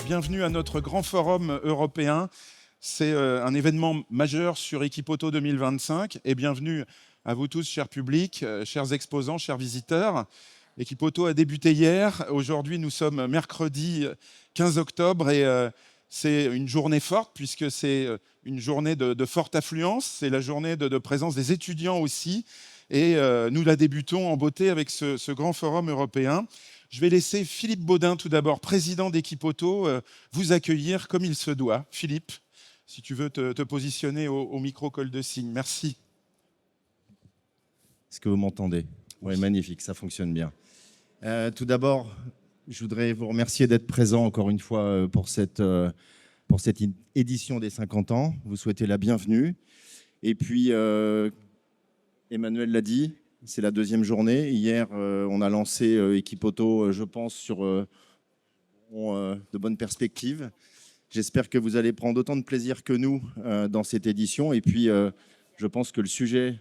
Bienvenue à notre grand forum européen. C'est un événement majeur sur Equipoto 2025 et bienvenue à vous tous, chers publics, chers exposants, chers visiteurs. Equipoto a débuté hier. Aujourd'hui, nous sommes mercredi 15 octobre et c'est une journée forte puisque c'est une journée de forte affluence. C'est la journée de présence des étudiants aussi. Et nous la débutons en beauté avec ce grand forum européen. Je vais laisser Philippe Baudin, tout d'abord, président d'Equipoto, vous accueillir comme il se doit. Philippe, si tu veux te positionner au micro col de cygne. Merci. Est-ce que vous m'entendez? Oui, magnifique, ça fonctionne bien. Tout d'abord, je voudrais vous remercier d'être présent encore une fois pour cette édition des 50 ans. Vous souhaitez la bienvenue. Et puis, Emmanuel l'a dit, c'est la deuxième journée. Hier, on a lancé Equipoto, je pense, sur de bonnes perspectives. J'espère que vous allez prendre autant de plaisir que nous dans cette édition. Et puis, je pense que le sujet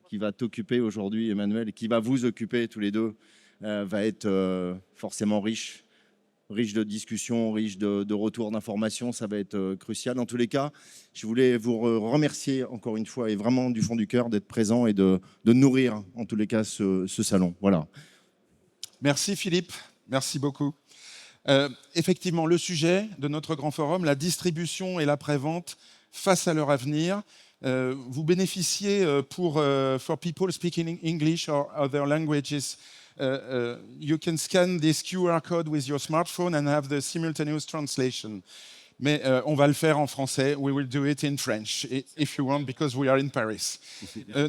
qui va t'occuper aujourd'hui, Emmanuel, et qui va vous occuper tous les deux, va être forcément riche de discussions, riche de retours d'informations. Ça va être crucial. En tous les cas, je voulais vous remercier encore une fois et vraiment du fond du cœur d'être présent et de nourrir en tous les cas ce salon. Voilà. Merci Philippe, merci beaucoup. Effectivement, le sujet de notre grand forum, la distribution et l'après-vente face à leur avenir. Vous bénéficiez for people speaking English or other languages, you can scan this QR code with your smartphone and have the simultaneous translation. Mais on va le faire en français. We will do it in French, if you want, because we are in Paris.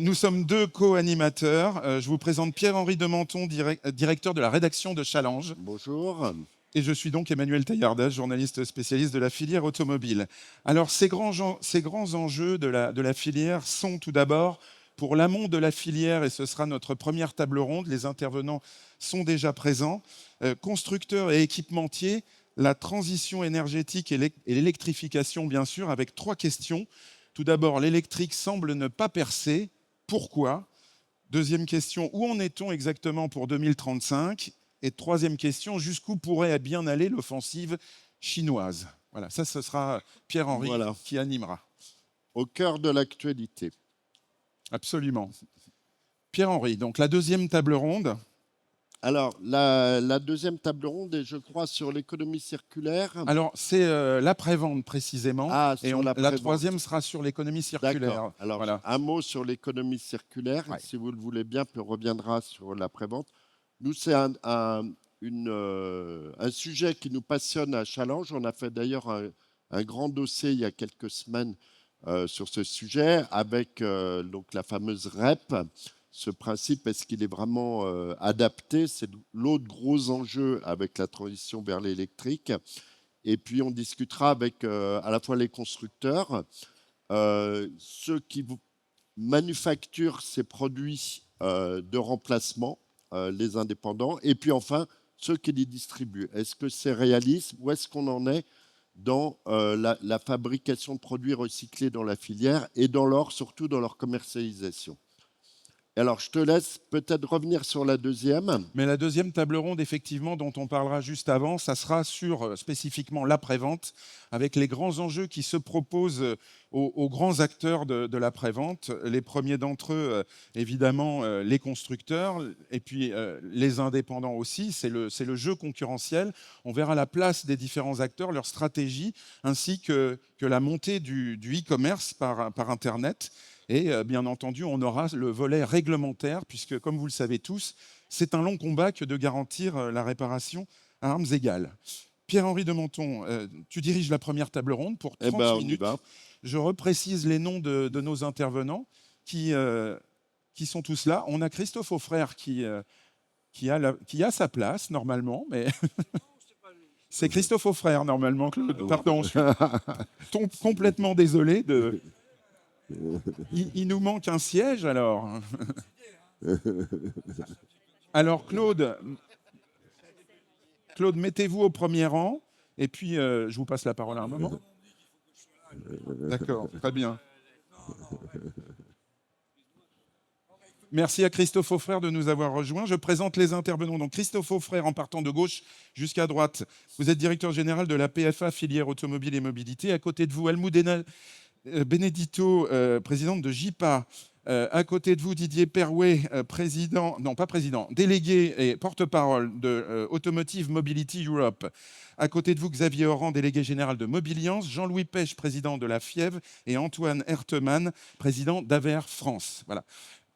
Nous sommes deux co-animateurs. Je vous présente Pierre-Henri de Menton, directeur de la rédaction de Challenge. Bonjour. Et je suis donc Emmanuel Taillardas, journaliste spécialiste de la filière automobile. Alors, ces grands enjeux de la filière sont tout d'abord pour l'amont de la filière, et ce sera notre première table ronde. Les intervenants sont déjà présents. Constructeurs et équipementiers, la transition énergétique et l'électrification, bien sûr, avec trois questions. Tout d'abord, l'électrique semble ne pas percer. Pourquoi? Deuxième question, où en est-on exactement pour 2035? Et troisième question, jusqu'où pourrait bien aller l'offensive chinoise? Voilà, ça, ce sera Pierre-Henri qui animera. Au cœur de l'actualité. Absolument. Pierre-Henri, donc la deuxième table ronde. Alors, la deuxième table ronde est, je crois, sur l'économie circulaire. Alors, c'est l'après-vente précisément. Ah, et la troisième sera sur l'économie circulaire. D'accord. Alors, voilà. Un mot sur l'économie circulaire, Ouais. si vous le voulez bien, puis on reviendra sur l'après-vente. Nous, c'est un sujet qui nous passionne à Challenge. On a fait d'ailleurs un grand dossier il y a quelques semaines sur ce sujet avec donc la fameuse REP. Ce principe, est-ce qu'il est vraiment adapté? C'est l'autre gros enjeu avec la transition vers l'électrique. Et puis, on discutera avec à la fois les constructeurs, ceux qui manufacturent ces produits de remplacement, les indépendants, et puis enfin, ceux qui les distribuent. Est-ce que c'est réaliste? Où est-ce qu'on en est dans la fabrication de produits recyclés dans la filière et surtout dans leur commercialisation? Alors, je te laisse peut-être revenir sur la deuxième. Mais la deuxième table ronde, effectivement, dont on parlera juste avant, ça sera sur spécifiquement l'après-vente, avec les grands enjeux qui se proposent aux grands acteurs de l'après-vente. Les premiers d'entre eux, évidemment, les constructeurs, et puis les indépendants aussi. C'est le jeu concurrentiel. On verra la place des différents acteurs, leur stratégie, ainsi que la montée du e-commerce par Internet. Et bien entendu, on aura le volet réglementaire, puisque, comme vous le savez tous, c'est un long combat que de garantir la réparation à armes égales. Pierre-Henri de Menton, tu diriges la première table ronde pour 30 minutes. Je reprécise les noms de nos intervenants qui sont tous là. On a Christophe Auffrère qui a sa place, normalement, mais... C'est Christophe Auffrère, normalement, Claude. Pardon, je suis complètement désolé de... Il nous manque un siège, alors. Alors, Claude, mettez-vous au premier rang, et puis je vous passe la parole à un moment. D'accord, très bien. Merci à Christophe Auffrère de nous avoir rejoints. Je présente les intervenants. Donc Christophe Auffrère en partant de gauche jusqu'à droite. Vous êtes directeur général de la PFA, filière automobile et mobilité. À côté de vous, Almudena Benedito, présidente de JIPA. À côté de vous, Didier Perouet, délégué et porte-parole de Automotive Mobility Europe. À côté de vous, Xavier Oran, délégué général de Mobiliance, Jean-Louis Pêche, président de la FIEV, et Antoine Hertemann, président d'Aver France. Voilà.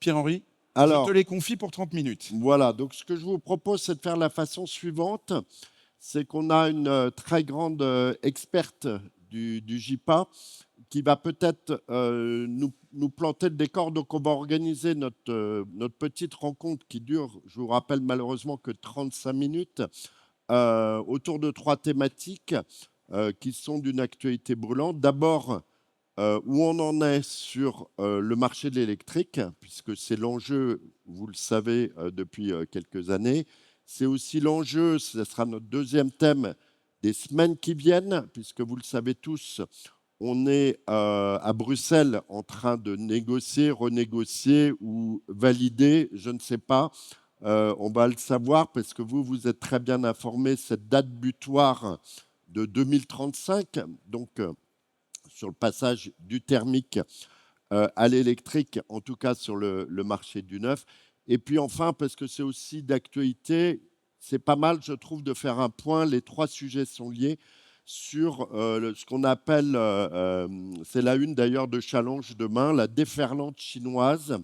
Pierre-Henri, je te les confie pour 30 minutes. Voilà, donc ce que je vous propose, c'est de faire la façon suivante. C'est qu'on a une très grande experte du JIPA qui va peut-être nous planter le décor. Donc, on va organiser notre petite rencontre qui dure, je vous rappelle malheureusement, que 35 minutes autour de 3 thématiques qui sont d'une actualité brûlante. D'abord, où on en est sur le marché de l'électrique, puisque c'est l'enjeu, vous le savez, depuis quelques années. C'est aussi l'enjeu, ce sera notre deuxième thème, des semaines qui viennent, puisque vous le savez tous, on est à Bruxelles en train de négocier, renégocier ou valider, je ne sais pas. On va le savoir parce que vous êtes très bien informés, cette date butoir de 2035, donc sur le passage du thermique à l'électrique, en tout cas sur le marché du neuf. Et puis enfin, parce que c'est aussi d'actualité, c'est pas mal, je trouve, de faire un point. Les 3 sujets sont liés sur ce qu'on appelle, c'est la une d'ailleurs de Challenge demain, la déferlante chinoise.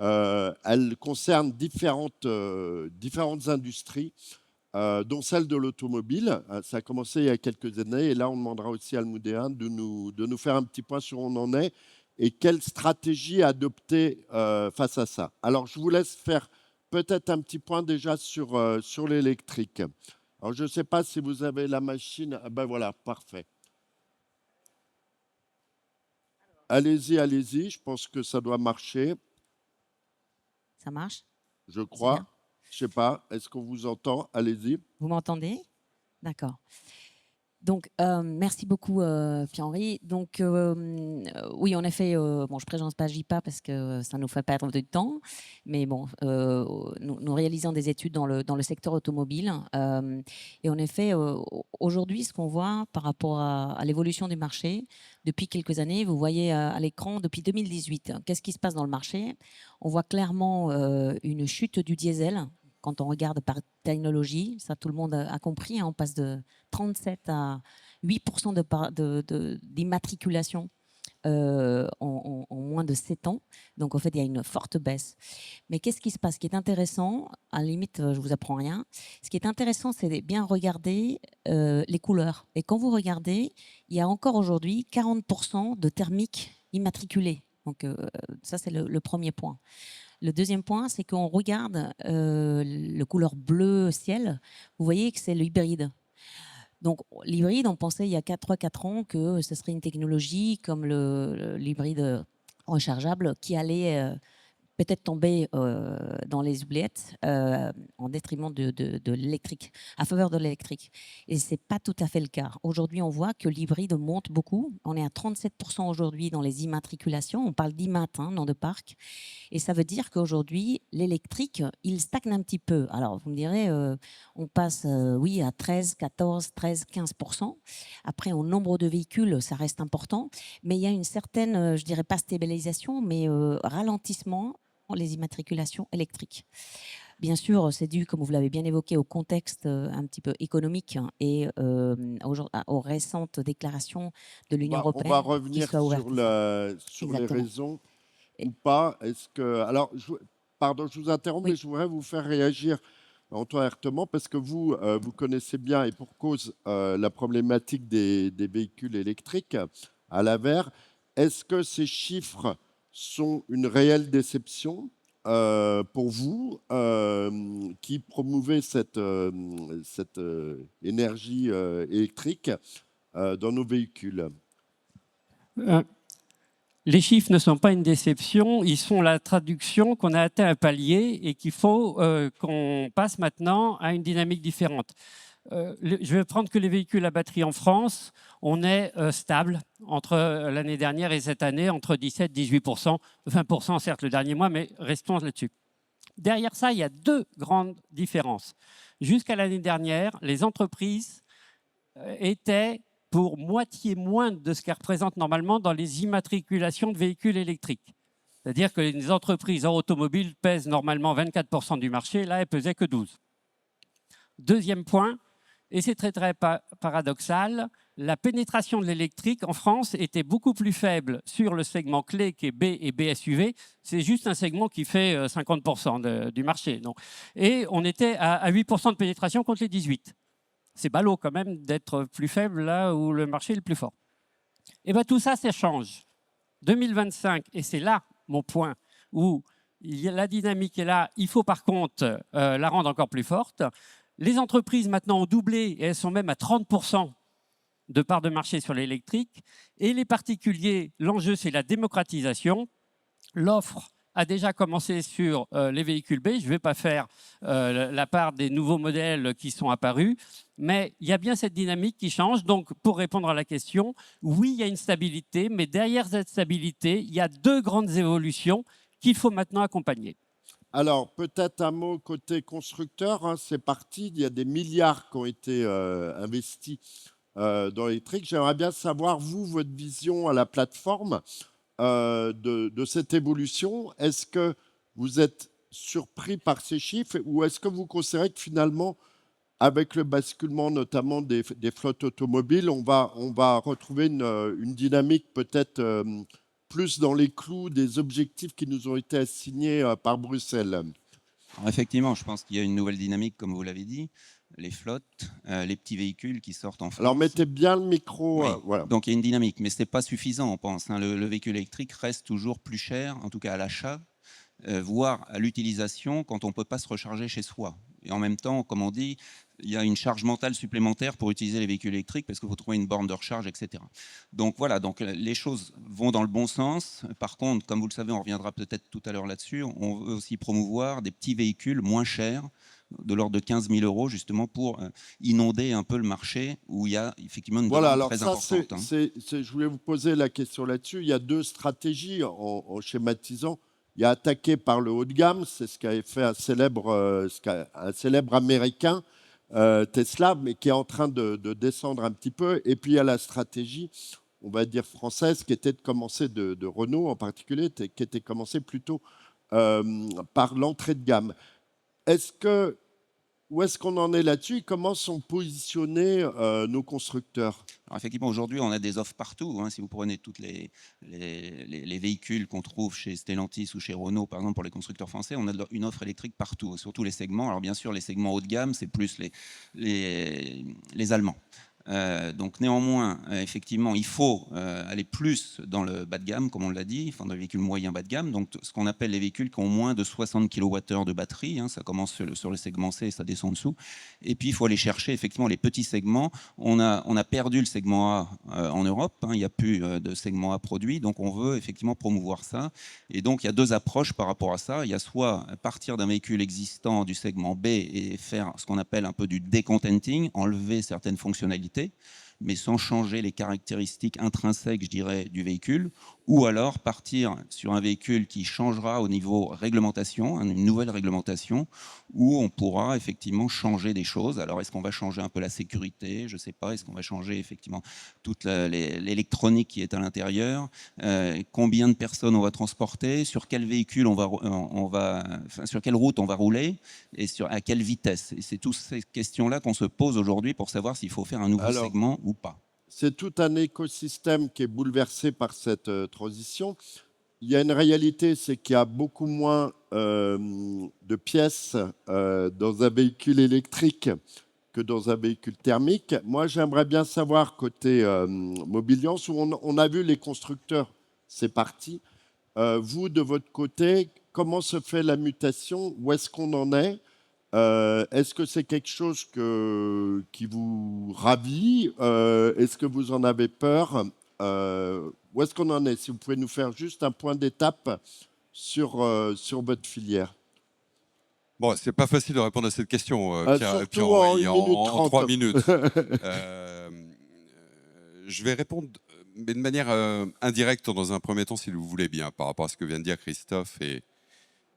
Elle concerne différentes industries, dont celle de l'automobile. Ça a commencé il y a quelques années et là, on demandera aussi à Almudena de nous faire un petit point sur où on en est et quelle stratégie adopter face à ça. Alors, je vous laisse faire peut-être un petit point déjà sur l'électrique. Alors, je ne sais pas si vous avez la machine. Ah ben voilà, parfait. Allez-y, allez-y. Je pense que ça doit marcher. Ça marche? Je crois. Je ne sais pas. Est-ce qu'on vous entend? Allez-y. Vous m'entendez? D'accord. Donc, merci beaucoup, Pierre-Henri. Donc, oui, en effet, bon, je ne présente pas JIPA parce que ça nous fait perdre du temps, mais bon, nous réalisons des études dans le secteur automobile. Et en effet, aujourd'hui, ce qu'on voit par rapport à l'évolution du marché, depuis quelques années, vous voyez à l'écran, depuis 2018, qu'est-ce qui se passe dans le marché? On voit clairement une chute du diesel. Quand on regarde par technologie, ça tout le monde a compris, hein, on passe de 37 à 8% d'immatriculation en moins de 7 ans. Donc en fait, il y a une forte baisse. Mais qu'est-ce qui se passe? Ce qui est intéressant, à la limite, je ne vous apprends rien, ce qui est intéressant, c'est de bien regarder les couleurs. Et quand vous regardez, il y a encore aujourd'hui 40% de thermiques immatriculés. Donc ça, c'est le premier point. Le deuxième point, c'est qu'on regarde le couleur bleu ciel. Vous voyez que c'est l'hybride. Donc, l'hybride, on pensait il y a 3-4 ans que ce serait une technologie comme l'hybride rechargeable qui allait peut-être tomber dans les oubliettes en détriment de l'électrique, à faveur de l'électrique. Et ce n'est pas tout à fait le cas. Aujourd'hui, on voit que l'hybride monte beaucoup. On est à 37% aujourd'hui dans les immatriculations. On parle d'IMAT, hein, nom de parc. Et ça veut dire qu'aujourd'hui, l'électrique, il stagne un petit peu. Alors, vous me direz, on passe, oui, à 13, 14, 13, 15%. Après, au nombre de véhicules, ça reste important. Mais il y a une certaine, je dirais pas stabilisation, mais ralentissement les immatriculations électriques. Bien sûr, c'est dû, comme vous l'avez bien évoqué, au contexte un petit peu économique et aux récentes déclarations de l'Union européenne. On va revenir sur les raisons ou pas. Alors, pardon, je vous interromps, mais je voudrais vous faire réagir, Antoine Hertemann, parce que vous connaissez bien, et pour cause, la problématique des véhicules électriques à l'Aver. Est-ce que ces chiffres sont une réelle déception pour vous qui promouvez cette énergie électrique dans nos véhicules? Les chiffres ne sont pas une déception, ils sont la traduction qu'on a atteint un palier et qu'il faut qu'on passe maintenant à une dynamique différente. je vais prendre que les véhicules à batterie en France. On est stable entre l'année dernière et cette année, entre 17 et 18%, 20% certes le dernier mois, mais restons là-dessus. Derrière ça, il y a deux grandes différences. Jusqu'à l'année dernière, les entreprises étaient pour moitié moins de ce qu'elles représentent normalement dans les immatriculations de véhicules électriques. C'est-à-dire que les entreprises en automobile pèsent normalement 24% du marché, là, elles pesaient que 12%. Deuxième point, et c'est très, très paradoxal, la pénétration de l'électrique en France était beaucoup plus faible sur le segment clé qui est B et BSUV. C'est juste un segment qui fait 50% du marché. Donc. Et on était à 8% de pénétration contre les 18%. C'est ballot quand même d'être plus faible là où le marché est le plus fort. Et bien tout ça, ça change. 2025, et c'est là mon point, où la dynamique est là, il faut par contre la rendre encore plus forte. Les entreprises maintenant ont doublé et elles sont même à 30% de part de marché sur l'électrique. Et les particuliers, l'enjeu c'est la démocratisation. L'offre a déjà commencé sur les véhicules B. Je ne vais pas faire la part des nouveaux modèles qui sont apparus, mais il y a bien cette dynamique qui change. Donc, pour répondre à la question, oui, il y a une stabilité, mais derrière cette stabilité, il y a deux grandes évolutions qu'il faut maintenant accompagner. Alors, peut-être un mot côté constructeur, hein, c'est parti, il y a des milliards qui ont été investis dans l'électrique. J'aimerais bien savoir, vous, votre vision à la plateforme de cette évolution. Est-ce que vous êtes surpris par ces chiffres ou est-ce que vous considérez que finalement, avec le basculement notamment des flottes automobiles, on va retrouver une dynamique peut-être plus dans les clous des objectifs qui nous ont été assignés par Bruxelles? Alors effectivement, je pense qu'il y a une nouvelle dynamique, comme vous l'avez dit, les flottes, les petits véhicules qui sortent en France. Alors mettez bien le micro. Oui. Voilà. Donc il y a une dynamique, mais ce n'est pas suffisant, on pense. Hein. Le véhicule électrique reste toujours plus cher, en tout cas à l'achat, voire à l'utilisation quand on ne peut pas se recharger chez soi. Et en même temps, comme on dit, il y a une charge mentale supplémentaire pour utiliser les véhicules électriques parce qu'il faut trouver une borne de recharge, etc. Donc voilà, donc les choses vont dans le bon sens. Par contre, comme vous le savez, on reviendra peut-être tout à l'heure là-dessus, on veut aussi promouvoir des petits véhicules moins chers, de l'ordre de 15 000 € justement pour inonder un peu le marché où il y a effectivement une demande très importante. Je voulais vous poser la question là-dessus. Il y a deux stratégies en schématisant. Il y a attaqué par le haut de gamme, c'est ce qu'avait fait un célèbre américain, Tesla, mais qui est en train de descendre un petit peu. Et puis il y a la stratégie, on va dire française, qui était de commencer, de Renault en particulier, qui était commencée plutôt par l'entrée de gamme. Où est-ce qu'on en est là-dessus et comment sont positionnés nos constructeurs? Alors effectivement, aujourd'hui, on a des offres partout. Hein. Si vous prenez tous les véhicules qu'on trouve chez Stellantis ou chez Renault, par exemple, pour les constructeurs français, on a une offre électrique partout, sur tous les segments. Alors bien sûr, les segments haut de gamme, c'est plus les Allemands. Donc néanmoins, effectivement, il faut aller plus dans le bas de gamme, comme on l'a dit, enfin, dans les véhicules moyens bas de gamme, donc ce qu'on appelle les véhicules qui ont moins de 60 kWh de batterie, hein, ça commence sur le segment C et ça descend en dessous, et puis il faut aller chercher effectivement les petits segments. On a perdu le segment A en Europe, hein, il n'y a plus de segment A produit, donc on veut effectivement promouvoir ça, et donc il y a deux approches par rapport à ça. Il y a soit partir d'un véhicule existant du segment B et faire ce qu'on appelle un peu du decontenting, enlever certaines fonctionnalités, mais sans changer les caractéristiques intrinsèques, je dirais, du véhicule, ou alors partir sur un véhicule qui changera au niveau réglementation, une nouvelle réglementation, où on pourra effectivement changer des choses. Alors, est-ce qu'on va changer un peu la sécurité? Je ne sais pas. Est-ce qu'on va changer effectivement toute l'électronique qui est à l'intérieur? Combien de personnes on va transporter? Sur quel véhicule sur quelle route on va rouler? Et à quelle vitesse? Et c'est toutes ces questions-là qu'on se pose aujourd'hui pour savoir s'il faut faire un nouveau segment ou pas. C'est tout un écosystème qui est bouleversé par cette transition. Il y a une réalité, c'est qu'il y a beaucoup moins de pièces dans un véhicule électrique que dans un véhicule thermique. Moi, j'aimerais bien savoir, côté Mobiliance, où on a vu les constructeurs, c'est parti. Vous, de votre côté, comment se fait la mutation? Où est-ce qu'on en est? Est-ce que c'est quelque chose qui vous ravit? Est-ce que vous en avez peur? Où est-ce qu'on en est? Si vous pouvez nous faire juste un point d'étape sur votre filière. Bon, c'est pas facile de répondre à cette question, Surtout Pierre-Henri, en 1 minute en 30. 3 minutes. Je vais répondre, mais de manière indirecte dans un premier temps, si vous voulez bien, par rapport à ce que vient de dire Christophe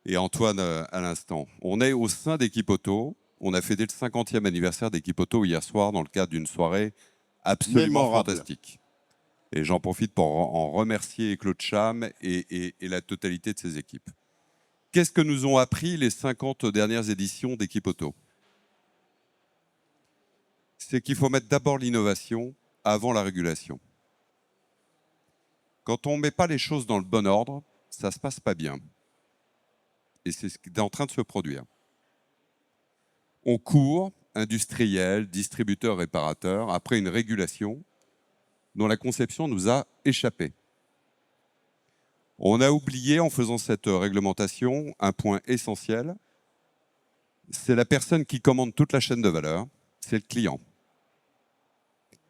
et Antoine à l'instant. On est au sein d'Équipe Auto. On a fêté le 50e anniversaire d'Équipe Auto hier soir dans le cadre d'une soirée absolument Mémorable. fantastique. Et j'en profite pour en remercier Claude Cham et la totalité de ses équipes. Qu'est-ce que nous ont appris les 50 dernières éditions d'Équipe Auto? C'est qu'il faut mettre d'abord l'innovation avant la régulation. Quand on ne met pas les choses dans le bon ordre, ça ne se passe pas bien. Et c'est ce qui est en train de se produire. On court, industriels, distributeurs, réparateurs, après une régulation dont la conception nous a échappé. On a oublié, en faisant cette réglementation, un point essentiel. C'est la personne qui commande toute la chaîne de valeur, c'est le client.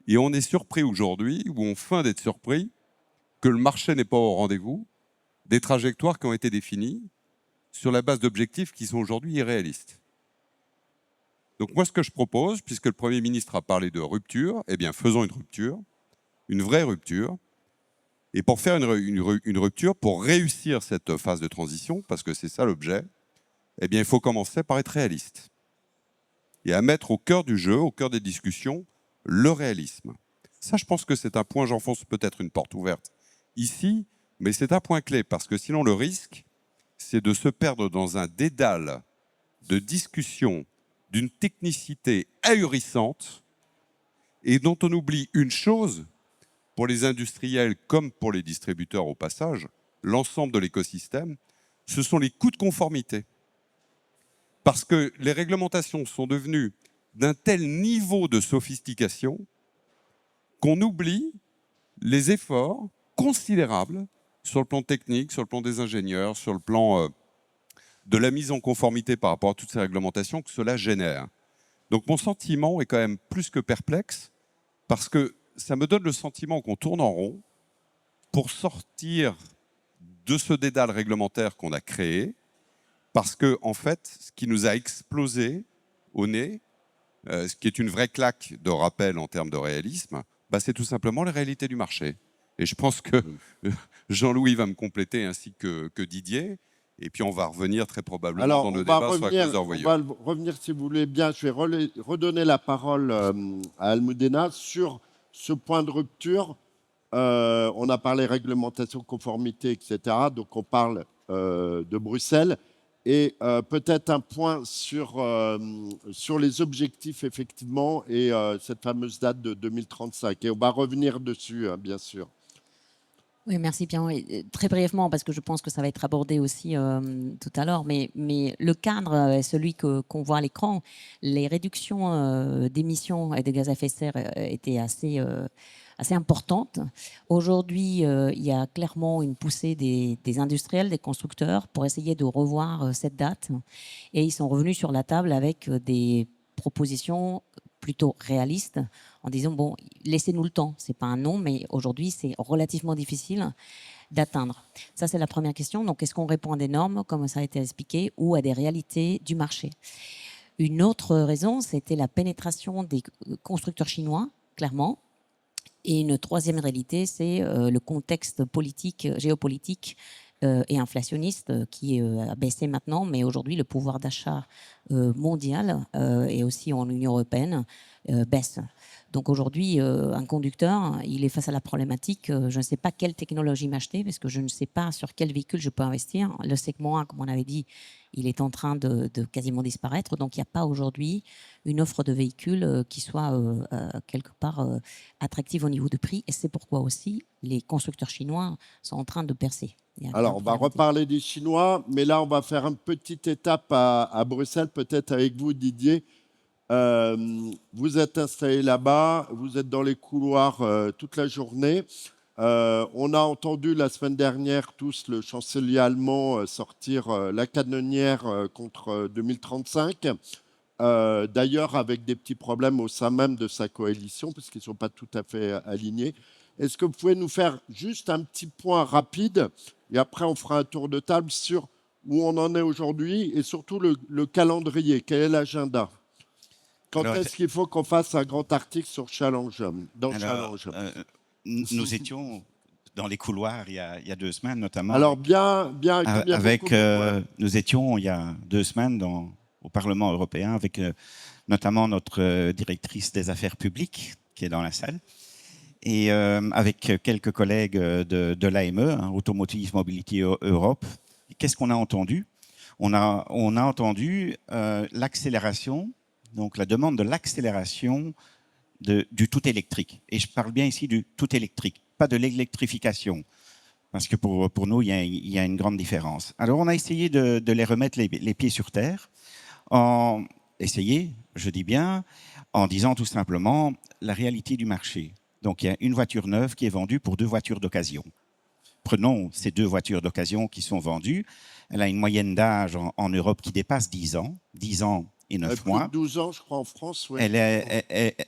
Et on est surpris aujourd'hui, ou on feint d'être surpris, que le marché n'est pas au rendez-vous des trajectoires qui ont été définies sur la base d'objectifs qui sont aujourd'hui irréalistes. Donc moi, ce que je propose, puisque le Premier ministre a parlé de rupture, eh bien faisons une rupture, une vraie rupture. Et pour faire une rupture, pour réussir cette phase de transition, parce que c'est ça l'objet, eh bien il faut commencer par être réaliste. Et à mettre au cœur du jeu, au cœur des discussions, le réalisme. Ça, je pense que c'est un point, j'enfonce peut-être une porte ouverte ici, mais c'est un point clé, parce que sinon le risque, c'est de se perdre dans un dédale de discussion d'une technicité ahurissante et dont on oublie une chose, pour les industriels comme pour les distributeurs au passage, l'ensemble de l'écosystème, ce sont les coûts de conformité. Parce que les réglementations sont devenues d'un tel niveau de sophistication qu'on oublie les efforts considérables sur le plan technique, sur le plan des ingénieurs, sur le plan de la mise en conformité par rapport à toutes ces réglementations que cela génère. Donc mon sentiment est quand même plus que perplexe, parce que ça me donne le sentiment qu'on tourne en rond pour sortir de ce dédale réglementaire qu'on a créé, parce que, en fait, ce qui nous a explosé au nez, ce qui est une vraie claque de rappel en termes de réalisme, bah, c'est tout simplement la réalité du marché. Et je pense que Jean-Louis va me compléter, ainsi que Didier, et puis on va revenir très probablement Alors, dans nos débats sur la clause de on revoyure. va revenir, si vous voulez bien. Je vais redonner la parole à Almudena sur ce point de rupture. On a parlé réglementation, conformité, etc. Donc, on parle de Bruxelles. Et peut-être un point sur les objectifs, effectivement, et cette fameuse date de 2035. Et on va revenir dessus, hein, bien sûr. Oui, merci Pierre. Très brièvement, parce que je pense que ça va être abordé aussi tout à l'heure, mais le cadre est celui qu'on voit à l'écran. Les réductions d'émissions et de gaz à effet de serre étaient assez importantes. Aujourd'hui, il y a clairement une poussée des industriels, des constructeurs, pour essayer de revoir cette date. Et ils sont revenus sur la table avec des propositions plutôt réaliste, en disant, bon, laissez-nous le temps. Ce n'est pas un non, mais aujourd'hui, c'est relativement difficile d'atteindre. Ça, c'est la première question. Donc, est-ce qu'on répond à des normes, comme ça a été expliqué, ou à des réalités du marché? Une autre raison, c'était la pénétration des constructeurs chinois, clairement. Et une troisième réalité, c'est le contexte politique, géopolitique et inflationniste qui a baissé maintenant, mais aujourd'hui le pouvoir d'achat mondial et aussi en Union européenne baisse. Donc aujourd'hui, un conducteur, il est face à la problématique, je ne sais pas quelle technologie m'acheter, parce que je ne sais pas sur quel véhicule je peux investir. Le segment 1, comme on avait dit, il est en train de quasiment disparaître. Donc il n'y a pas aujourd'hui une offre de véhicules qui soit quelque part attractive au niveau de prix. Et c'est pourquoi aussi les constructeurs chinois sont en train de percer. Alors, on va reparler des Chinois, mais là, on va faire une petite étape à Bruxelles, peut-être avec vous, Didier. Vous êtes installé là-bas, vous êtes dans les couloirs toute la journée. On a entendu la semaine dernière tous le chancelier allemand sortir la canonnière contre 2035. D'ailleurs, avec des petits problèmes au sein même de sa coalition, parce qu'ils ne sont pas tout à fait alignés. Est-ce que vous pouvez nous faire juste un petit point rapide, et après on fera un tour de table sur où on en est aujourd'hui et surtout le calendrier. Quel est l'agenda? Quand est-ce qu'il faut qu'on fasse un grand article sur Challenge, Challenge? Nous étions dans les couloirs il y a 2 semaines, notamment. Alors, nous étions il y a 2 semaines au Parlement européen avec notamment notre directrice des affaires publiques qui est dans la salle et avec quelques collègues de l'AME, Automotive Mobility Europe. Qu'est-ce qu'on a entendu? On a entendu l'accélération, donc la demande de l'accélération du tout électrique. Et je parle bien ici du tout électrique, pas de l'électrification, parce que pour nous, il y a une grande différence. Alors, on a essayé de les remettre les pieds sur terre, je dis bien, en disant tout simplement la réalité du marché. Donc, il y a une voiture neuve qui est vendue pour 2 voitures d'occasion. Prenons ces 2 voitures d'occasion qui sont vendues. Elle a une moyenne d'âge en Europe qui dépasse 10 ans et 9 mois. Plus de 12 ans, je crois, en France. Ouais.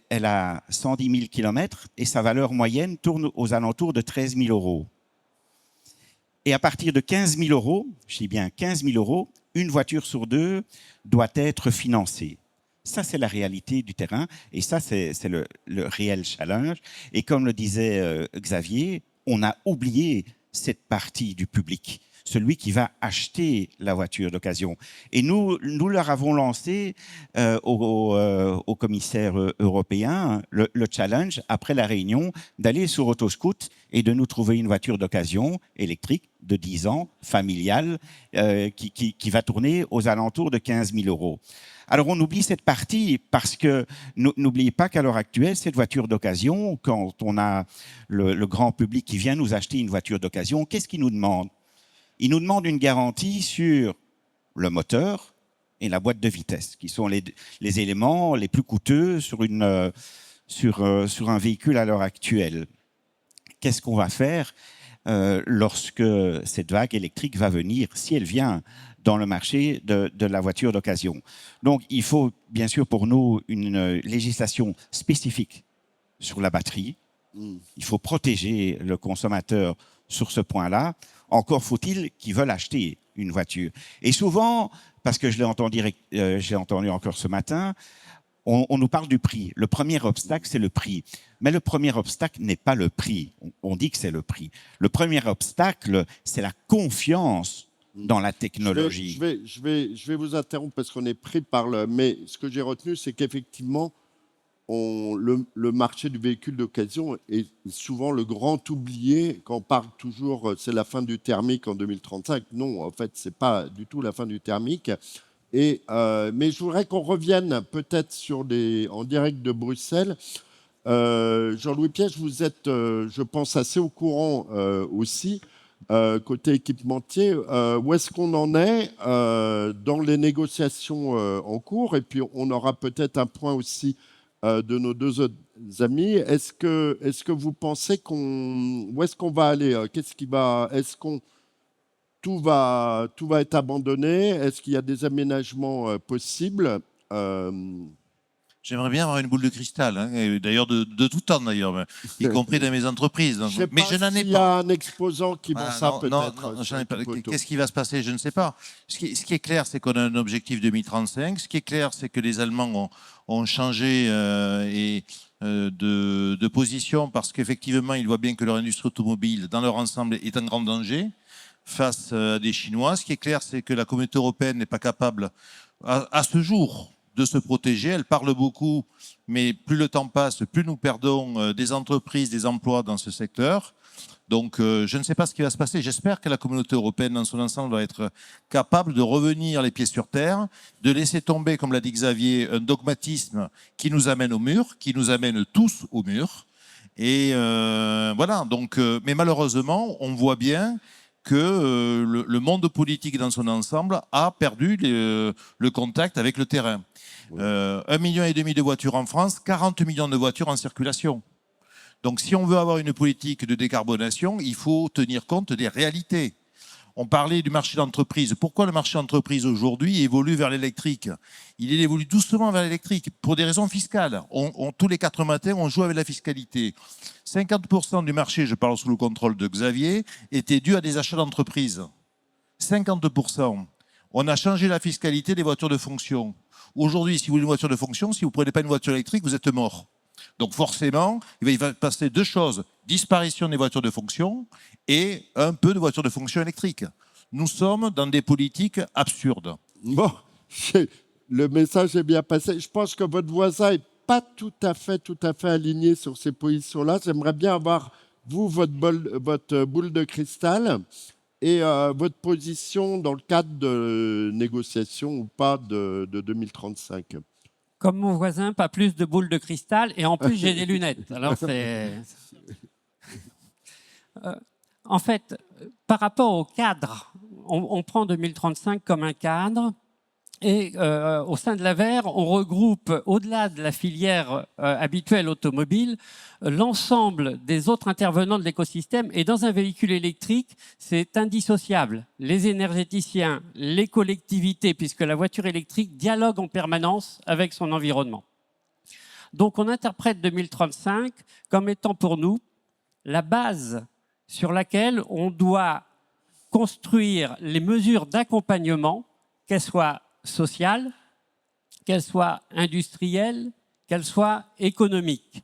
Elle a 110 000 km et sa valeur moyenne tourne aux alentours de 13 000 euros. Et à partir de 15 000 euros, je dis bien 15 000 euros, une voiture sur 2 doit être financée. Ça, c'est la réalité du terrain et ça, c'est le réel challenge. Et comme le disait Xavier, on a oublié cette partie du public, celui qui va acheter la voiture d'occasion. Et nous leur avons lancé au commissaire européen le challenge, après la réunion, d'aller sur Autoscout et de nous trouver une voiture d'occasion électrique de 10 ans, familiale, qui va tourner aux alentours de 15 000 euros. Alors, on oublie cette partie parce que n'oubliez pas qu'à l'heure actuelle, cette voiture d'occasion, quand on a le grand public qui vient nous acheter une voiture d'occasion, qu'est-ce qu'il nous demande? Il nous demande une garantie sur le moteur et la boîte de vitesse, qui sont les éléments les plus coûteux sur un véhicule à l'heure actuelle. Qu'est-ce qu'on va faire lorsque cette vague électrique va venir, si elle vient dans le marché de la voiture d'occasion? Donc, il faut bien sûr pour nous une législation spécifique sur la batterie. Il faut protéger le consommateur sur ce point-là. Encore faut-il qu'ils veulent acheter une voiture. Et souvent, parce que je l'ai entendu encore ce matin, on nous parle du prix. Le premier obstacle, c'est le prix. Mais le premier obstacle n'est pas le prix. On dit que c'est le prix. Le premier obstacle, c'est la confiance dans la technologie. Je vais vous interrompre parce qu'on est pris par le... Mais ce que j'ai retenu, c'est qu'effectivement, le marché du véhicule d'occasion est souvent le grand oublié quand on parle toujours c'est la fin du thermique en 2035. Non, en fait, ce n'est pas du tout la fin du thermique. Mais je voudrais qu'on revienne peut-être en direct de Bruxelles. Jean-Louis Piège, vous êtes, je pense, assez au courant aussi, côté équipementier. Où est-ce qu'on en est dans les négociations en cours? Et puis, on aura peut-être un point aussi de nos 2 autres amis. Est-ce que vous pensez où est-ce qu'on va aller? Est-ce qu'on tout va être abandonné? Est-ce qu'il y a des aménagements possibles? J'aimerais bien avoir une boule de cristal, d'ailleurs de tout temps d'ailleurs, y compris dans mes entreprises. Donc, mais je n'en ai pas. Il y a un exposant qui vend ça peut-être. Non, j'en ai pas. Qu'est-ce qui va se passer? Je ne sais pas. Ce qui est clair, c'est qu'on a un objectif 2035. Ce qui est clair, c'est que les Allemands ont changé de position parce qu'effectivement, ils voient bien que leur industrie automobile, dans leur ensemble, est en grand danger face à des Chinois. Ce qui est clair, c'est que la communauté européenne n'est pas capable, à ce jour, de se protéger. Elle parle beaucoup, mais plus le temps passe, plus nous perdons des entreprises, des emplois dans ce secteur. Donc, je ne sais pas ce qui va se passer. J'espère que la communauté européenne, dans son ensemble, va être capable de revenir les pieds sur terre, de laisser tomber, comme l'a dit Xavier, un dogmatisme qui nous amène au mur, qui nous amène tous au mur. Et voilà. Donc, mais malheureusement, on voit bien que le monde politique dans son ensemble a perdu le contact avec le terrain. 1,5 million de voitures en France, 40 millions de voitures en circulation. Donc si on veut avoir une politique de décarbonation, il faut tenir compte des réalités. On parlait du marché d'entreprise. Pourquoi le marché d'entreprise aujourd'hui évolue vers l'électrique? Il évolue doucement vers l'électrique pour des raisons fiscales. Tous les 4 matins, on joue avec la fiscalité. 50% du marché, je parle sous le contrôle de Xavier, était dû à des achats d'entreprise. 50%. On a changé la fiscalité des voitures de fonction. Aujourd'hui, si vous voulez une voiture de fonction, si vous ne prenez pas une voiture électrique, vous êtes mort. Donc forcément, il va passer deux choses. Disparition des voitures de fonction et un peu de voitures de fonction électriques. Nous sommes dans des politiques absurdes. Bon, le message est bien passé. Je pense que votre voisin n'est pas tout à fait aligné sur ces positions-là. J'aimerais bien avoir, vous, votre boule de cristal et votre position dans le cadre de négociations ou pas de 2035. Comme mon voisin, pas plus de boules de cristal, et en plus j'ai des lunettes. Alors c'est... en fait, par rapport au cadre, on prend 2035 comme un cadre, et au sein de l'AVER, on regroupe, au-delà de la filière habituelle automobile, l'ensemble des autres intervenants de l'écosystème. Et dans un véhicule électrique, c'est indissociable. Les énergéticiens, les collectivités, puisque la voiture électrique dialogue en permanence avec son environnement. Donc on interprète 2035 comme étant pour nous la base sur laquelle on doit construire les mesures d'accompagnement, qu'elles soient sociales, qu'elles soient industrielles, qu'elles soient économiques.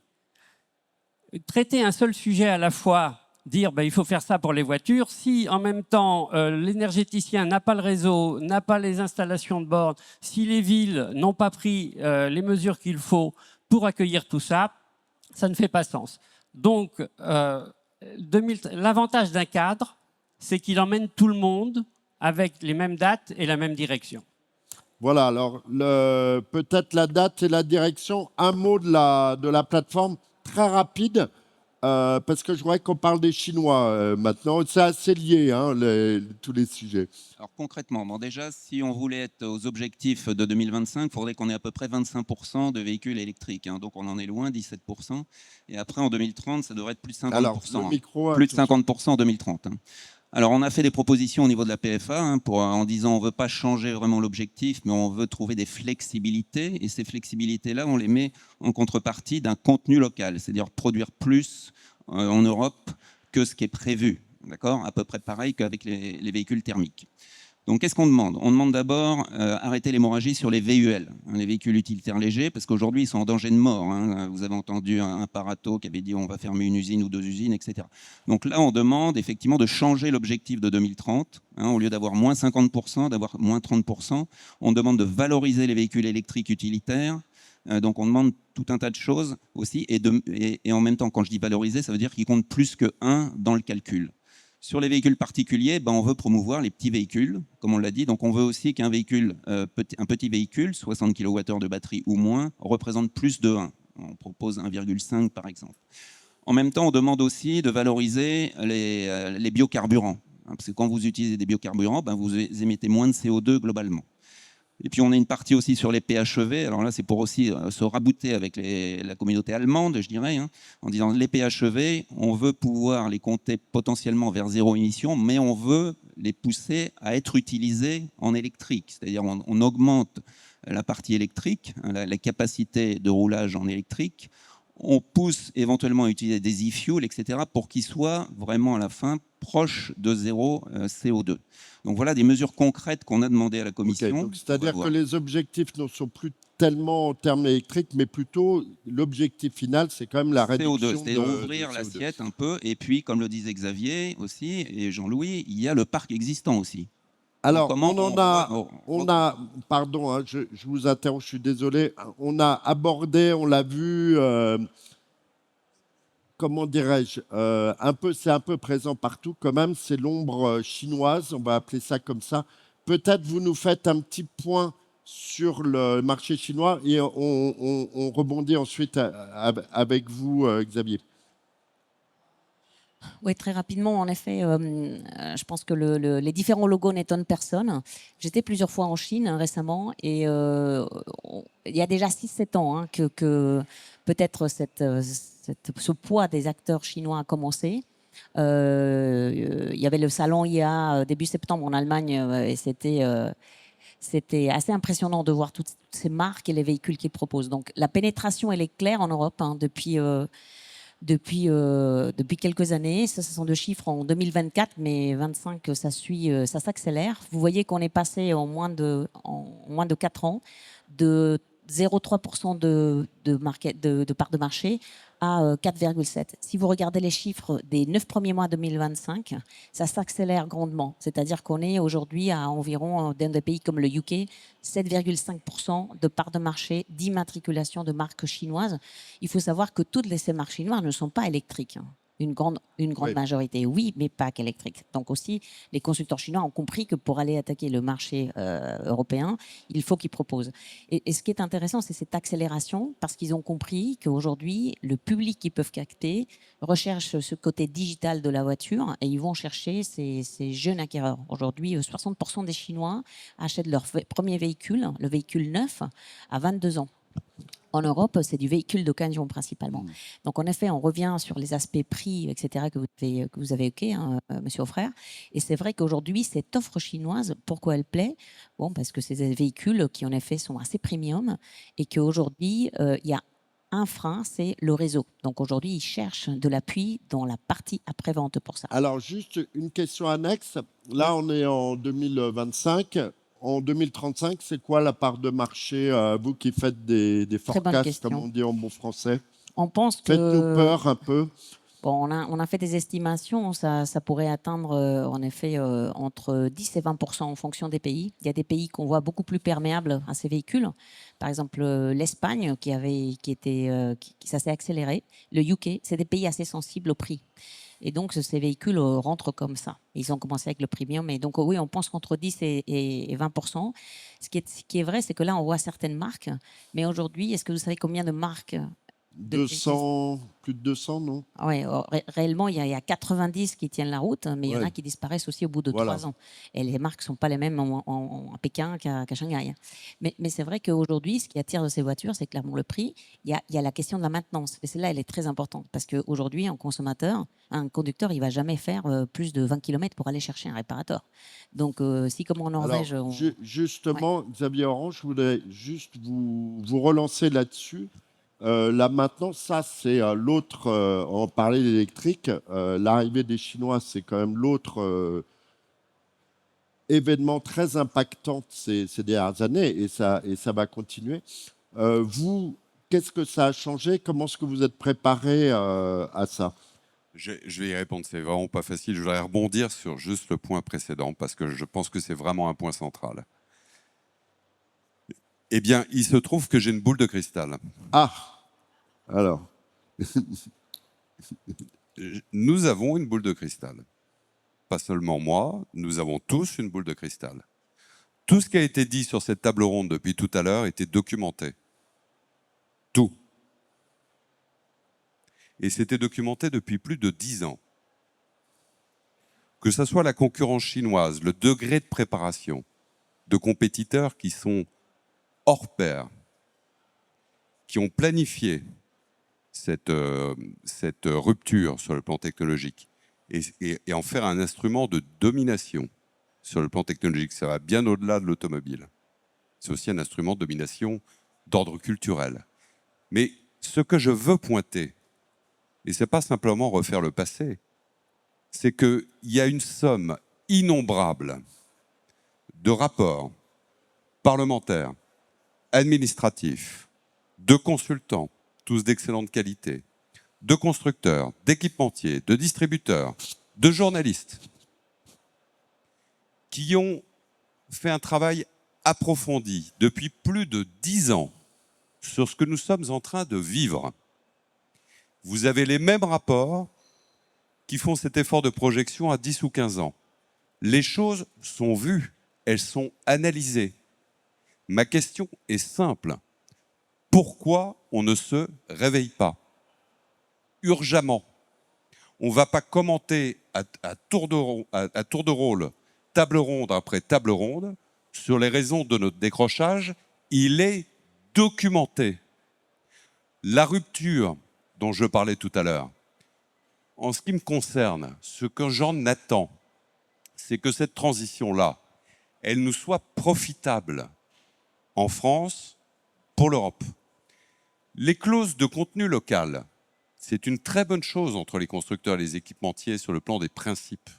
Traiter un seul sujet à la fois, dire il faut faire ça pour les voitures, si en même temps l'énergéticien n'a pas le réseau, n'a pas les installations de bornes, si les villes n'ont pas pris les mesures qu'il faut pour accueillir tout ça, ça ne fait pas sens. Donc l'avantage d'un cadre, c'est qu'il emmène tout le monde avec les mêmes dates et la même direction. Voilà, alors peut-être la date et la direction. Un mot de la plateforme, très rapide, parce que je voudrais qu'on parle des Chinois maintenant. C'est assez lié, hein, tous les sujets. Alors concrètement, déjà, si on voulait être aux objectifs de 2025, il faudrait qu'on ait à peu près 25% de véhicules électriques. Hein, donc on en est loin, 17%. Et après, en 2030, ça devrait être plus de 50%. Alors, le micro, plus de 50% en 2030. Hein. Alors, on a fait des propositions au niveau de la PFA en disant on ne veut pas changer vraiment l'objectif, mais on veut trouver des flexibilités. Et ces flexibilités-là, on les met en contrepartie d'un contenu local, c'est-à-dire produire plus en Europe que ce qui est prévu. D'accord ? À peu près pareil qu'avec les véhicules thermiques. Donc, qu'est-ce qu'on demande ? On demande d'abord arrêter l'hémorragie sur les VUL, les véhicules utilitaires légers, parce qu'aujourd'hui, ils sont en danger de mort. Hein. Vous avez entendu un Parato qui avait dit on va fermer une usine ou 2 usines, etc. Donc là, on demande effectivement de changer l'objectif de 2030. Hein, au lieu d'avoir moins 50%, d'avoir moins 30%. On demande de valoriser les véhicules électriques utilitaires. Donc, on demande tout un tas de choses aussi. Et en même temps, quand je dis valoriser, ça veut dire qu'ils comptent plus que 1 dans le calcul. Sur les véhicules particuliers, on veut promouvoir les petits véhicules, comme on l'a dit. Donc, on veut aussi qu'un véhicule, un petit véhicule, 60 kWh de batterie ou moins, représente plus de 1. On propose 1,5 par exemple. En même temps, on demande aussi de valoriser les biocarburants. Parce que quand vous utilisez des biocarburants, vous émettez moins de CO2 globalement. Et puis on a une partie aussi sur les PHEV. Alors là, c'est pour aussi se rabouter avec la communauté allemande, je dirais, hein, en disant les PHEV, on veut pouvoir les compter potentiellement vers zéro émission, mais on veut les pousser à être utilisés en électrique. C'est-à-dire on augmente la partie électrique, la capacité de roulage en électrique. On pousse éventuellement à utiliser des e-fuels, etc., pour qu'ils soient vraiment à la fin proches de zéro CO2. Donc voilà des mesures concrètes qu'on a demandées à la Commission. Okay, c'est-à-dire que les objectifs ne sont plus tellement en termes électriques, mais plutôt l'objectif final, c'est quand même la réduction CO2, c'est ouvrir l'assiette un peu. Et puis, comme le disait Xavier aussi, et Jean-Louis, il y a le parc existant aussi. Alors, on a, pardon, hein, je vous interromps, je suis désolé, on a abordé, on l'a vu, comment dirais-je, c'est un peu présent partout quand même, c'est l'ombre chinoise, on va appeler ça comme ça. Peut-être vous nous faites un petit point sur le marché chinois et on rebondit ensuite avec vous, Xavier. Oui, très rapidement, en effet, je pense que les différents logos n'étonnent personne. J'étais plusieurs fois en Chine récemment et il y a déjà 6-7 ans que peut-être ce poids des acteurs chinois a commencé. Il y avait le salon IA début septembre en Allemagne et c'était assez impressionnant de voir toutes ces marques et les véhicules qu'ils proposent. Donc la pénétration, elle est claire en Europe depuis depuis quelques années. Ça, ce sont 2 chiffres en 2024, mais 25, ça suit, ça s'accélère. Vous voyez qu'on est passé en moins de 4 ans de 0,3% de part de marché à 4,7. Si vous regardez les chiffres des 9 premiers mois 2025, ça s'accélère grandement. C'est-à-dire qu'on est aujourd'hui à environ, dans des pays comme le UK, 7,5% de part de marché d'immatriculation de marques chinoises. Il faut savoir que toutes ces marques chinoises ne sont pas électriques. Une grande Oui. majorité, oui, mais pas qu'électrique. Donc aussi, les constructeurs chinois ont compris que pour aller attaquer le marché européen, il faut qu'ils proposent. Et ce qui est intéressant, c'est cette accélération, parce qu'ils ont compris qu'aujourd'hui, le public qu'ils peuvent capter recherche ce côté digital de la voiture et ils vont chercher ces jeunes acquéreurs. Aujourd'hui, 60% des Chinois achètent leur premier véhicule, le véhicule neuf, à 22 ans. En Europe, c'est du véhicule d'occasion principalement. Donc, en effet, on revient sur les aspects prix, etc., que vous avez évoqués, hein, Monsieur Offrère. Et c'est vrai qu'aujourd'hui, cette offre chinoise, pourquoi elle plaît? Bon, parce que c'est des véhicules qui, en effet, sont assez premium et qu'aujourd'hui, il y a un frein, c'est le réseau. Donc, aujourd'hui, ils cherchent de l'appui dans la partie après-vente pour ça. Alors, juste une question annexe. Là, on est en 2025. En 2035, c'est quoi la part de marché, vous qui faites des Très bonne forecasts, question. comme on dit en bon français? On pense que... Faites-nous peur un peu. Bon, on a fait des estimations, ça pourrait atteindre en effet entre 10 et 20% en fonction des pays. Il y a des pays qu'on voit beaucoup plus perméables à ces véhicules. Par exemple, l'Espagne, ça s'est accéléré. Le UK, c'est des pays assez sensibles au prix. Et donc, ces véhicules rentrent comme ça. Ils ont commencé avec le premium. Et donc, oui, on pense qu'entre 10 et 20%. Ce qui est vrai, c'est que là, on voit certaines marques. Mais aujourd'hui, est-ce que vous savez combien de marques 200, plus de 200, non? Oui, réellement, il y a 90 qui tiennent la route, mais il y en a qui disparaissent aussi au bout de 3 ans. Et les marques ne sont pas les mêmes à Pékin qu'à Shanghai. Mais c'est vrai qu'aujourd'hui, ce qui attire de ces voitures, c'est clairement le prix. Il y a la question de la maintenance. Et celle-là, elle est très importante. Parce qu'aujourd'hui, un conducteur, il ne va jamais faire plus de 20 km pour aller chercher un réparateur. Donc, si comme en Norvège... Alors, justement, Xavier Orange, je voudrais juste vous relancer là-dessus. Là maintenant, ça c'est l'autre, on parlait d'électrique, l'arrivée des Chinois, c'est quand même l'autre événement très impactant ces dernières années et ça va continuer. Vous, qu'est-ce que ça a changé? Comment est-ce que vous êtes préparé à ça? Je vais y répondre, c'est vraiment pas facile. Je voudrais rebondir sur juste le point précédent parce que je pense que c'est vraiment un point central. Eh bien, il se trouve que j'ai une boule de cristal. Ah, alors. Nous avons une boule de cristal. Pas seulement moi, nous avons tous une boule de cristal. Tout ce qui a été dit sur cette table ronde depuis tout à l'heure était documenté. Tout. Et c'était documenté depuis plus de 10 ans. Que ce soit la concurrence chinoise, le degré de préparation de compétiteurs qui sont hors pair, qui ont planifié cette rupture sur le plan technologique et en faire un instrument de domination sur le plan technologique. Ça va bien au-delà de l'automobile. C'est aussi un instrument de domination d'ordre culturel. Mais ce que je veux pointer, et ce n'est pas simplement refaire le passé, c'est qu'il y a une somme innombrable de rapports parlementaires, administratifs, de consultants, tous d'excellente qualité, de constructeurs, d'équipementiers, de distributeurs, de journalistes, qui ont fait un travail approfondi depuis plus de 10 ans sur ce que nous sommes en train de vivre. Vous avez les mêmes rapports qui font cet effort de projection à 10 ou 15 ans. Les choses sont vues, elles sont analysées. Ma question est simple. Pourquoi on ne se réveille pas urgemment? On ne va pas commenter à tour de rôle, table ronde après table ronde, sur les raisons de notre décrochage. Il est documenté. La rupture dont je parlais tout à l'heure, en ce qui me concerne, ce que j'en attends, c'est que cette transition-là, elle nous soit profitable en France pour l'Europe. Les clauses de contenu local C'est une très bonne chose entre les constructeurs et les équipementiers sur le plan des principes.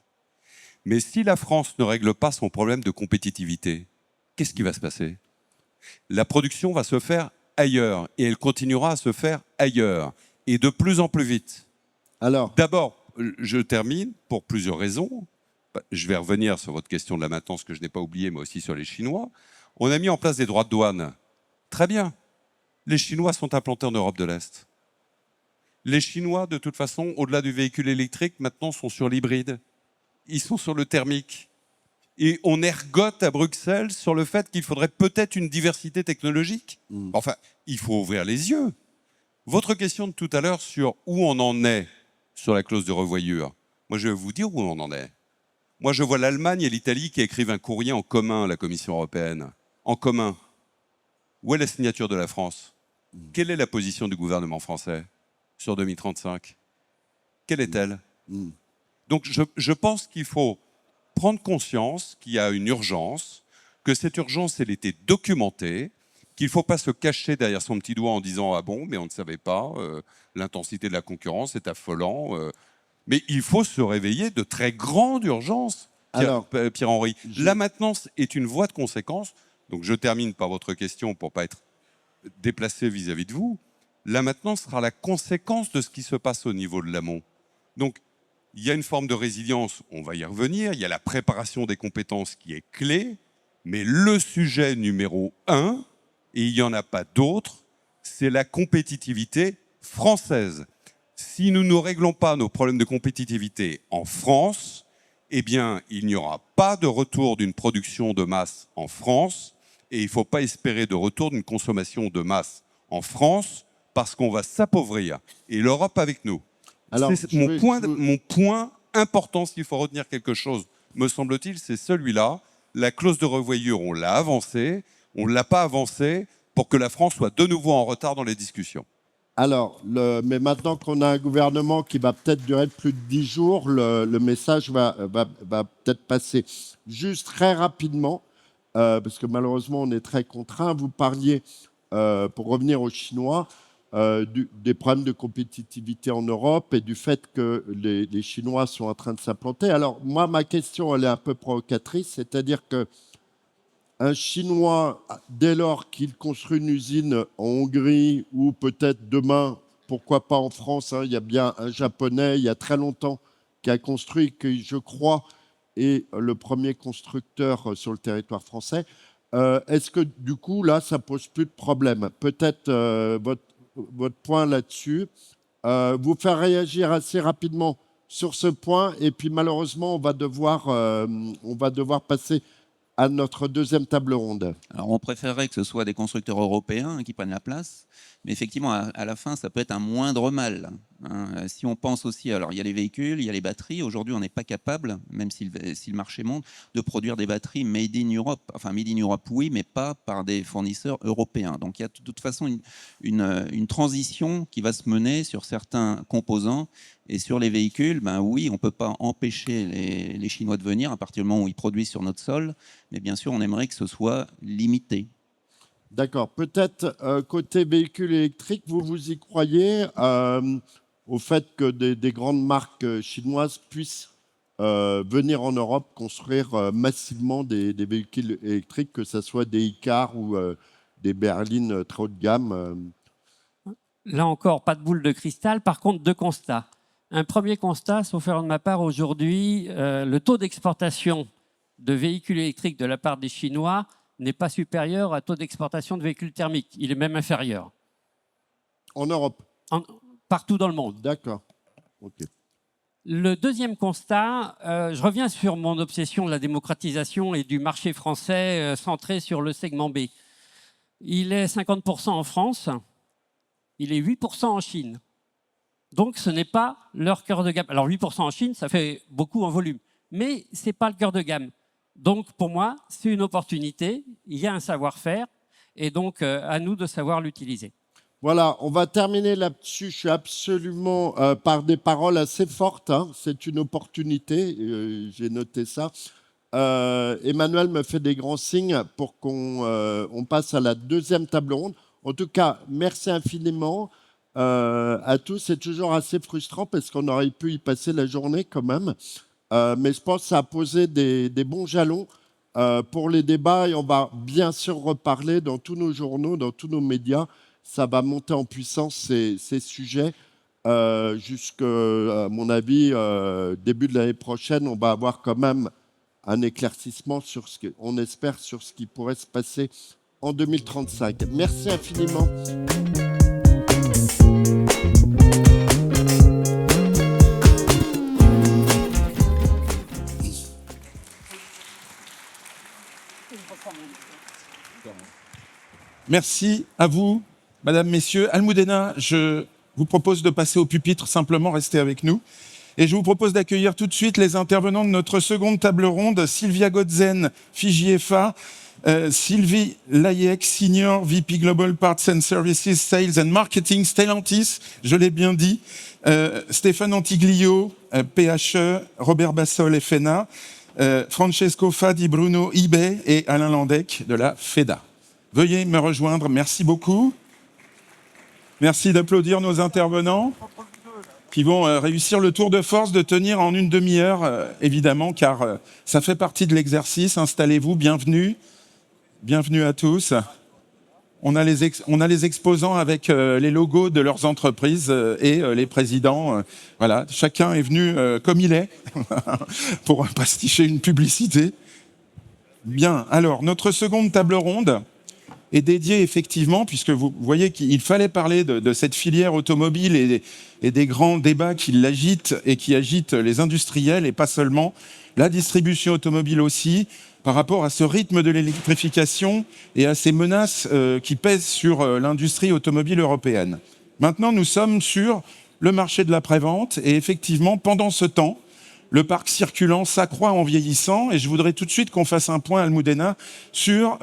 Mais si la France ne règle pas son problème de compétitivité, qu'est-ce qui va se passer? La production va se faire ailleurs et elle continuera à se faire ailleurs et de plus en plus vite. Alors, d'abord, je termine pour plusieurs raisons. Je vais revenir sur votre question de la maintenance que je n'ai pas oubliée, mais aussi sur les Chinois. On a mis en place des droits de douane. Très bien. Les Chinois sont implantés en Europe de l'Est. Les Chinois, de toute façon, au-delà du véhicule électrique, maintenant sont sur l'hybride. Ils sont sur le thermique. Et on ergote à Bruxelles sur le fait qu'il faudrait peut-être une diversité technologique. Enfin, il faut ouvrir les yeux. Votre question de tout à l'heure sur où on en est sur la clause de revoyure, moi je vais vous dire où on en est. Moi je vois l'Allemagne et l'Italie qui écrivent un courrier en commun à la Commission européenne. En commun. Où est la signature de la France? Quelle est la position du gouvernement français sur 2035? Quelle est-elle? Donc je pense qu'il faut prendre conscience qu'il y a une urgence, que cette urgence, elle était documentée, qu'il ne faut pas se cacher derrière son petit doigt en disant « Ah bon, mais on ne savait pas, l'intensité de la concurrence est affolant. Mais il faut se réveiller de très grande urgence, Pierre-Henri. La maintenance est une voie de conséquence. Donc je termine par votre question pour ne pas être déplacé vis-à-vis de vous. La maintenance sera la conséquence de ce qui se passe au niveau de l'amont. Donc, il y a une forme de résilience, on va y revenir, il y a la préparation des compétences qui est clé, mais le sujet numéro 1, et il n'y en a pas d'autre, c'est la compétitivité française. Si nous ne réglons pas nos problèmes de compétitivité en France, eh bien, il n'y aura pas de retour d'une production de masse en France, et il ne faut pas espérer de retour d'une consommation de masse en France, parce qu'on va s'appauvrir, et l'Europe avec nous. Alors, mon point important, s'il faut retenir quelque chose, me semble-t-il, c'est celui-là. La clause de revoyure, on l'a avancée, on ne l'a pas avancée pour que la France soit de nouveau en retard dans les discussions. Alors, mais maintenant qu'on a un gouvernement qui va peut-être durer plus de 10 jours, le message va peut-être passer. Juste très rapidement, parce que malheureusement on est très contraint, vous parliez, pour revenir aux Chinois, des problèmes de compétitivité en Europe et du fait que les Chinois sont en train de s'implanter. Alors moi, ma question, elle est un peu provocatrice, c'est-à-dire qu'un Chinois, dès lors qu'il construit une usine en Hongrie ou peut-être demain, pourquoi pas en France, hein, il y a bien un Japonais, il y a très longtemps, qui a construit, qui je crois est le premier constructeur sur le territoire français. Est-ce que du coup, là, ça pose plus de problème? Peut-être votre point là-dessus, vous faire réagir assez rapidement sur ce point, et puis malheureusement, on va devoir passer à notre deuxième table ronde. Alors, on préférerait que ce soit des constructeurs européens qui prennent la place, mais effectivement, à la fin, ça peut être un moindre mal. Hein. Si on pense aussi, alors il y a les véhicules, il y a les batteries. Aujourd'hui, on n'est pas capable, même si le marché monte, de produire des batteries made in Europe. Enfin, made in Europe, oui, mais pas par des fournisseurs européens. Donc, il y a de toute façon une transition qui va se mener sur certains composants. Et sur les véhicules, ben oui, on ne peut pas empêcher les Chinois de venir à partir du moment où ils produisent sur notre sol. Mais bien sûr, on aimerait que ce soit limité. D'accord. Peut-être côté véhicules électriques, vous y croyez au fait que des grandes marques chinoises puissent venir en Europe construire massivement des véhicules électriques, que ce soit des e-cars ou des berlines très haut de gamme Là encore, pas de boule de cristal. Par contre, deux constats. Un premier constat, sauf erreur de ma part, aujourd'hui, le taux d'exportation de véhicules électriques de la part des Chinois n'est pas supérieur au taux d'exportation de véhicules thermiques. Il est même inférieur. En Europe? Partout dans le monde. D'accord. Okay. Le deuxième constat, je reviens sur mon obsession de la démocratisation et du marché français centré sur le segment B. Il est 50% en France, il est 8% en Chine. Donc ce n'est pas leur cœur de gamme. Alors 8% en Chine, ça fait beaucoup en volume, mais ce n'est pas le cœur de gamme. Donc pour moi, c'est une opportunité, il y a un savoir-faire, et donc à nous de savoir l'utiliser. Voilà, on va terminer là-dessus. Je suis absolument par des paroles assez fortes. Hein. C'est une opportunité, j'ai noté ça. Emmanuel me fait des grands signes pour qu'on passe à la deuxième table ronde. En tout cas, merci infiniment. à tous. C'est toujours assez frustrant parce qu'on aurait pu y passer la journée quand même. Mais je pense que ça a posé des bons jalons pour les débats et on va bien sûr reparler dans tous nos journaux, dans tous nos médias. Ça va monter en puissance ces sujets. Jusqu'à mon avis, début de l'année prochaine, on va avoir quand même un éclaircissement sur ce qu'on espère sur ce qui pourrait se passer en 2035. Merci infiniment. Merci à vous, Madame, Messieurs. Almudena, je vous propose de passer au pupitre, simplement rester avec nous. Et je vous propose d'accueillir tout de suite les intervenants de notre seconde table ronde, Sylvia Godzen, FIGIEFA, Sylvie Layek, Senior VP Global Parts and Services, Sales and Marketing, Stellantis, je l'ai bien dit, Stéphane Antiglio, PHE, Robert Bassol, FNA, Francesco Fadi Bruno, eBay et Alain Landec de la FEDA. Veuillez me rejoindre, merci beaucoup. Merci d'applaudir nos intervenants qui vont réussir le tour de force de tenir en une demi-heure, évidemment, car ça fait partie de l'exercice. Installez-vous, bienvenue. Bienvenue à tous. On a les exposants avec les logos de leurs entreprises et les présidents. Voilà, chacun est venu comme il est pour pasticher une publicité. Bien, alors, notre seconde table ronde est dédiée effectivement, puisque vous voyez qu'il fallait parler de cette filière automobile et des grands débats qui l'agitent et qui agitent les industriels et pas seulement, la distribution automobile aussi, par rapport à ce rythme de l'électrification et à ces menaces qui pèsent sur l'industrie automobile européenne. Maintenant, nous sommes sur le marché de l'après-vente et effectivement, pendant ce temps, le parc circulant s'accroît en vieillissant et je voudrais tout de suite qu'on fasse un point, Almudena, sur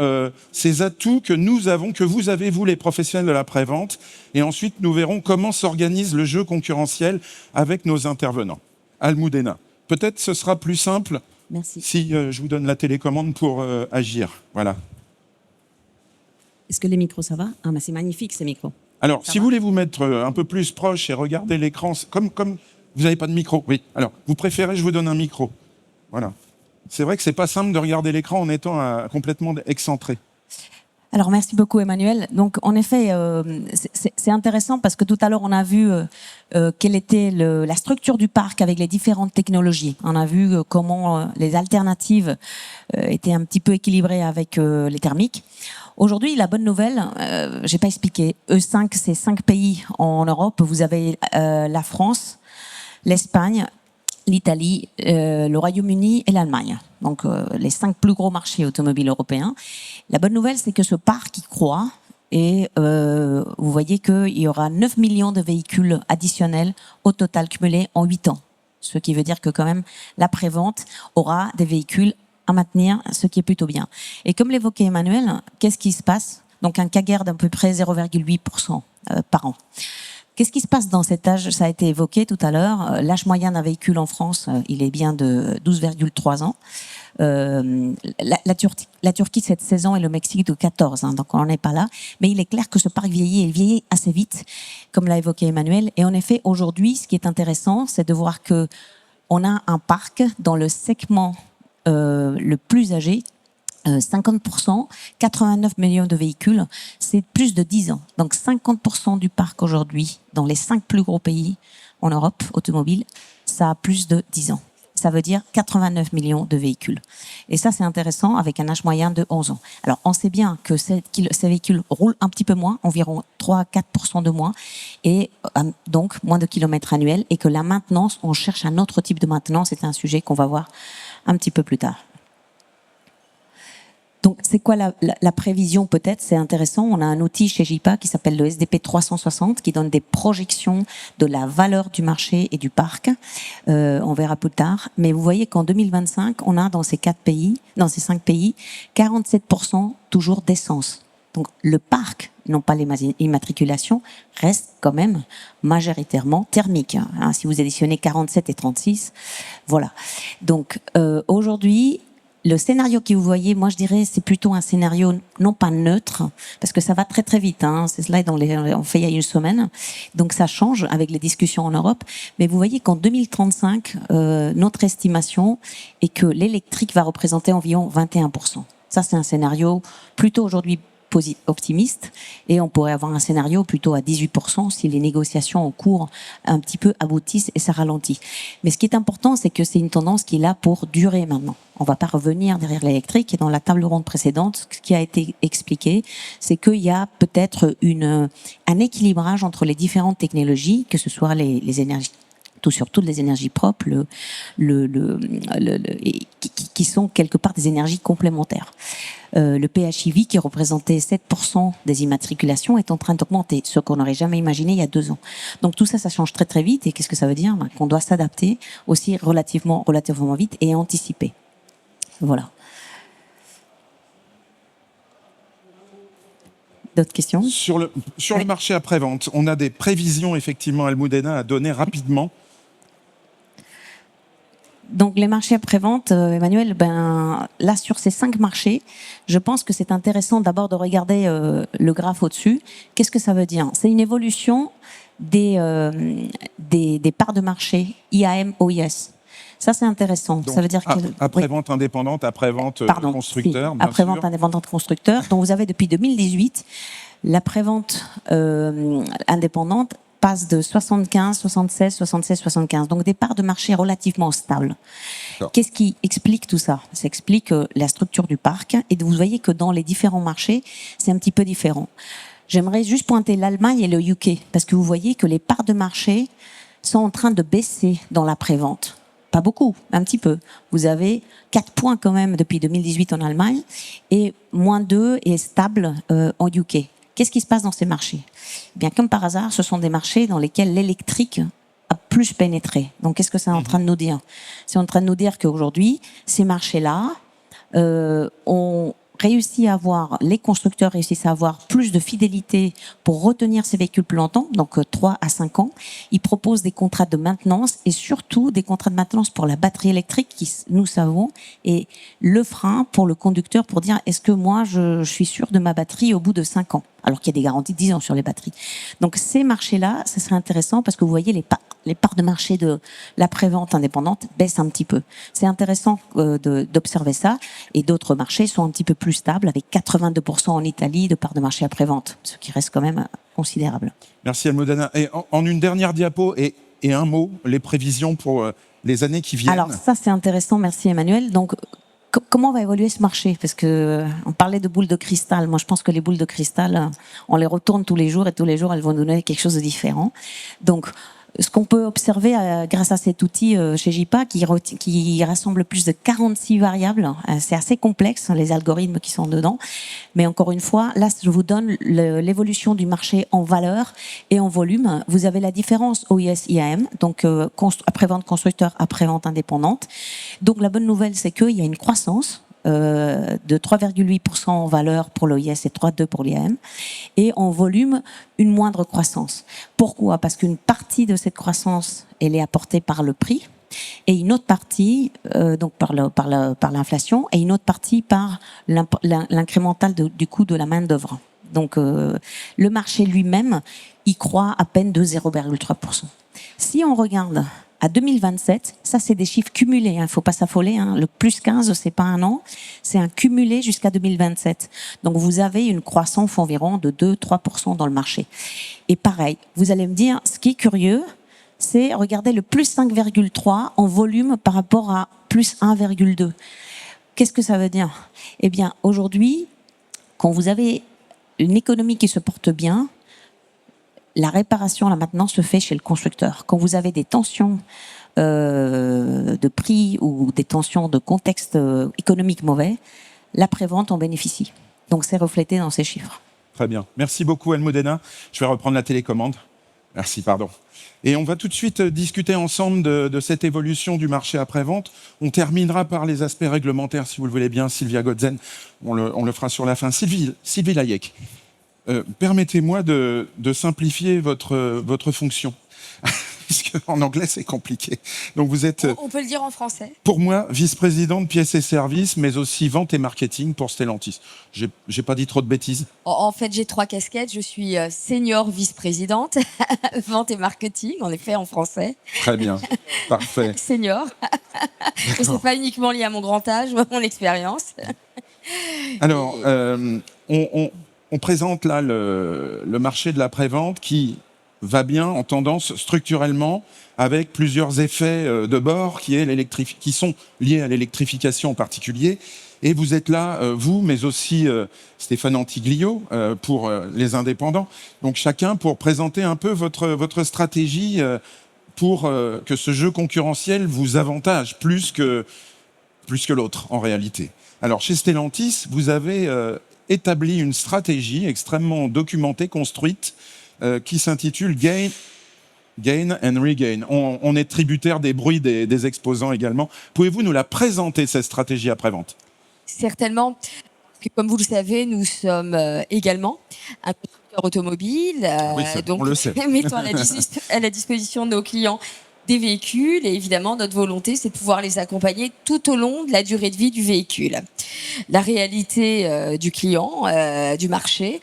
ces atouts que nous avons, que vous avez, vous, les professionnels de l'après-vente. Et ensuite, nous verrons comment s'organise le jeu concurrentiel avec nos intervenants. Almudena, peut-être ce sera plus simple. Merci. Si je vous donne la télécommande pour agir. Voilà. Est-ce que les micros, ça va? Ah, mais c'est magnifique, ces micros. Alors, Ça si va vous voulez vous mettre un peu plus proche et regarder l'écran, comme vous n'avez pas de micro, oui. Alors, vous préférez, je vous donne un micro. Voilà. C'est vrai que c'est pas simple de regarder l'écran en étant complètement excentré. Alors, merci beaucoup, Emmanuel. Donc, en effet, c'est intéressant parce que tout à l'heure, on a vu quelle était la structure du parc avec les différentes technologies. On a vu comment les alternatives étaient un petit peu équilibrées avec les thermiques. Aujourd'hui, la bonne nouvelle, j'ai pas expliqué. E5, c'est 5 pays en Europe. Vous avez la France, l'Espagne, l'Italie, le Royaume-Uni et l'Allemagne. Donc, les 5 plus gros marchés automobiles européens. La bonne nouvelle, c'est que ce parc, il croît. Et vous voyez qu'il y aura 9 millions de véhicules additionnels au total cumulé en 8 ans. Ce qui veut dire que quand même, l'après-vente aura des véhicules à maintenir, ce qui est plutôt bien. Et comme l'évoquait Emmanuel, qu'est-ce qui se passe? Donc, un CAGR d'à peu près 0,8% par an. Qu'est-ce qui se passe dans cet âge? Ça a été évoqué tout à l'heure. L'âge moyen d'un véhicule en France, il est bien de 12,3 ans. La Turquie, c'est 16 ans et le Mexique de 14. Donc, on n'en est pas là. Mais il est clair que ce parc vieillit et vieillit assez vite, comme l'a évoqué Emmanuel. Et en effet, aujourd'hui, ce qui est intéressant, c'est de voir que on a un parc dans le segment le plus âgé, 50%, 89 millions de véhicules, c'est plus de 10 ans. Donc 50% du parc aujourd'hui, dans les 5 plus gros pays en Europe automobile, ça a plus de 10 ans. Ça veut dire 89 millions de véhicules. Et ça, c'est intéressant avec un âge moyen de 11 ans. Alors, on sait bien que ces véhicules roulent un petit peu moins, environ 3-4% de moins, et donc moins de kilomètres annuels, et que la maintenance, on cherche un autre type de maintenance. C'est un sujet qu'on va voir un petit peu plus tard. Donc, c'est quoi la prévision peut-être? C'est intéressant. On a un outil chez JIPA qui s'appelle le SDP 360 qui donne des projections de la valeur du marché et du parc. On verra plus tard. Mais vous voyez qu'en 2025, on a dans ces 5 pays, 47% toujours d'essence. Donc, le parc, non pas les immatriculations, reste quand même majoritairement thermique. Si vous additionnez 47 et 36, voilà. Donc, aujourd'hui, le scénario que vous voyez, moi je dirais, c'est plutôt un scénario non pas neutre, parce que ça va très très vite. Hein. Ces slides, on fait il y a une semaine, donc ça change avec les discussions en Europe. Mais vous voyez qu'en 2035, notre estimation est que l'électrique va représenter environ 21%. Ça, c'est un scénario plutôt aujourd'hui optimiste, et on pourrait avoir un scénario plutôt à 18% si les négociations en cours un petit peu aboutissent et ça ralentit. Mais ce qui est important, c'est que c'est une tendance qui est là pour durer maintenant. On ne va pas revenir derrière l'électrique, et dans la table ronde précédente, ce qui a été expliqué, c'est qu'il y a peut-être un équilibrage entre les différentes technologies, que ce soit les énergies, surtout les énergies propres, qui sont quelque part des énergies complémentaires. Le PHEV, qui représentait 7% des immatriculations, est en train d'augmenter, ce qu'on n'aurait jamais imaginé il y a 2 ans. Donc tout ça, ça change très très vite. Et qu'est-ce que ça veut dire? Qu'on doit s'adapter aussi relativement vite et anticiper. Voilà. D'autres questions? Sur le marché après-vente, on a des prévisions, effectivement, Almudena a donné rapidement. Donc les marchés après-vente, Emmanuel, là sur ces 5 marchés, je pense que c'est intéressant d'abord de regarder le graphe au-dessus. Qu'est-ce que ça veut dire? C'est une évolution des parts de marché IAM OIS. Ça, c'est intéressant. Donc, ça veut dire après-vente indépendante, après-vente constructeur. Si, après-vente indépendante constructeur. Donc vous avez depuis 2018 la prévente indépendante passe de 75, 76, 76, 75. Donc des parts de marché relativement stables. Qu'est-ce qui explique tout ça? Ça explique la structure du parc. Et vous voyez que dans les différents marchés, c'est un petit peu différent. J'aimerais juste pointer l'Allemagne et le UK, parce que vous voyez que les parts de marché sont en train de baisser dans la prévente. Pas beaucoup, un petit peu. Vous avez 4 points quand même depuis 2018 en Allemagne, et moins 2 est stable en UK. Qu'est-ce qui se passe dans ces marchés? Eh bien, comme par hasard, ce sont des marchés dans lesquels l'électrique a plus pénétré. Donc, qu'est-ce que c'est en train de nous dire? C'est en train de nous dire qu'aujourd'hui, ces marchés-là ont réussi à avoir, les constructeurs réussissent à avoir plus de fidélité pour retenir ces véhicules plus longtemps, donc 3 à 5 ans. Ils proposent des contrats de maintenance, et surtout des contrats de maintenance pour la batterie électrique qui, nous savons, est le frein pour le conducteur pour dire est-ce que moi je suis sûr de ma batterie au bout de 5 ans, alors qu'il y a des garanties de 10 ans sur les batteries. Donc ces marchés-là, ça serait intéressant parce que vous voyez les parts de marché de la prévente indépendante baissent un petit peu. C'est intéressant d'observer ça, et d'autres marchés sont un petit peu plus stables, avec 82% en Italie de parts de marché à prévente, ce qui reste quand même considérable. Merci Almudena. Et en une dernière diapo et un mot, les prévisions pour les années qui viennent. Alors ça c'est intéressant, merci Emmanuel. Donc comment va évoluer ce marché? Parce que on parlait de boules de cristal. Moi, je pense que les boules de cristal, on les retourne tous les jours, et tous les jours, elles vont donner quelque chose de différent. Donc, ce qu'on peut observer grâce à cet outil chez JIPA, qui rassemble plus de 46 variables, c'est assez complexe, les algorithmes qui sont dedans. Mais encore une fois, là, je vous donne l'évolution du marché en valeur et en volume. Vous avez la différence OIS-IAM, donc après-vente constructeur, après-vente indépendante. Donc la bonne nouvelle, c'est qu'il y a une croissance de 3,8% en valeur pour l'OIS et 3,2% pour l'IAM, et en volume, une moindre croissance. Pourquoi? Parce qu'une partie de cette croissance, elle est apportée par le prix, et une autre partie donc par l'inflation, et une autre partie par l'incrémental du coût de la main-d'œuvre. Donc le marché lui-même, il croît à peine de 0,3%. Si on regarde à 2027, ça c'est des chiffres cumulés, il ne faut pas s'affoler, le plus 15, c'est pas un an, c'est un cumulé jusqu'à 2027. Donc vous avez une croissance environ de 2-3% dans le marché. Et pareil, vous allez me dire, ce qui est curieux, c'est regarder le plus 5,3 en volume par rapport à plus 1,2. Qu'est-ce que ça veut dire? Eh bien, aujourd'hui, quand vous avez une économie qui se porte bien, la réparation, la maintenance se fait chez le constructeur. Quand vous avez des tensions de prix ou des tensions de contexte économique mauvais, la prévente en bénéficie. Donc c'est reflété dans ces chiffres. Très bien. Merci beaucoup Almudena. Je vais reprendre la télécommande. Merci, pardon. Et on va tout de suite discuter ensemble de cette évolution du marché après-vente. On terminera par les aspects réglementaires, si vous le voulez bien, Sylvia Godzen. On le fera sur la fin. Sylvie Layek. Permettez-moi de simplifier votre fonction. parce qu'en anglais c'est compliqué. Donc vous êtes, On peut le dire en français. pour moi, vice-présidente pièces et services, mais aussi vente et marketing pour Stellantis. J'ai pas dit trop de bêtises. En fait, j'ai 3 casquettes. Je suis senior vice-présidente, vente et marketing, en effet, en français. Très bien, parfait. Senior. Et c'est pas uniquement lié à mon grand âge, mon expérience. Alors, on présente là le marché de l'après-vente qui va bien en tendance structurellement avec plusieurs effets de bord qui sont liés à l'électrification en particulier. Et vous êtes là, vous, mais aussi Stéphane Antiglio pour les indépendants. Donc chacun pour présenter un peu votre stratégie pour que ce jeu concurrentiel vous avantage plus que l'autre en réalité. Alors chez Stellantis, vous avez établi une stratégie extrêmement documentée, construite, qui s'intitule Gain and Regain. On est tributaire des bruits des exposants également. Pouvez-vous nous la présenter, cette stratégie après-vente ? Certainement. Comme vous le savez, nous sommes également un constructeur automobile. Oui, donc, on le sait. mettons à la disposition de nos clients des véhicules. Et évidemment, notre volonté, c'est de pouvoir les accompagner tout au long de la durée de vie du véhicule. La réalité du client, du marché,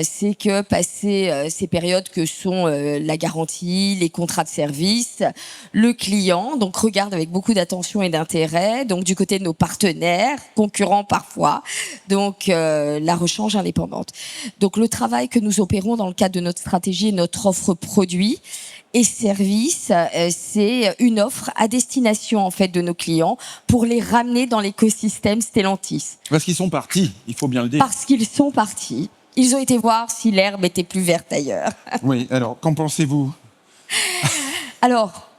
c'est que passé ces périodes que sont la garantie, les contrats de service, le client donc regarde avec beaucoup d'attention et d'intérêt, donc du côté de nos partenaires, concurrents parfois, donc la rechange indépendante. Donc le travail que nous opérons dans le cadre de notre stratégie et notre offre produit et services, c'est une offre à destination en fait de nos clients pour les ramener dans l'écosystème Stellantis. Parce qu'ils sont partis, il faut bien le dire. Parce qu'ils sont partis. Ils ont été voir si l'herbe était plus verte ailleurs. Oui, alors, qu'en pensez-vous ? Alors,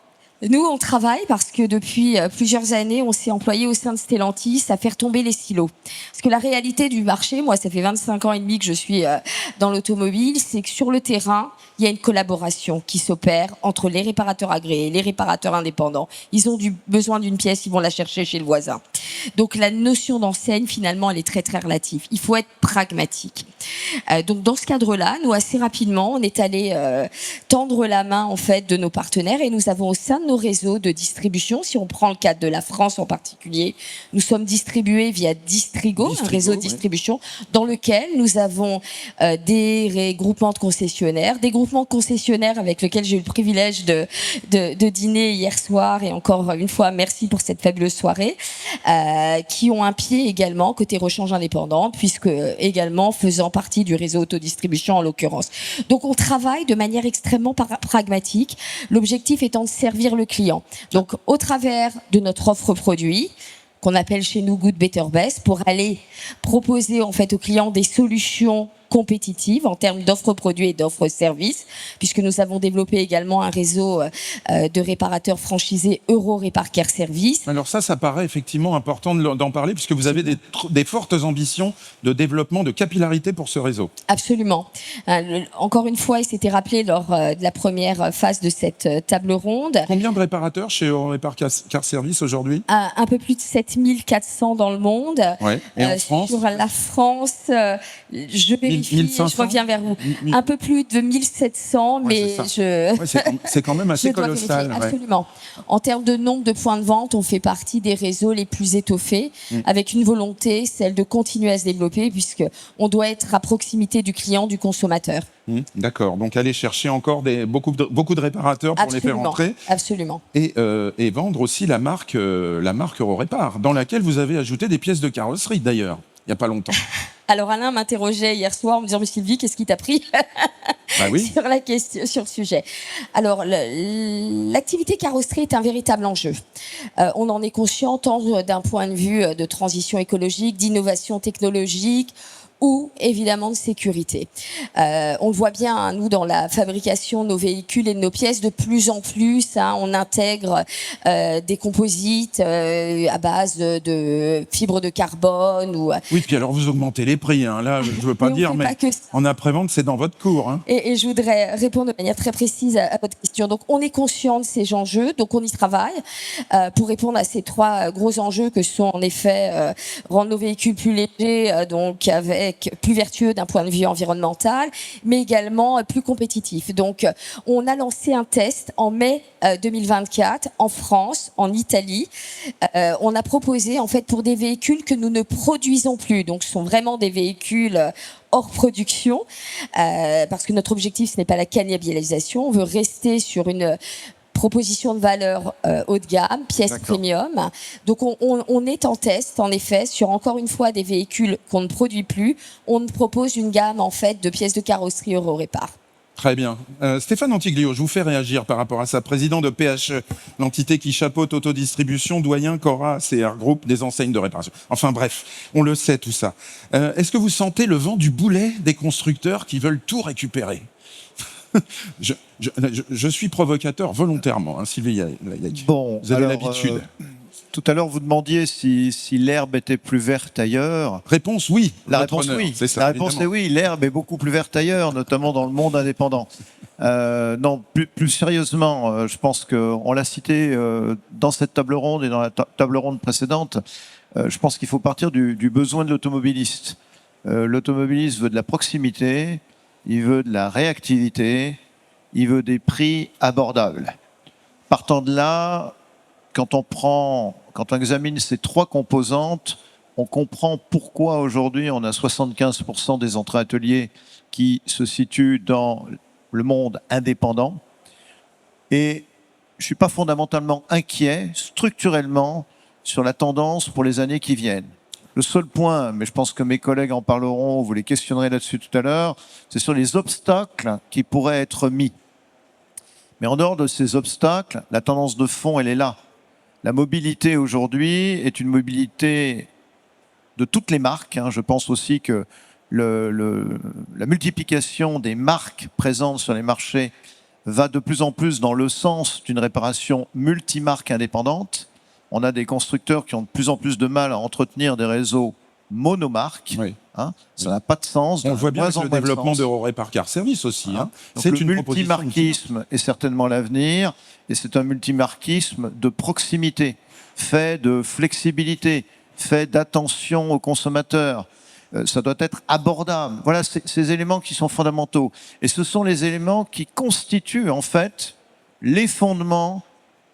nous, on travaille parce que depuis plusieurs années, on s'est employé au sein de Stellantis à faire tomber les silos. Parce que la réalité du marché, moi, ça fait 25 ans et demi que je suis dans l'automobile, c'est que sur le terrain, il y a une collaboration qui s'opère entre les réparateurs agréés, les réparateurs indépendants. Ils ont besoin d'une pièce, ils vont la chercher chez le voisin. Donc la notion d'enseigne, finalement, elle est très très relative. Il faut être pragmatique. Donc dans ce cadre-là, nous assez rapidement, on est allé tendre la main en fait de nos partenaires et nous avons au sein de nos réseaux de distribution, si on prend le cadre de la France en particulier, nous sommes distribués via Distrigo, un réseau de distribution dans lequel nous avons des groupements de concessionnaires, des groupements de concessionnaires avec lesquels j'ai eu le privilège de dîner hier soir, et encore une fois merci pour cette fabuleuse soirée, qui ont un pied également côté rechange indépendant, puisque également faisant partie du réseau autodistribution en l'occurrence. Donc on travaille de manière extrêmement pragmatique, l'objectif étant de servir le client. Donc au travers de notre offre produit, qu'on appelle chez nous Good Better Best, pour aller proposer en fait aux clients des solutions compétitive en termes d'offres produits et d'offres services, puisque nous avons développé également un réseau de réparateurs franchisés Euro Repar Care Service. Alors ça paraît effectivement important d'en parler, puisque vous avez des fortes ambitions de développement, de capillarité pour ce réseau. Absolument. Encore une fois, il s'était rappelé lors de la première phase de cette table ronde. Combien de réparateurs chez Euro Repar Care Service aujourd'hui ? Un peu plus de 7400 dans le monde. Ouais. Et en France ? Sur la France, je vérifie. 1500, je reviens vers vous. Un peu plus de 1700, ouais, mais c'est quand même assez colossal. Ouais. Absolument. En termes de nombre de points de vente, on fait partie des réseaux les plus étoffés, avec une volonté, celle de continuer à se développer, puisque on doit être à proximité du client, du consommateur. D'accord. Donc aller chercher encore beaucoup de réparateurs pour les faire entrer. Absolument. Et vendre aussi la marque Euro Repar, dans laquelle vous avez ajouté des pièces de carrosserie d'ailleurs, il n'y a pas longtemps. Alors Alain m'interrogeait hier soir en me disant « Mais Sylvie, qu'est-ce qui t'a pris ?» Bah oui. sur la question, sur le sujet. Alors, l'activité carrosserie est un véritable enjeu. On en est conscient tant d'un point de vue de transition écologique, d'innovation technologique, ou évidemment de sécurité. On le voit bien, hein, nous, dans la fabrication de nos véhicules et de nos pièces, de plus en plus, hein, on intègre des composites à base de fibres de carbone. Oui, puis alors vous augmentez les prix. Hein. Là, je ne veux pas dire, mais en après-vente, c'est dans votre cours. Hein. Et je voudrais répondre de manière très précise à votre question. Donc, on est conscient de ces enjeux, donc on y travaille pour répondre à ces 3 gros enjeux que sont en effet rendre nos véhicules plus légers, donc avec avec plus vertueux d'un point de vue environnemental, mais également plus compétitif. Donc, on a lancé un test en mai 2024 en France, en Italie. On a proposé en fait pour des véhicules que nous ne produisons plus. Donc, ce sont vraiment des véhicules hors production, parce que notre objectif, ce n'est pas la cannibalisation. On veut rester sur une proposition de valeur haut de gamme, pièces premium. Donc on est en test, en effet, sur encore une fois des véhicules qu'on ne produit plus. On propose une gamme en fait de pièces de carrosserie Euro-Répar. Très bien. Stéphane Antiglio, je vous fais réagir par rapport à ça. Président de PHE, l'entité qui chapeaute autodistribution, doyen Cora, CR Group, des enseignes de réparation. Enfin bref, on le sait tout ça. Est-ce que vous sentez le vent du boulet des constructeurs qui veulent tout récupérer? je suis provocateur volontairement, hein, Sylvie Laïc. Bon, vous avez l'habitude. Tout à l'heure, vous demandiez si l'herbe était plus verte ailleurs. Réponse oui. La réponse oui. C'est ça, la réponse évidemment. est oui. L'herbe est beaucoup plus verte ailleurs, notamment dans le monde indépendant. Non, plus sérieusement, je pense qu'on l'a cité dans cette table ronde et dans la table ronde précédente. Je pense qu'il faut partir du besoin de l'automobiliste. L'automobiliste veut de la proximité, il veut de la réactivité, il veut des prix abordables. Partant de là, quand on examine ces trois composantes, on comprend pourquoi aujourd'hui on a 75% des entrées ateliers qui se situent dans le monde indépendant. Et je ne suis pas fondamentalement inquiet, structurellement, sur la tendance pour les années qui viennent. Le seul point, mais je pense que mes collègues en parleront, vous les questionnerez là-dessus tout à l'heure, c'est sur les obstacles qui pourraient être mis. Mais en dehors de ces obstacles, la tendance de fond, elle est là. La mobilité aujourd'hui est une mobilité de toutes les marques. Je pense aussi que la multiplication des marques présentes sur les marchés va de plus en plus dans le sens d'une réparation multimarque indépendante. On a des constructeurs qui ont de plus en plus de mal à entretenir des réseaux monomarques. Oui. Ça n'a pas de sens. On le voit bien avec le développement d'Eurorépar Car Service aussi. Donc le multimarquisme est certainement l'avenir, et c'est un multimarquisme de proximité, fait de flexibilité, fait d'attention aux consommateurs. Ça doit être abordable. Voilà ces éléments qui sont fondamentaux. Et ce sont les éléments qui constituent en fait les fondements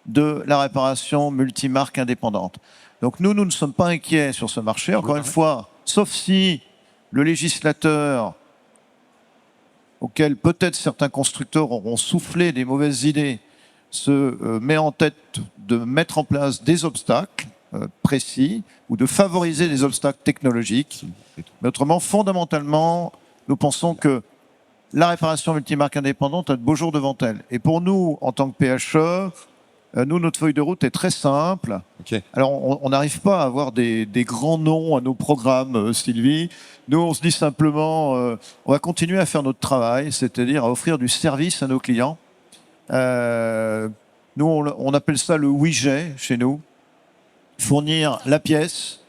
de la réparation multimarque indépendante. Donc nous ne sommes pas inquiets sur ce marché. Encore une fois, sauf si le législateur, auquel peut-être certains constructeurs auront soufflé des mauvaises idées, se met en tête de mettre en place des obstacles précis ou de favoriser des obstacles technologiques. Mais autrement, fondamentalement, nous pensons que la réparation multimarque indépendante a de beaux jours devant elle. Et pour nous, en tant que PHE, notre feuille de route est très simple. Okay. Alors, on n'arrive pas à avoir des grands noms à nos programmes, Sylvie. Nous, on se dit simplement, on va continuer à faire notre travail, c'est-à-dire à offrir du service à nos clients. Nous, on appelle ça le oui-j'ai chez nous. Fournir la pièce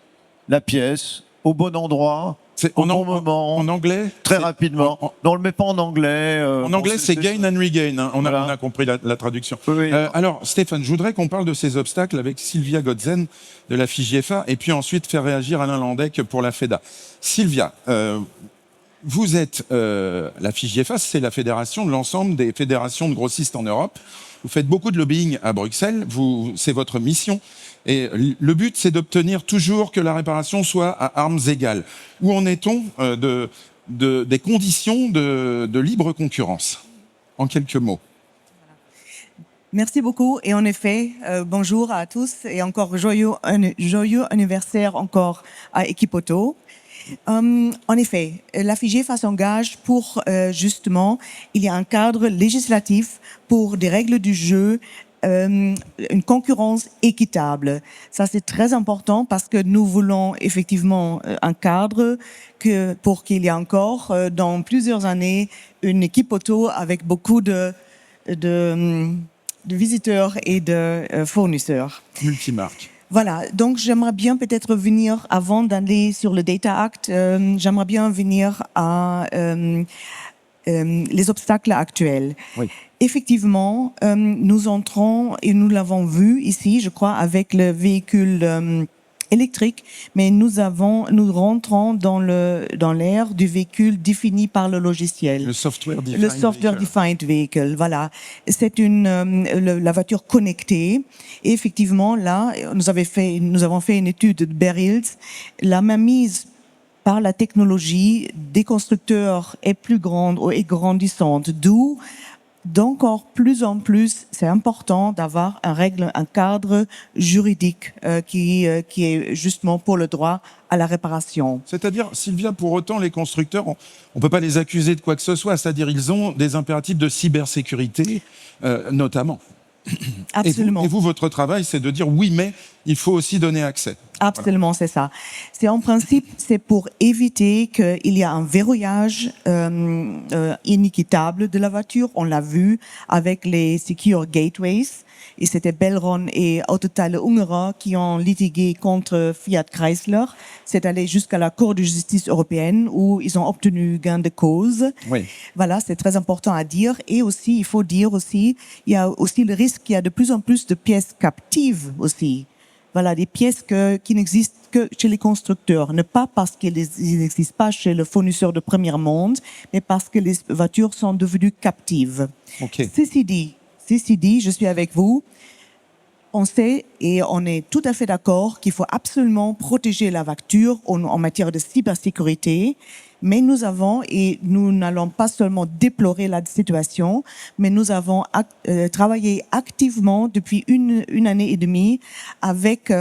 au bon endroit, au bon moment, en anglais, très rapidement. Non, on ne le met pas en anglais. En anglais, c'est gain and regain. On a compris la traduction. Oui. Alors, Stéphane, je voudrais qu'on parle de ces obstacles avec Sylvia Godzen de la FIGFA et puis ensuite faire réagir Alain Landec pour la FEDA. Sylvia, vous êtes la FIGFA, c'est la fédération de l'ensemble des fédérations de grossistes en Europe. Vous faites beaucoup de lobbying à Bruxelles, c'est votre mission. Et le but, c'est d'obtenir toujours que la réparation soit à armes égales. Où en est-on des conditions de libre concurrence? En quelques mots. Merci beaucoup. Et en effet, bonjour à tous et encore joyeux anniversaire encore à Équipe Auto. En effet, la FIGFA s'engage pour justement, il y a un cadre législatif pour des règles du jeu, une concurrence équitable. Ça, c'est très important parce que nous voulons effectivement un cadre pour qu'il y ait encore dans plusieurs années une équipe auto avec beaucoup de visiteurs et de fournisseurs. Multimarque. Voilà, donc j'aimerais bien peut-être venir, avant d'aller sur le Data Act, j'aimerais bien venir à les obstacles actuels. Oui. Effectivement, nous entrons, et nous l'avons vu ici, je crois, avec le véhicule électrique, mais nous rentrons dans l'ère du véhicule défini par le logiciel. Le software defined vehicle, voilà. C'est la voiture connectée. Et effectivement, là, nous avons fait une étude de Bear Hills. La mainmise par la technologie des constructeurs est plus grande et grandissante, d'où d'encore plus en plus, c'est important d'avoir un cadre juridique qui est justement pour le droit à la réparation. C'est-à-dire, Sylvia, pour autant, les constructeurs, on ne peut pas les accuser de quoi que ce soit, c'est-à-dire ils ont des impératifs de cybersécurité, notamment. Absolument. Et vous, votre travail, c'est de dire oui, mais il faut aussi donner accès. Absolument, c'est ça. C'est en principe, c'est pour éviter qu'il y ait un verrouillage inéquitable de la voiture. On l'a vu avec les Secure Gateways. Et c'était Belron et Autoteile Ungerer qui ont litigué contre Fiat Chrysler. C'est allé jusqu'à la Cour de justice européenne où ils ont obtenu gain de cause. Oui. Voilà, c'est très important à dire. Et aussi, il faut dire aussi, il y a aussi le risque qu'il y a de plus en plus de pièces captives aussi. Voilà, des pièces qui n'existent que chez les constructeurs. Ne pas parce qu'elles n'existent pas chez le fournisseur de premier monde, mais parce que les voitures sont devenues captives. Okay. Ceci dit, je suis avec vous. On sait et on est tout à fait d'accord qu'il faut absolument protéger la voiture en matière de cybersécurité. Mais nous n'allons pas seulement déplorer la situation, mais nous avons travaillé activement depuis une année et demie avec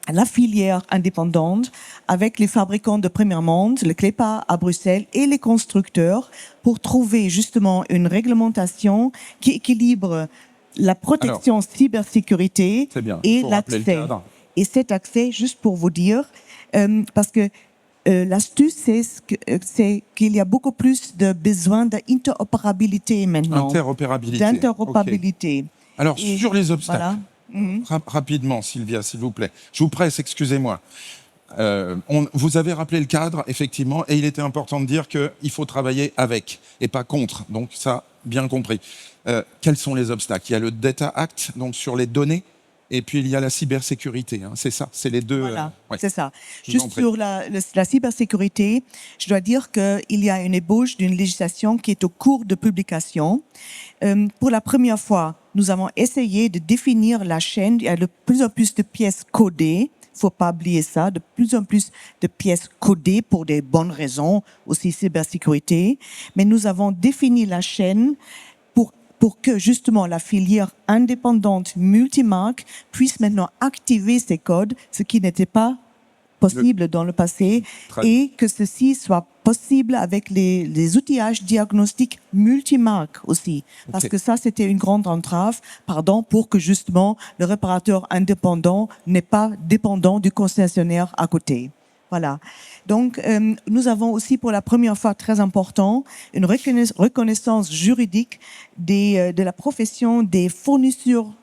la filière indépendante, avec les fabricants de premier monde, le CLEPA à Bruxelles et les constructeurs pour trouver justement une réglementation qui équilibre la protection cybersécurité et l'accès. Et cet accès, juste pour vous dire, parce que l'astuce, c'est qu'il y a beaucoup plus de besoin d'interopérabilité maintenant. D'interopérabilité. Okay. Alors, sur les obstacles, rapidement, Sylvia, s'il vous plaît. Je vous presse, excusez-moi. Vous avez rappelé le cadre, effectivement, et il était important de dire qu'il faut travailler avec et pas contre. Donc ça, bien compris. Quels sont les obstacles? Il y a le Data Act, donc sur les données, et puis il y a la cybersécurité. Hein, c'est ça, c'est les deux. Voilà, c'est ça. Juste sur la cybersécurité, je dois dire qu'il y a une ébauche d'une législation qui est au cours de publication. Pour la première fois, nous avons essayé de définir la chaîne. Il y a de plus en plus de pièces codées. Il ne faut pas oublier ça, de plus en plus de pièces codées pour des bonnes raisons, aussi cybersécurité. Mais nous avons défini la chaîne pour que justement la filière indépendante multimarque puisse maintenant activer ces codes, ce qui n'était pas possible dans le passé, et que ceci soit possible avec les outillages diagnostiques multimarques aussi. Parce que ça, c'était une grande entrave, pour que justement le réparateur indépendant n'est pas dépendant du concessionnaire à côté. Voilà. Donc, nous avons aussi pour la première fois, très important, une reconnaissance juridique de la profession des fournisseurs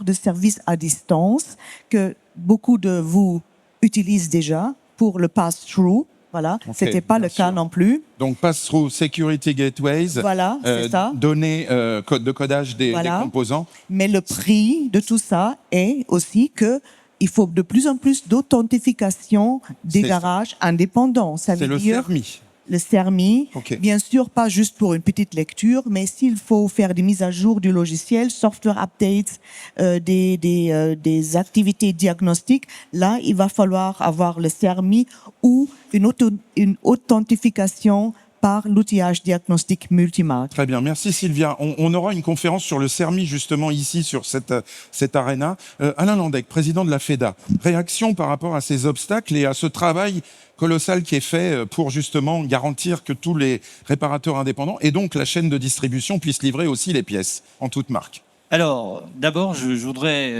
de services à distance que beaucoup de vous utilisent déjà pour le pass-through. Voilà, c'était pas le cas non plus. Donc, pass-through Security Gateways, voilà, c'est ça. Données de codage des composants. Mais le prix de tout ça est aussi que il faut de plus en plus d'authentification des garages indépendants. Ça veut dire CERMI. Le CERMI, bien sûr, pas juste pour une petite lecture, mais s'il faut faire des mises à jour du logiciel, software updates, des activités diagnostiques, là, il va falloir avoir le CERMI ou une authentification par l'outillage diagnostique multimarque. Très bien, merci Sylvia. On aura une conférence sur le CERMI justement ici sur cette aréna. Alain Landec, président de la FEDA, réaction par rapport à ces obstacles et à ce travail colossal qui est fait pour justement garantir que tous les réparateurs indépendants et donc la chaîne de distribution puissent livrer aussi les pièces en toute marque. Alors, d'abord, je voudrais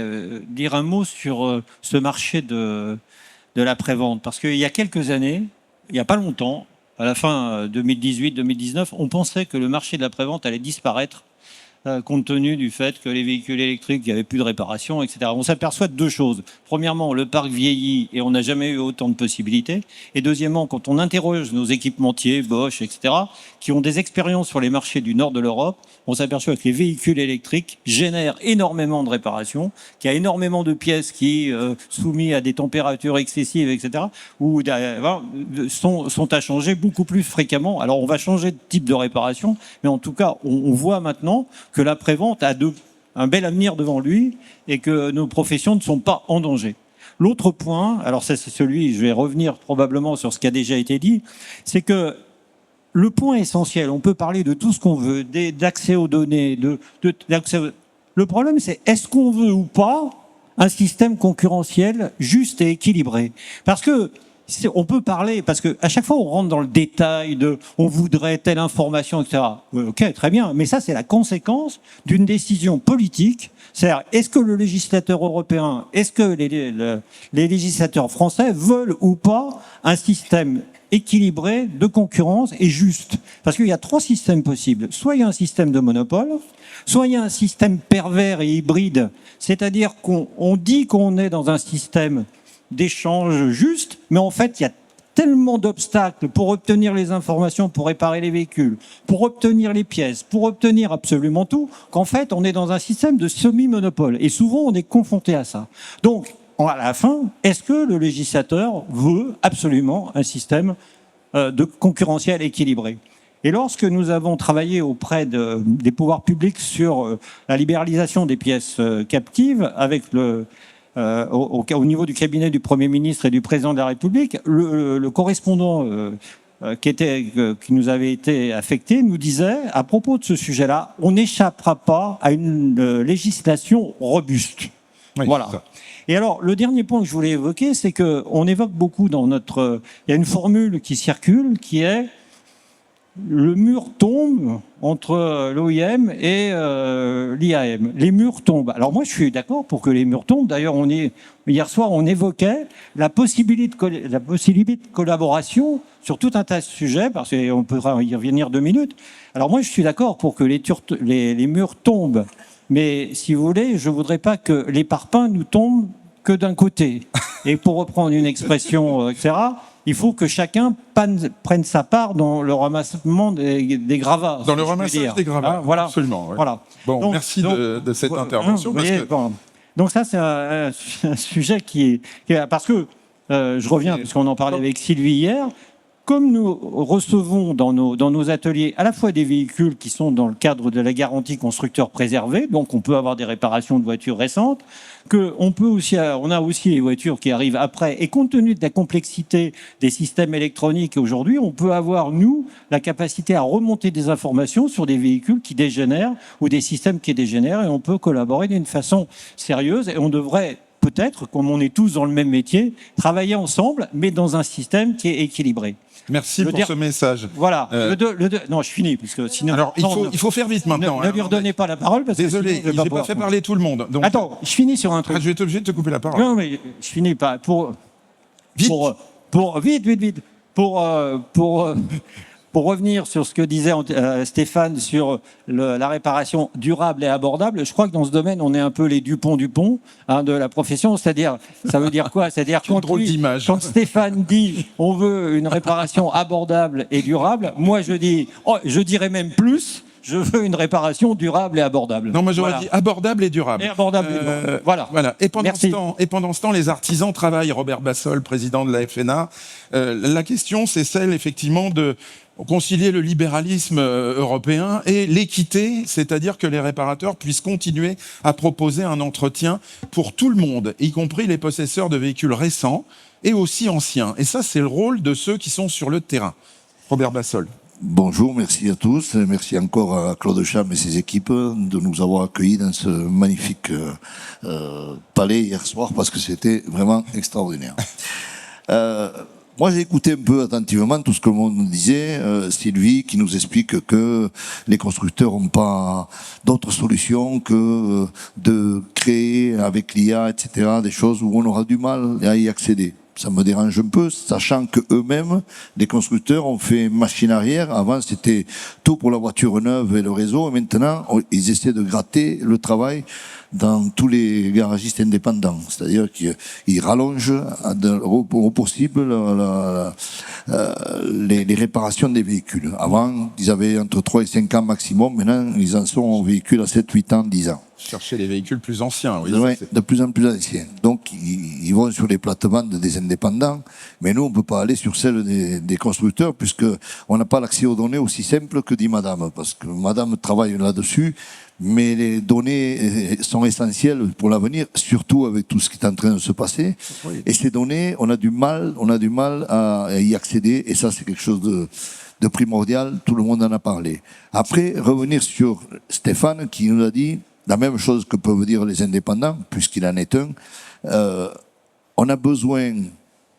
dire un mot sur ce marché de la prévente, parce qu'il y a quelques années, il n'y a pas longtemps, à la fin 2018-2019, on pensait que le marché de la prévente allait disparaître compte tenu du fait que les véhicules électriques, il n'y avait plus de réparation, etc. On s'aperçoit de deux choses. Premièrement, le parc vieillit et on n'a jamais eu autant de possibilités. Et deuxièmement, quand on interroge nos équipementiers, Bosch, etc., qui ont des expériences sur les marchés du nord de l'Europe, on s'aperçoit que les véhicules électriques génèrent énormément de réparations, qu'il y a énormément de pièces qui, soumises à des températures excessives, etc., ou sont à changer beaucoup plus fréquemment. Alors, on va changer de type de réparation, mais en tout cas, on voit maintenant que l'après-vente a un bel avenir devant lui et que nos professions ne sont pas en danger. L'autre point, alors ça c'est celui, je vais revenir probablement sur ce qui a déjà été dit, c'est que le point essentiel, on peut parler de tout ce qu'on veut, d'accès aux données, le problème c'est est-ce qu'on veut ou pas un système concurrentiel juste et équilibré? Parce que on peut parler, parce qu'à chaque fois on rentre dans le détail de on voudrait telle information, etc. Ok, très bien, mais ça c'est la conséquence d'une décision politique. C'est-à-dire, est-ce que le législateur européen, est-ce que les législateurs français veulent ou pas un système équilibré de concurrence et juste? Parce qu'il y a trois systèmes possibles. Soit il y a un système de monopole, soit il y a un système pervers et hybride, c'est-à-dire qu'on dit qu'on est dans un système d'échange juste, mais en fait, il y a tellement d'obstacles pour obtenir les informations, pour réparer les véhicules, pour obtenir les pièces, pour obtenir absolument tout, qu'en fait, on est dans un système de semi-monopole. Et souvent, on est confronté à ça. Donc, à la fin, est-ce que le législateur veut absolument un système de concurrentiel équilibré? Et lorsque nous avons travaillé auprès des pouvoirs publics sur la libéralisation des pièces captives, avec au niveau du cabinet du Premier ministre et du Président de la République, le correspondant qui nous avait été affecté nous disait, à propos de ce sujet-là, on n'échappera pas à une législation robuste. Oui, voilà. Et alors, le dernier point que je voulais évoquer, c'est qu'on évoque beaucoup dans notre... Il y a une formule qui circule, qui est le mur tombe entre l'OIM et l'IAM. Les murs tombent. Alors moi, je suis d'accord pour que les murs tombent. D'ailleurs, hier soir, on évoquait la possibilité de collaboration sur tout un tas de sujets, parce qu'on pourra y revenir 2 minutes. Alors moi, je suis d'accord pour que les murs tombent. Mais si vous voulez, je ne voudrais pas que les parpaings nous tombent que d'un côté. Et pour reprendre une expression, etc., il faut que chacun prenne sa part dans le ramassement des gravats. Dans le ramassage des gravats, voilà. Absolument. Ouais. Voilà. Bon, merci de cette intervention. Donc ça, c'est un sujet qui est... Parce que, je reviens, parce qu'on en parlait avec Sylvie hier, comme nous recevons dans nos ateliers à la fois des véhicules qui sont dans le cadre de la garantie constructeur préservé, donc on peut avoir des réparations de voitures récentes, on a aussi les voitures qui arrivent après, et compte tenu de la complexité des systèmes électroniques aujourd'hui, on peut avoir, nous, la capacité à remonter des informations sur des véhicules qui dégénèrent ou des systèmes qui dégénèrent, et on peut collaborer d'une façon sérieuse, et on devrait peut-être, comme on est tous dans le même métier, travailler ensemble, mais dans un système qui est équilibré. Merci pour ce message. Voilà. Non, je finis. Parce que sinon, alors, il faut faire vite maintenant. Ne lui redonnez pas la parole. Parce désolé, que je n'ai pas fait parler tout le monde. Donc... Attends, je finis sur un truc. Je vais être obligé de te couper la parole. Non, mais je finis pas. Vite. Vite. Pour revenir sur ce que disait Stéphane sur la réparation durable et abordable, je crois que dans ce domaine, on est un peu les Dupont de la profession. C'est-à-dire, ça veut dire quoi? C'est-à-dire quand Stéphane dit on veut une réparation abordable et durable, moi je dirais même plus. Je veux une réparation durable et abordable. Non, moi j'aurais dit abordable et durable. Et abordable et durable. Voilà. Et pendant ce temps, les artisans travaillent. Robert Bassol, président de la FNA. La question, c'est celle effectivement de concilier le libéralisme européen et l'équité, c'est-à-dire que les réparateurs puissent continuer à proposer un entretien pour tout le monde, y compris les possesseurs de véhicules récents et aussi anciens. Et ça, c'est le rôle de ceux qui sont sur le terrain. Robert Bassol. Bonjour, merci à tous. Merci encore à Claude Cham et ses équipes de nous avoir accueillis dans ce magnifique palais hier soir, parce que c'était vraiment extraordinaire. Moi, j'ai écouté un peu attentivement tout ce que le monde nous disait. Sylvie qui nous explique que les constructeurs n'ont pas d'autre solution que de créer avec l'IA, etc., des choses où on aura du mal à y accéder. Ça me dérange un peu, sachant qu'eux-mêmes, les constructeurs, ont fait machine arrière. Avant, c'était tout pour la voiture neuve et le réseau. Et maintenant, ils essaient de gratter le travail dans tous les garagistes indépendants. C'est-à-dire qu'ils rallongent au possible les réparations des véhicules. Avant, ils avaient entre 3 et 5 ans maximum. Maintenant, ils en sont aux véhicules à 7, 8 ans, 10 ans. Chercher les véhicules plus anciens. Oui, ouais, de plus en plus anciens. Donc, ils vont sur les plates-bandes des indépendants, mais nous, on ne peut pas aller sur celles des constructeurs, puisqu'on n'a pas l'accès aux données aussi simple que dit Madame, parce que Madame travaille là-dessus, mais les données sont essentielles pour l'avenir, surtout avec tout ce qui est en train de se passer. Oui. Et ces données, on a du mal à y accéder, et ça, c'est quelque chose de primordial, tout le monde en a parlé. Après, revenir sur Stéphane, qui nous a dit la même chose que peuvent dire les indépendants, puisqu'il en est un. On a besoin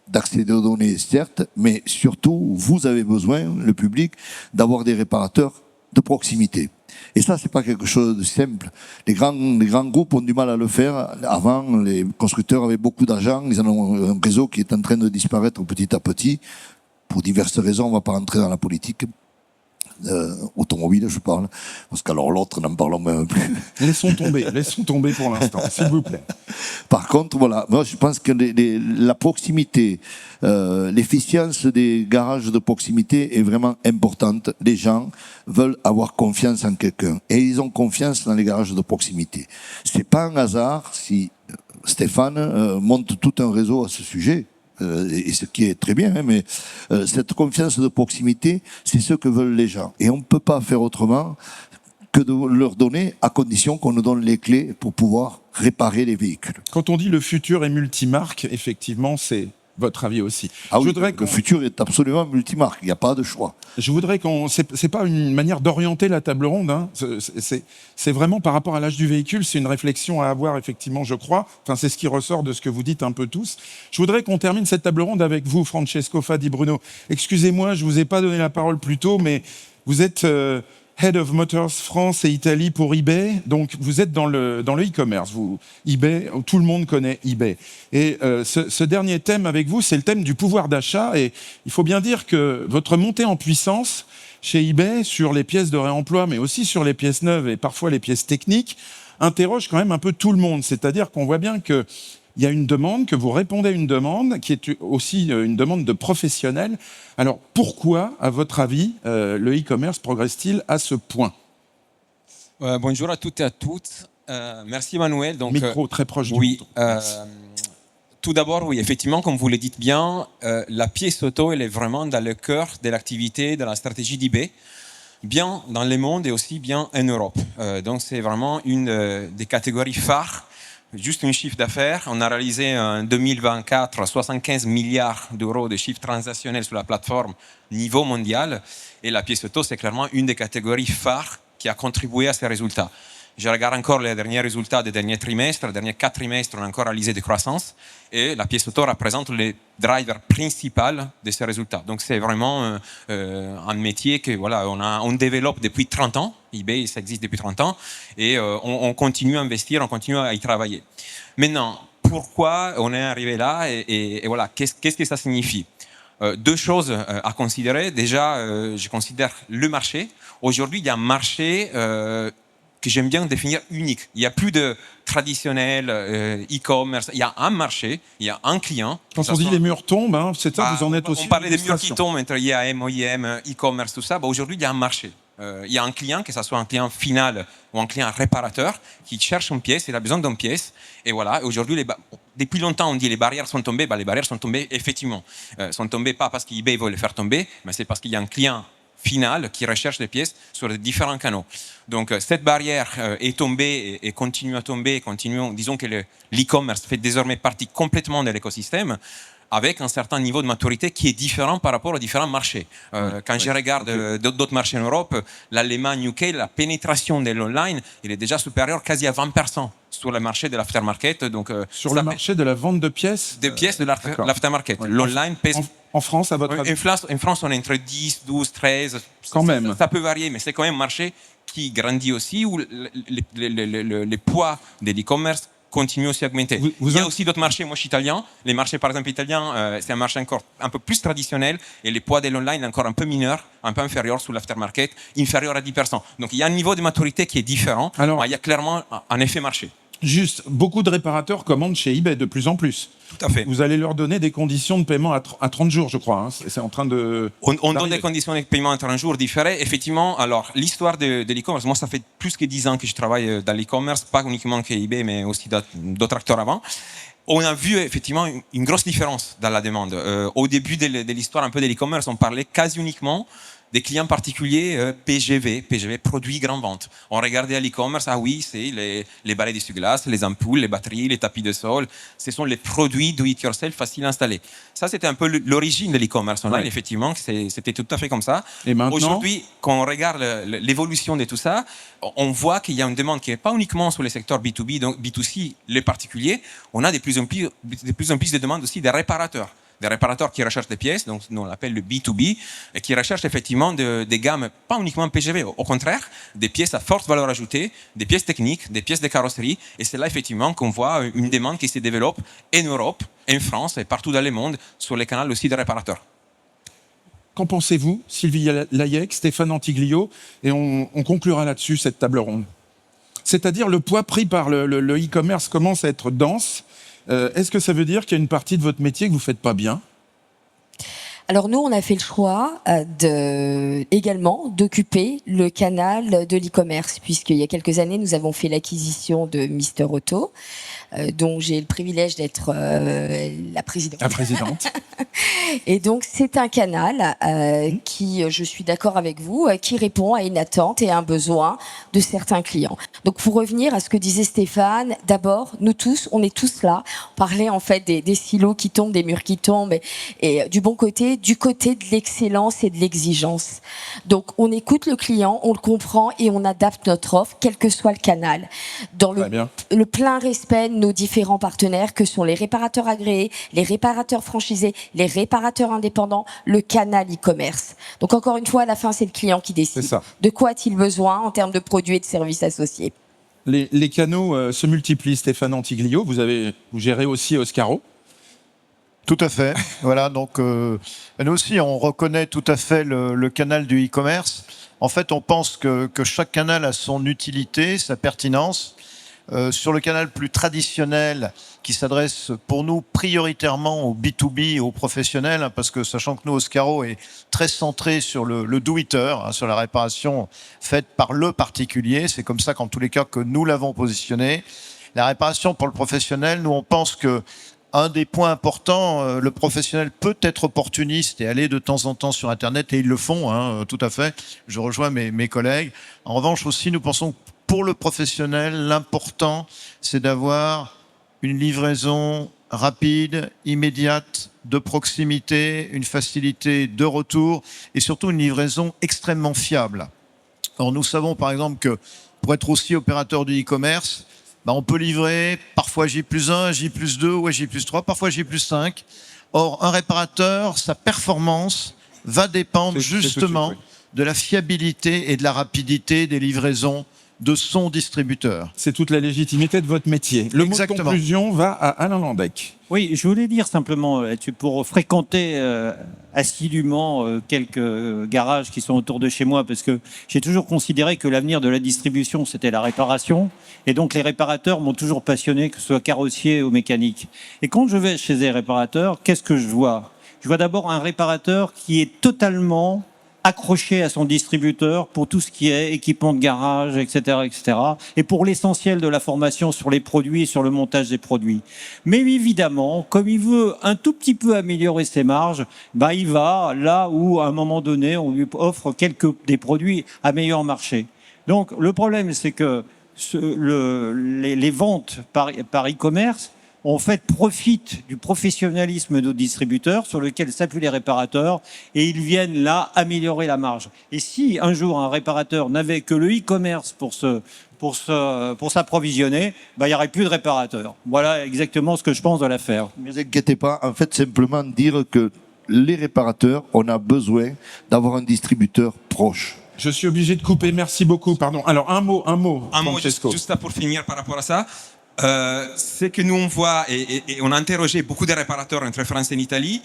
d'accéder aux données, certes, mais surtout, vous avez besoin, le public, d'avoir des réparateurs de proximité. Et ça, c'est pas quelque chose de simple. Les grands groupes ont du mal à le faire. Avant, les constructeurs avaient beaucoup d'argent. Ils en ont un réseau qui est en train de disparaître petit à petit. Pour diverses raisons, on ne va pas rentrer dans la politique. Automobile, je parle, parce qu'alors l'autre, n'en parlons même plus. Laissons tomber pour l'instant, s'il vous plaît. Par contre, voilà, moi je pense que la proximité, l'efficience des garages de proximité est vraiment importante. Les gens veulent avoir confiance en quelqu'un, et ils ont confiance dans les garages de proximité. C'est pas un hasard si Stéphane monte tout un réseau à ce sujet. Et ce qui est très bien, hein, mais cette confiance de proximité, c'est ce que veulent les gens. Et on ne peut pas faire autrement que de leur donner, à condition qu'on nous donne les clés pour pouvoir réparer les véhicules. Quand on dit le futur est multimarque, effectivement, c'est votre avis aussi. Ah oui, le futur est absolument multimarque, il n'y a pas de choix. Je voudrais c'est pas une manière d'orienter la table ronde, hein. C'est vraiment par rapport à l'âge du véhicule, c'est une réflexion à avoir effectivement, je crois. Enfin, c'est ce qui ressort de ce que vous dites un peu tous. Je voudrais qu'on termine cette table ronde avec vous, Francesco Fadi Bruno. Excusez-moi, je vous ai pas donné la parole plus tôt, mais vous êtes Head of Motors France et Italie pour eBay. Donc, vous êtes dans le e-commerce. eBay, tout le monde connaît eBay. Et ce dernier thème avec vous, c'est le thème du pouvoir d'achat. Et il faut bien dire que votre montée en puissance chez eBay sur les pièces de réemploi, mais aussi sur les pièces neuves et parfois les pièces techniques, interroge quand même un peu tout le monde. C'est-à-dire qu'on voit bien que il y a une demande, que vous répondez à une demande, qui est aussi une demande de professionnels. Alors, pourquoi, à votre avis, le e-commerce progresse-t-il à ce point? Bonjour à toutes et à toutes. Merci Emmanuel. Donc, micro très proche du oui, micro. Tout d'abord, oui, effectivement, comme vous le dites bien, la pièce auto, elle est vraiment dans le cœur de l'activité, de la stratégie d'eBay, bien dans le monde et aussi bien en Europe. Donc, c'est vraiment une des catégories phares. Juste un chiffre d'affaires, on a réalisé en 2024 75 milliards d'euros de chiffre transactionnel sur la plateforme niveau mondial. Et la pièce auto, c'est clairement une des catégories phares qui a contribué à ces résultats. Je regarde encore les derniers résultats des derniers trimestres. Les derniers 4 trimestres, on a encore réalisé des croissances. Et la pièce auto représente le driver principal de ces résultats. Donc, c'est vraiment un métier que voilà, on développe depuis 30 ans. eBay, ça existe depuis 30 ans. Et on continue à investir, on continue à y travailler. Maintenant, pourquoi on est arrivé là et voilà, qu'est-ce que ça signifie? Deux choses à considérer. Déjà, je considère le marché. Aujourd'hui, il y a un marché que j'aime bien définir unique. Il n'y a plus de traditionnel e-commerce. Il y a un marché, il y a un client. Quand on dit les murs tombent, hein, c'est ça, vous en êtes aussi. On parlait des murs qui tombent entre IAM, OIM, e-commerce, tout ça. Aujourd'hui, il y a un marché. Il y a un client, que ce soit un client final ou un client réparateur, qui cherche une pièce, il a besoin d'une pièce. Et voilà, aujourd'hui, depuis longtemps, on dit les barrières sont tombées. Les barrières sont tombées, effectivement. Sont tombées pas parce qu'eBay veut les faire tomber, mais c'est parce qu'il y a un client final qui recherche les pièces sur les différents canaux. Donc cette barrière est tombée et continue à tomber. Disons que l'e-commerce fait désormais partie complètement de l'écosystème, avec un certain niveau de maturité qui est différent par rapport aux différents marchés. Quand je regarde d'autres marchés en Europe, l'Allemagne, UK, la pénétration de l'online, il est déjà supérieur quasi à 20% sur le marché de l'aftermarket. Donc, sur le marché de la vente de pièces de pièces de l'aftermarket. Ouais. L'online pèse... En France, à votre avis? En France, on est entre 10, 12, 13. Quand même. Ça peut varier, mais c'est quand même un marché qui grandit aussi, où les poids de l'e-commerce continue aussi à augmenter. Il y a aussi d'autres marchés. Moi, je suis italien. Les marchés, par exemple, italiens, c'est un marché encore un peu plus traditionnel et les poids de l'online encore un peu mineur, un peu inférieur sous l'aftermarket, inférieur à 10%. Donc, il y a un niveau de maturité qui est différent. Alors, il y a clairement un effet marché. Juste, beaucoup de réparateurs commandent chez eBay de plus en plus. Tout à fait. Vous allez leur donner des conditions de paiement à 30 jours, je crois. Hein. C'est en train de... On donne des conditions de paiement à 30 jours différées. Effectivement, alors, l'histoire de l'e-commerce, moi, ça fait plus que 10 ans que je travaille dans l'e-commerce, pas uniquement chez eBay, mais aussi d'autres acteurs avant. On a vu effectivement une grosse différence dans la demande. Au début de l'histoire un peu de l'e-commerce, on parlait quasi uniquement des clients particuliers PGV, produits grand vente. On regardait à l'e-commerce, ah oui, c'est les balais d'essuie-glace, les ampoules, les batteries, les tapis de sol. Ce sont les produits do-it-yourself faciles à installer. Ça, c'était un peu l'origine de l'e-commerce online, effectivement. C'était tout à fait comme ça. Et maintenant, aujourd'hui, quand on regarde l'évolution de tout ça, on voit qu'il y a une demande qui n'est pas uniquement sur les secteurs B2B, donc B2C, les particuliers. On a de plus en plus de demandes aussi des réparateurs. Des réparateurs qui recherchent des pièces, donc on l'appelle le B2B, et qui recherchent effectivement des gammes, pas uniquement PGV, au contraire, des pièces à forte valeur ajoutée, des pièces techniques, des pièces de carrosserie, et c'est là effectivement qu'on voit une demande qui se développe en Europe, en France et partout dans le monde, sur les canaux aussi des réparateurs. Qu'en pensez-vous, Sylvie Layec, Stéphane Antiglio, et on conclura là-dessus cette table ronde. C'est-à-dire le poids pris par le e-commerce commence à être dense. Est-ce que ça veut dire qu'il y a une partie de votre métier que vous ne faites pas bien ? Alors nous, on a fait le choix également d'occuper le canal de l'e-commerce, puisqu'il y a quelques années, nous avons fait l'acquisition de Mister Auto, dont j'ai le privilège d'être la présidente. La présidente. Et donc, c'est un canal qui, je suis d'accord avec vous, qui répond à une attente et à un besoin de certains clients. Donc, pour revenir à ce que disait Stéphane, d'abord, nous tous, on est tous là. On parlait en fait des silos qui tombent, des murs qui tombent, et du bon côté, du côté de l'excellence et de l'exigence. Donc, on écoute le client, on le comprend et on adapte notre offre, quel que soit le canal. Dans le plein respect de nos différents partenaires, que sont les réparateurs agréés, les réparateurs franchisés, les réparateurs indépendants, le canal e-commerce. Donc encore une fois, à la fin, c'est le client qui décide. De quoi a-t-il besoin en termes de produits et de services associés. Les canaux se multiplient, Stéphane Antiglio. Vous gérez aussi Oscaro. Tout à fait. Voilà, donc nous aussi, on reconnaît tout à fait le canal du e-commerce. En fait, on pense que chaque canal a son utilité, sa pertinence. Sur le canal plus traditionnel, qui s'adresse pour nous prioritairement au B2B, aux professionnels, hein, parce que sachant que nous, Oscaro est très centré sur le do-itter, hein, sur la réparation faite par le particulier. C'est comme ça qu'en tous les cas que nous l'avons positionné. La réparation pour le professionnel, nous on pense que un des points importants, le professionnel peut être opportuniste et aller de temps en temps sur Internet, et ils le font, hein, tout à fait. Je rejoins mes collègues. En revanche aussi, nous pensons que pour le professionnel, l'important, c'est d'avoir une livraison rapide, immédiate, de proximité, une facilité de retour et surtout une livraison extrêmement fiable. Alors nous savons par exemple que pour être aussi opérateur du e-commerce, on peut livrer parfois J+1, J+2 ou J+3, parfois J+5. Or, un réparateur, sa performance va dépendre justement de la fiabilité et de la rapidité des livraisons de son distributeur. C'est toute la légitimité de votre métier. Le mot de conclusion va à Alain Landec. Oui, je voulais dire simplement là-dessus, pour fréquenter assidûment quelques garages qui sont autour de chez moi, parce que j'ai toujours considéré que l'avenir de la distribution, c'était la réparation. Et donc les réparateurs m'ont toujours passionné, que ce soit carrossier ou mécanique. Et quand je vais chez les réparateurs, qu'est-ce que je vois ? Je vois d'abord un réparateur qui est totalement accroché à son distributeur pour tout ce qui est équipement de garage, etc., etc. Et pour l'essentiel de la formation sur les produits et sur le montage des produits. Mais évidemment, comme il veut un tout petit peu améliorer ses marges, il va là où, à un moment donné, on lui offre des produits à meilleur marché. Donc, le problème, c'est que les ventes par e-commerce, en fait, profitent du professionnalisme de nos distributeurs sur lequel s'appuient les réparateurs et ils viennent là améliorer la marge. Et si un jour un réparateur n'avait que le e-commerce pour s'approvisionner, il n'y aurait plus de réparateurs. Voilà exactement ce que je pense de l'affaire. Ne vous inquiétez pas, en fait, simplement dire que les réparateurs, on a besoin d'avoir un distributeur proche. Je suis obligé de couper, merci beaucoup, pardon. Alors un mot, Francesco. Juste pour finir par rapport à ça. C'est que nous on voit, et on a interrogé beaucoup de réparateurs entre France et Italie.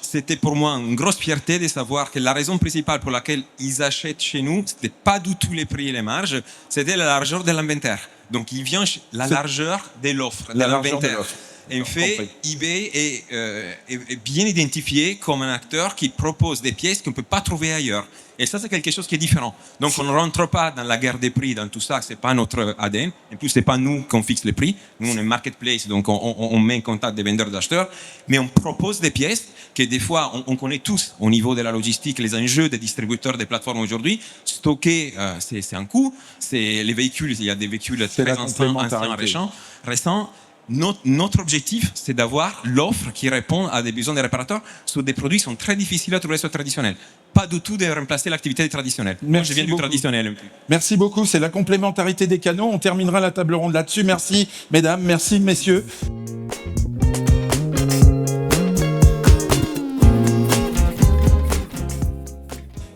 C'était pour moi une grosse fierté de savoir que la raison principale pour laquelle ils achètent chez nous, c'était pas du tout les prix et les marges, c'était la largeur de l'inventaire. Donc il vient la largeur de l'offre, de l'inventaire. En fait, eBay est bien identifié comme un acteur qui propose des pièces qu'on ne peut pas trouver ailleurs. Et ça, c'est quelque chose qui est différent. Donc, on ne rentre pas dans la guerre des prix, dans tout ça. Ce n'est pas notre ADN. En plus, ce n'est pas nous qui fixons les prix. Nous, on est marketplace, donc on met en contact des vendeurs d'acheteurs. Mais on propose des pièces que des fois, on connaît tous au niveau de la logistique, les enjeux des distributeurs des plateformes aujourd'hui. Stocker, c'est un coût. Les véhicules, il y a des véhicules très anciens, récents. Notre objectif, c'est d'avoir l'offre qui répond à des besoins des réparateurs sur des produits qui sont très difficiles à trouver sur le traditionnel. Pas du tout de remplacer l'activité traditionnelle. Moi, je viens du traditionnel. Merci beaucoup. C'est la complémentarité des canaux. On terminera la table ronde là-dessus. Merci, mesdames. Merci, messieurs.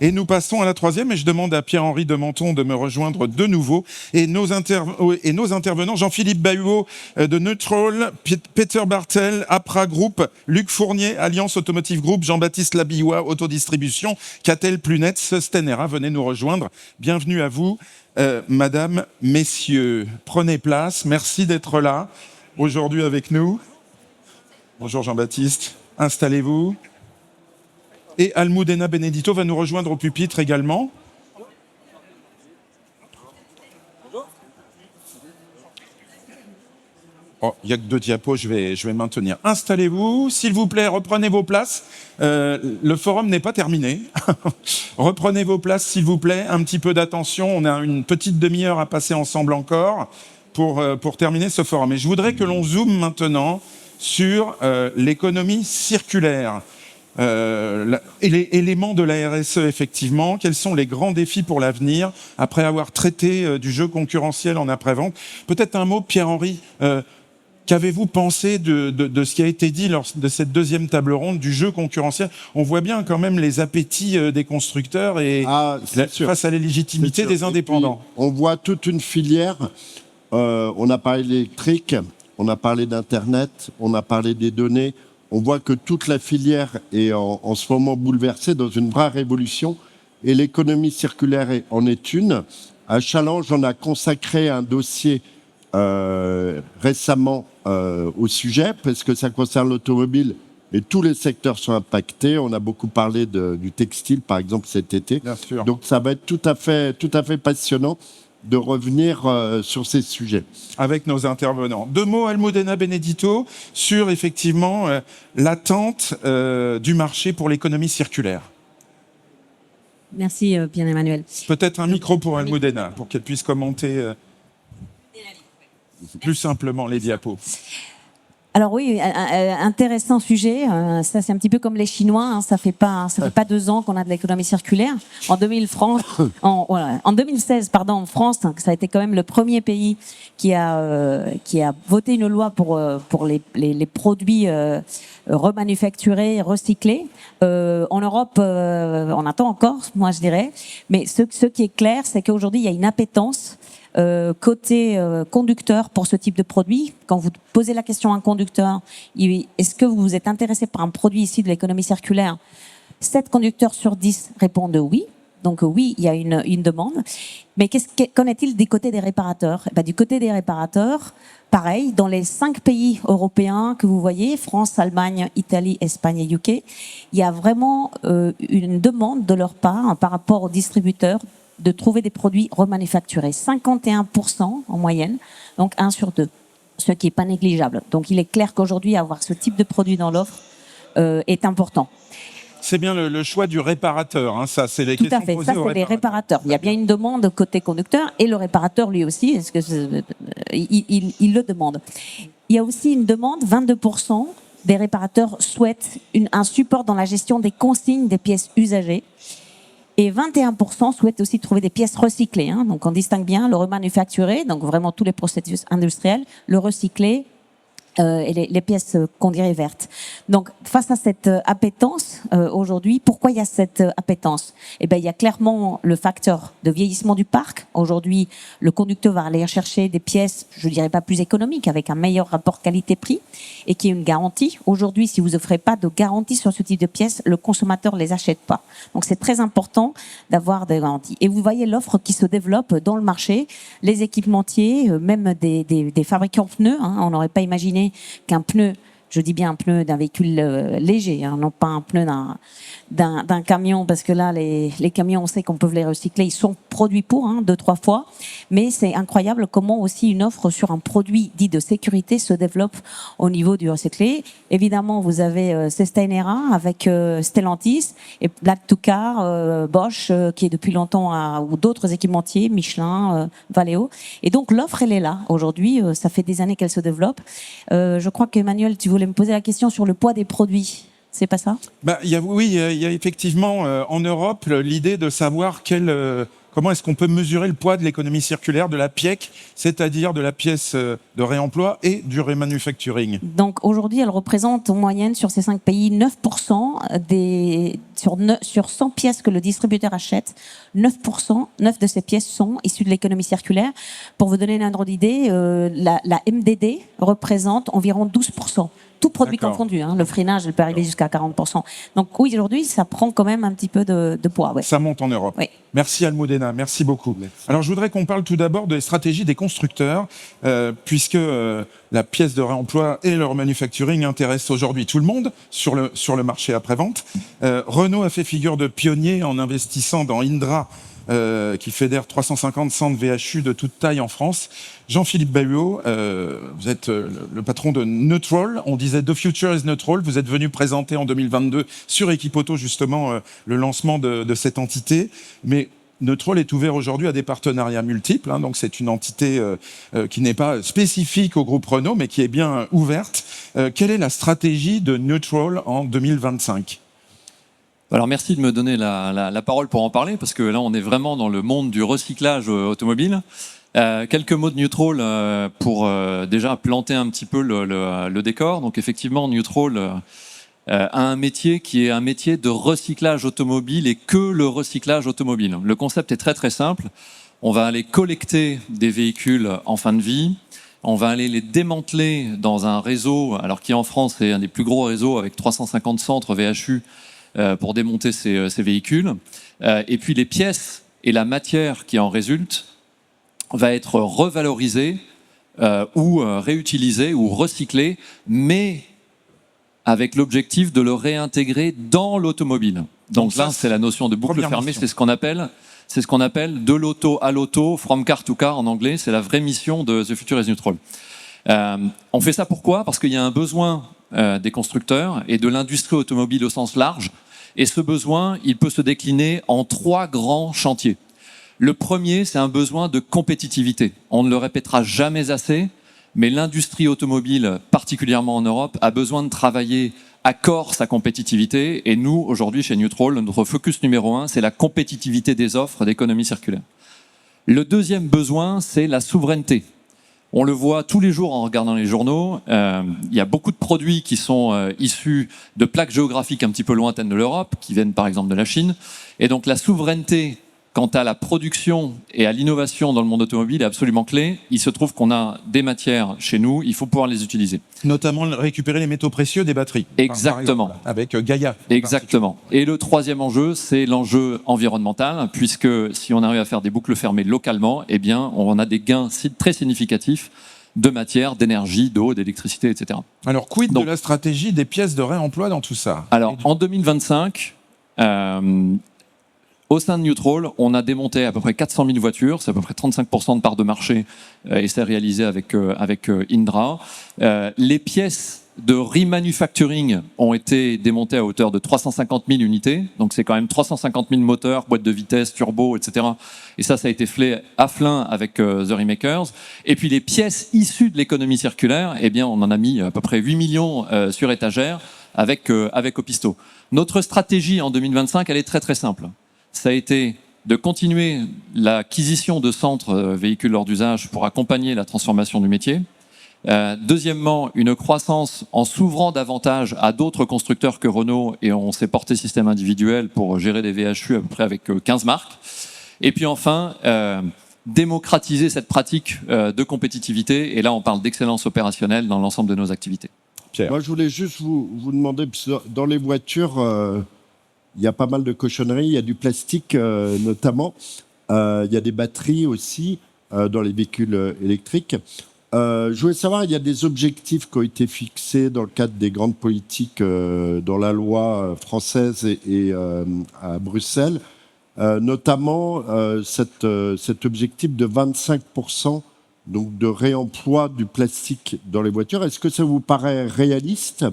Et nous passons à la troisième, et je demande à Pierre-Henri de Menton de me rejoindre de nouveau. Et nos intervenants, Jean-Philippe Bahuot de Neutral, Peter Bartel, APRA Group, Luc Fournier, Alliance Automotive Group, Jean-Baptiste Labillois, Autodistribution, Catel Plunet, Sustenera. Venez nous rejoindre. Bienvenue à vous, madame, messieurs. Prenez place. Merci d'être là aujourd'hui avec nous. Bonjour Jean-Baptiste. Installez-vous. Et Almudena Benedito va nous rejoindre au pupitre également. Oh, il n'y a que 2 diapos, je vais maintenir. Installez-vous, s'il vous plaît, reprenez vos places. Le forum n'est pas terminé. Reprenez vos places, s'il vous plaît. Un petit peu d'attention, on a une petite demi-heure à passer ensemble encore pour terminer ce forum. Et je voudrais que l'on zoome maintenant sur l'économie circulaire. Éléments de la RSE, effectivement. Quels sont les grands défis pour l'avenir après avoir traité du jeu concurrentiel en après-vente? Peut-être un mot, Pierre-Henri. Qu'avez-vous pensé de ce qui a été dit lors de cette deuxième table ronde du jeu concurrentiel? On voit bien quand même les appétits des constructeurs et face à la légitimité des indépendants. On voit toute une filière. On a parlé de l'électrique, on a parlé d'Internet, on a parlé des données. On voit que toute la filière est en ce moment bouleversée dans une vraie révolution et l'économie circulaire en est une. À Challenge, on a consacré un dossier récemment au sujet parce que ça concerne l'automobile et tous les secteurs sont impactés. On a beaucoup parlé du textile, par exemple, cet été. Bien sûr. Donc ça va être tout à fait passionnant de revenir sur ces sujets. Avec nos intervenants. 2 mots, Almudena Benedito, sur effectivement l'attente du marché pour l'économie circulaire. Merci Pierre-Emmanuel. Peut-être un micro pour Almudena, pour qu'elle puisse commenter plus simplement les diapos. Alors oui, intéressant sujet. Ça, c'est un petit peu comme les Chinois. Hein, ça fait pas 2 ans qu'on a de l'économie circulaire. En 2016, en France, ça a été quand même le premier pays qui a voté une loi pour les produits remanufacturés, recyclés. En Europe, on attend encore, moi je dirais. Mais ce qui est clair, c'est qu'aujourd'hui, il y a une appétence côté conducteur pour ce type de produit. Quand vous posez la question à un conducteur, est-ce que vous êtes intéressé par un produit issu de l'économie circulaire? 7 conducteurs sur 10 répondent oui. Donc oui, il y a une demande. Mais qu'en est-il du côté des réparateurs? Du côté des réparateurs, pareil, dans les 5 pays européens que vous voyez, France, Allemagne, Italie, Espagne et UK, il y a vraiment une demande de leur part par rapport aux distributeurs de trouver des produits remanufacturés. 51% en moyenne, donc 1 sur 2, ce qui n'est pas négligeable. Donc il est clair qu'aujourd'hui, avoir ce type de produit dans l'offre est important. C'est bien le choix du réparateur, hein, ça, c'est les Tout questions à fait, posées ça aux c'est les réparateurs. Il y a bien une demande côté conducteur et le réparateur lui aussi, est-ce que il le demande. Il y a aussi une demande, 22% des réparateurs souhaitent un support dans la gestion des consignes des pièces usagées. Et 21% souhaitent aussi trouver des pièces recyclées. Hein. Donc on distingue bien le remanufacturé, donc vraiment tous les processus industriels, le recyclé et les pièces qu'on dirait vertes. Donc, face à cette appétence, aujourd'hui, pourquoi il y a cette appétence? Eh ben, il y a clairement le facteur de vieillissement du parc. Aujourd'hui, le conducteur va aller chercher des pièces, je dirais pas plus économiques, avec un meilleur rapport qualité-prix et qui est une garantie. Aujourd'hui, si vous offrez pas de garantie sur ce type de pièces, le consommateur les achète pas. Donc, c'est très important d'avoir des garanties. Et vous voyez l'offre qui se développe dans le marché, les équipementiers, même des fabricants de pneus, hein, on n'aurait pas imaginé qu'un pneu, je dis bien un pneu d'un véhicule léger, hein, non pas un pneu d'un camion, parce que là, les camions, on sait qu'on peut les recycler, ils sont produits pour, 2-3 fois, mais c'est incroyable comment aussi une offre sur un produit dit de sécurité se développe au niveau du recyclé. Évidemment, vous avez Sustainera avec Stellantis, et Black to Car, Bosch, qui est depuis longtemps, ou d'autres équipementiers, Michelin, Valeo. Et donc, l'offre, elle est là. Aujourd'hui, ça fait des années qu'elle se développe. Je crois qu'Emmanuel, tu voulais me poser la question sur le poids des produits. C'est pas ça? Il y a effectivement en Europe l'idée de savoir comment est-ce qu'on peut mesurer le poids de l'économie circulaire, de la PIEC, c'est-à-dire de la pièce de réemploi et du remanufacturing. Donc aujourd'hui, elle représente en moyenne sur ces 5 pays 9% sur 100 pièces que le distributeur achète, 9 de ces pièces sont issues de l'économie circulaire. Pour vous donner un ordre d'idée, la MDD représente environ 12%. Tout produit confondu, le freinage, elle peut arriver jusqu'à 40%. Donc oui, aujourd'hui, ça prend quand même un petit peu de poids. Ouais. Ça monte en Europe. Oui. Merci Almudena, merci beaucoup. Merci. Alors je voudrais qu'on parle tout d'abord des stratégies des constructeurs, puisque la pièce de réemploi et le remanufacturing intéressent aujourd'hui tout le monde sur le marché après-vente. Renault a fait figure de pionnier en investissant dans Indra, qui fédère 350 centres VHU de toute taille en France. Jean-Philippe Bayot, vous êtes le patron de Neutral. On disait The Future is Neutral. Vous êtes venu présenter en 2022 sur Equipoto justement le lancement de cette entité. Mais Neutral est ouvert aujourd'hui à des partenariats multiples. Donc c'est une entité qui n'est pas spécifique au groupe Renault, mais qui est bien ouverte. Quelle est la stratégie de Neutral en 2025 ? Alors merci de me donner la parole pour en parler, parce que là on est vraiment dans le monde du recyclage automobile. Quelques mots de Neutral pour déjà planter un petit peu le décor. Donc effectivement, Neutral a un métier qui est un métier de recyclage automobile et que le recyclage automobile. Le concept est très très simple. On va aller collecter des véhicules en fin de vie. On va aller les démanteler dans un réseau, alors qui en France est un des plus gros réseaux avec 350 centres VHU pour démonter ces véhicules. Et puis les pièces et la matière qui en résulte va être revalorisée ou réutilisée ou recyclée, mais avec l'objectif de le réintégrer dans l'automobile. Donc là, c'est la notion de boucle fermée, c'est ce qu'on appelle de l'auto à l'auto, from car to car en anglais, c'est la vraie mission de The Future is Neutral. On fait ça pourquoi ? Parce qu'il y a un besoin des constructeurs et de l'industrie automobile au sens large, et ce besoin, il peut se décliner en 3 grands chantiers. Le premier, c'est un besoin de compétitivité. On ne le répétera jamais assez, mais l'industrie automobile, particulièrement en Europe, a besoin de travailler à corps sa compétitivité. Et nous, aujourd'hui, chez Neutral, notre focus numéro 1, c'est la compétitivité des offres d'économie circulaire. Le deuxième besoin, c'est la souveraineté. On le voit tous les jours en regardant les journaux. Il y a beaucoup de produits qui sont issus de plaques géographiques un petit peu lointaines de l'Europe, qui viennent par exemple de la Chine. Et donc la souveraineté quant à la production et à l'innovation dans le monde automobile est absolument clé. Il se trouve qu'on a des matières chez nous, il faut pouvoir les utiliser. Notamment récupérer les métaux précieux des batteries. Exactement. Par exemple, avec Gaia. Exactement. Et le troisième enjeu, c'est l'enjeu environnemental, puisque si on arrive à faire des boucles fermées localement, eh bien, on a des gains très significatifs de matière, d'énergie, d'eau, d'électricité, etc. Alors, quid de la stratégie des pièces de réemploi dans tout ça ? Alors, en 2025... au sein de Neutral, on a démonté à peu près 400 000 voitures, c'est à peu près 35% de part de marché, et c'est réalisé avec Indra. Les pièces de remanufacturing ont été démontées à hauteur de 350 000 unités, donc c'est quand même 350 000 moteurs, boîtes de vitesse, turbo, etc. Et ça a été fait à flin avec The Remakers. Et puis les pièces issues de l'économie circulaire, eh bien, on en a mis à peu près 8 millions sur étagère avec Opisto. Notre stratégie en 2025, elle est très très simple. Ça a été de continuer l'acquisition de centres véhicules hors d'usage pour accompagner la transformation du métier. Deuxièmement, une croissance en s'ouvrant davantage à d'autres constructeurs que Renault, et on s'est porté système individuel pour gérer des VHU à peu près avec 15 marques. Et puis enfin, démocratiser cette pratique de compétitivité, et là on parle d'excellence opérationnelle dans l'ensemble de nos activités. Pierre. Moi je voulais juste vous demander, dans les voitures, il y a pas mal de cochonneries, il y a du plastique notamment, il y a des batteries aussi dans les véhicules électriques. Je voulais savoir, il y a des objectifs qui ont été fixés dans le cadre des grandes politiques dans la loi française et à Bruxelles, notamment cet objectif de 25% donc de réemploi du plastique dans les voitures. Est-ce que ça vous paraît réaliste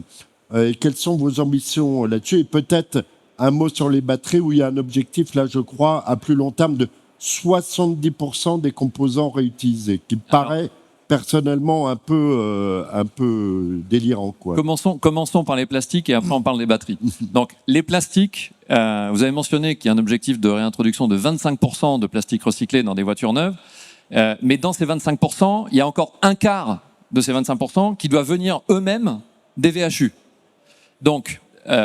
et quelles sont vos ambitions là-dessus? Et peut-être un mot sur les batteries où il y a un objectif, là je crois, à plus long terme de 70% des composants réutilisés, qui me paraît personnellement un peu délirant, quoi. Commençons par les plastiques et après on parle des batteries. Donc les plastiques, vous avez mentionné qu'il y a un objectif de réintroduction de 25% de plastique recyclé dans des voitures neuves, mais dans ces 25%, il y a encore un quart de ces 25% qui doivent venir eux-mêmes des VHU. Donc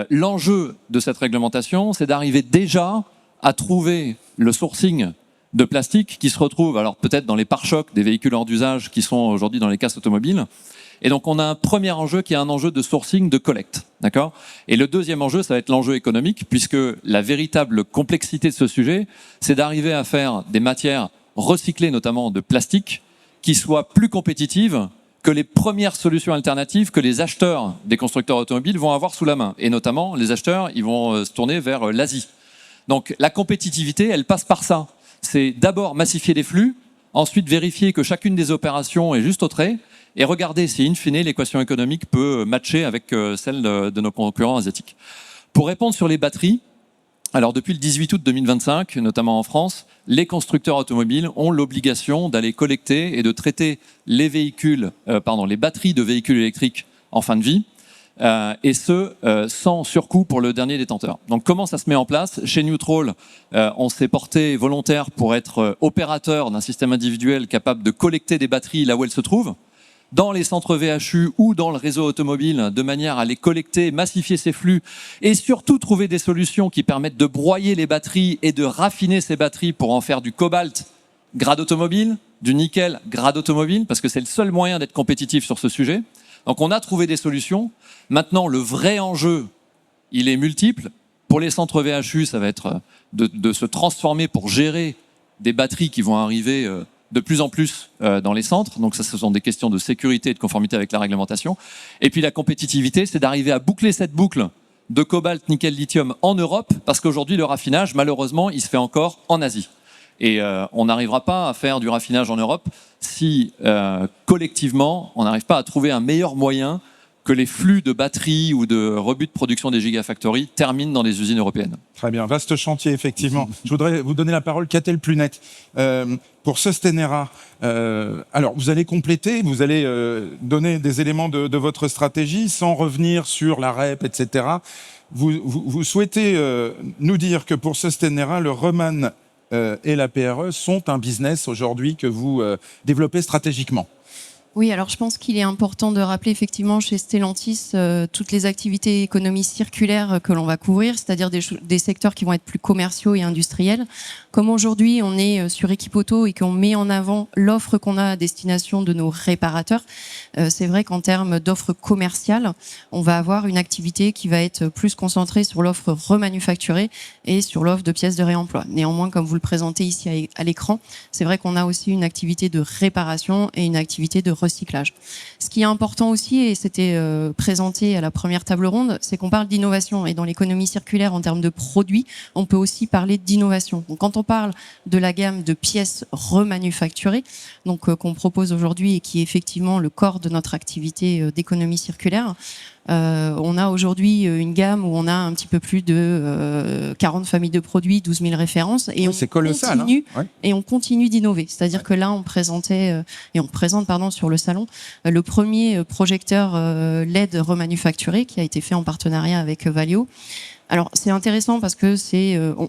l'enjeu de cette réglementation, c'est d'arriver déjà à trouver le sourcing de plastique qui se retrouve alors peut-être dans les pare-chocs des véhicules hors d'usage qui sont aujourd'hui dans les casses automobiles. Et donc on a un premier enjeu qui est un enjeu de sourcing, de collecte, d'accord ? Et le deuxième enjeu, ça va être l'enjeu économique, puisque la véritable complexité de ce sujet, c'est d'arriver à faire des matières recyclées, notamment de plastique, qui soient plus compétitives que les premières solutions alternatives que les acheteurs des constructeurs automobiles vont avoir sous la main. Et notamment, les acheteurs, ils vont se tourner vers l'Asie. Donc la compétitivité, elle passe par ça. C'est d'abord massifier les flux, ensuite vérifier que chacune des opérations est juste au trait, et regarder si, in fine, l'équation économique peut matcher avec celle de nos concurrents asiatiques. Pour répondre sur les batteries, alors depuis le 18 août 2025, notamment en France, les constructeurs automobiles ont l'obligation d'aller collecter et de traiter les batteries de véhicules électriques en fin de vie, et ce, sans surcoût pour le dernier détenteur. Donc comment ça se met en place? Chez Neutral, on s'est porté volontaire pour être opérateur d'un système individuel capable de collecter des batteries là où elles se trouvent, dans les centres VHU ou dans le réseau automobile, de manière à les collecter, massifier ces flux, et surtout trouver des solutions qui permettent de broyer les batteries et de raffiner ces batteries pour en faire du cobalt grade automobile, du nickel grade automobile, parce que c'est le seul moyen d'être compétitif sur ce sujet. Donc on a trouvé des solutions. Maintenant, le vrai enjeu, il est multiple. Pour les centres VHU, ça va être de se transformer pour gérer des batteries qui vont arriver de plus en plus dans les centres. Donc ça, ce sont des questions de sécurité et de conformité avec la réglementation. Et puis la compétitivité, c'est d'arriver à boucler cette boucle de cobalt, nickel, lithium en Europe, parce qu'aujourd'hui, le raffinage, malheureusement, il se fait encore en Asie. Et on n'arrivera pas à faire du raffinage en Europe si, collectivement, on n'arrive pas à trouver un meilleur moyen que les flux de batteries ou de rebuts de production des gigafactories terminent dans les usines européennes. Très bien, vaste chantier, effectivement. Je voudrais vous donner la parole, Catel Plunet. Pour Sustainera, alors vous allez compléter, vous allez donner des éléments de votre stratégie sans revenir sur la REP, etc. Vous souhaitez nous dire que pour Sustainera, le Reman et la PRE sont un business aujourd'hui que vous développez stratégiquement. Oui, alors je pense qu'il est important de rappeler effectivement chez Stellantis toutes les activités économie circulaire que l'on va couvrir, c'est-à-dire des secteurs qui vont être plus commerciaux et industriels. Comme aujourd'hui on est sur Equipoto et qu'on met en avant l'offre qu'on a à destination de nos réparateurs, c'est vrai qu'en termes d'offre commerciale, on va avoir une activité qui va être plus concentrée sur l'offre remanufacturée et sur l'offre de pièces de réemploi. Néanmoins, comme vous le présentez ici à l'écran, c'est vrai qu'on a aussi une activité de réparation et une activité de recyclage. Ce qui est important aussi, et c'était présenté à la première table ronde, c'est qu'on parle d'innovation. Et dans l'économie circulaire, en termes de produits, on peut aussi parler d'innovation. Donc, quand on parle de la gamme de pièces remanufacturées, donc qu'on propose aujourd'hui et qui est effectivement le corps de notre activité d'économie circulaire, on a aujourd'hui une gamme où on a un petit peu plus de 40 familles de produits, 12 000 références, et c'est colossal, continue, hein. Ouais. Et on continue d'innover. C'est-à-dire que là, on présentait et on présente sur le salon le premier projecteur LED remanufacturé qui a été fait en partenariat avec Valeo. Alors c'est intéressant parce que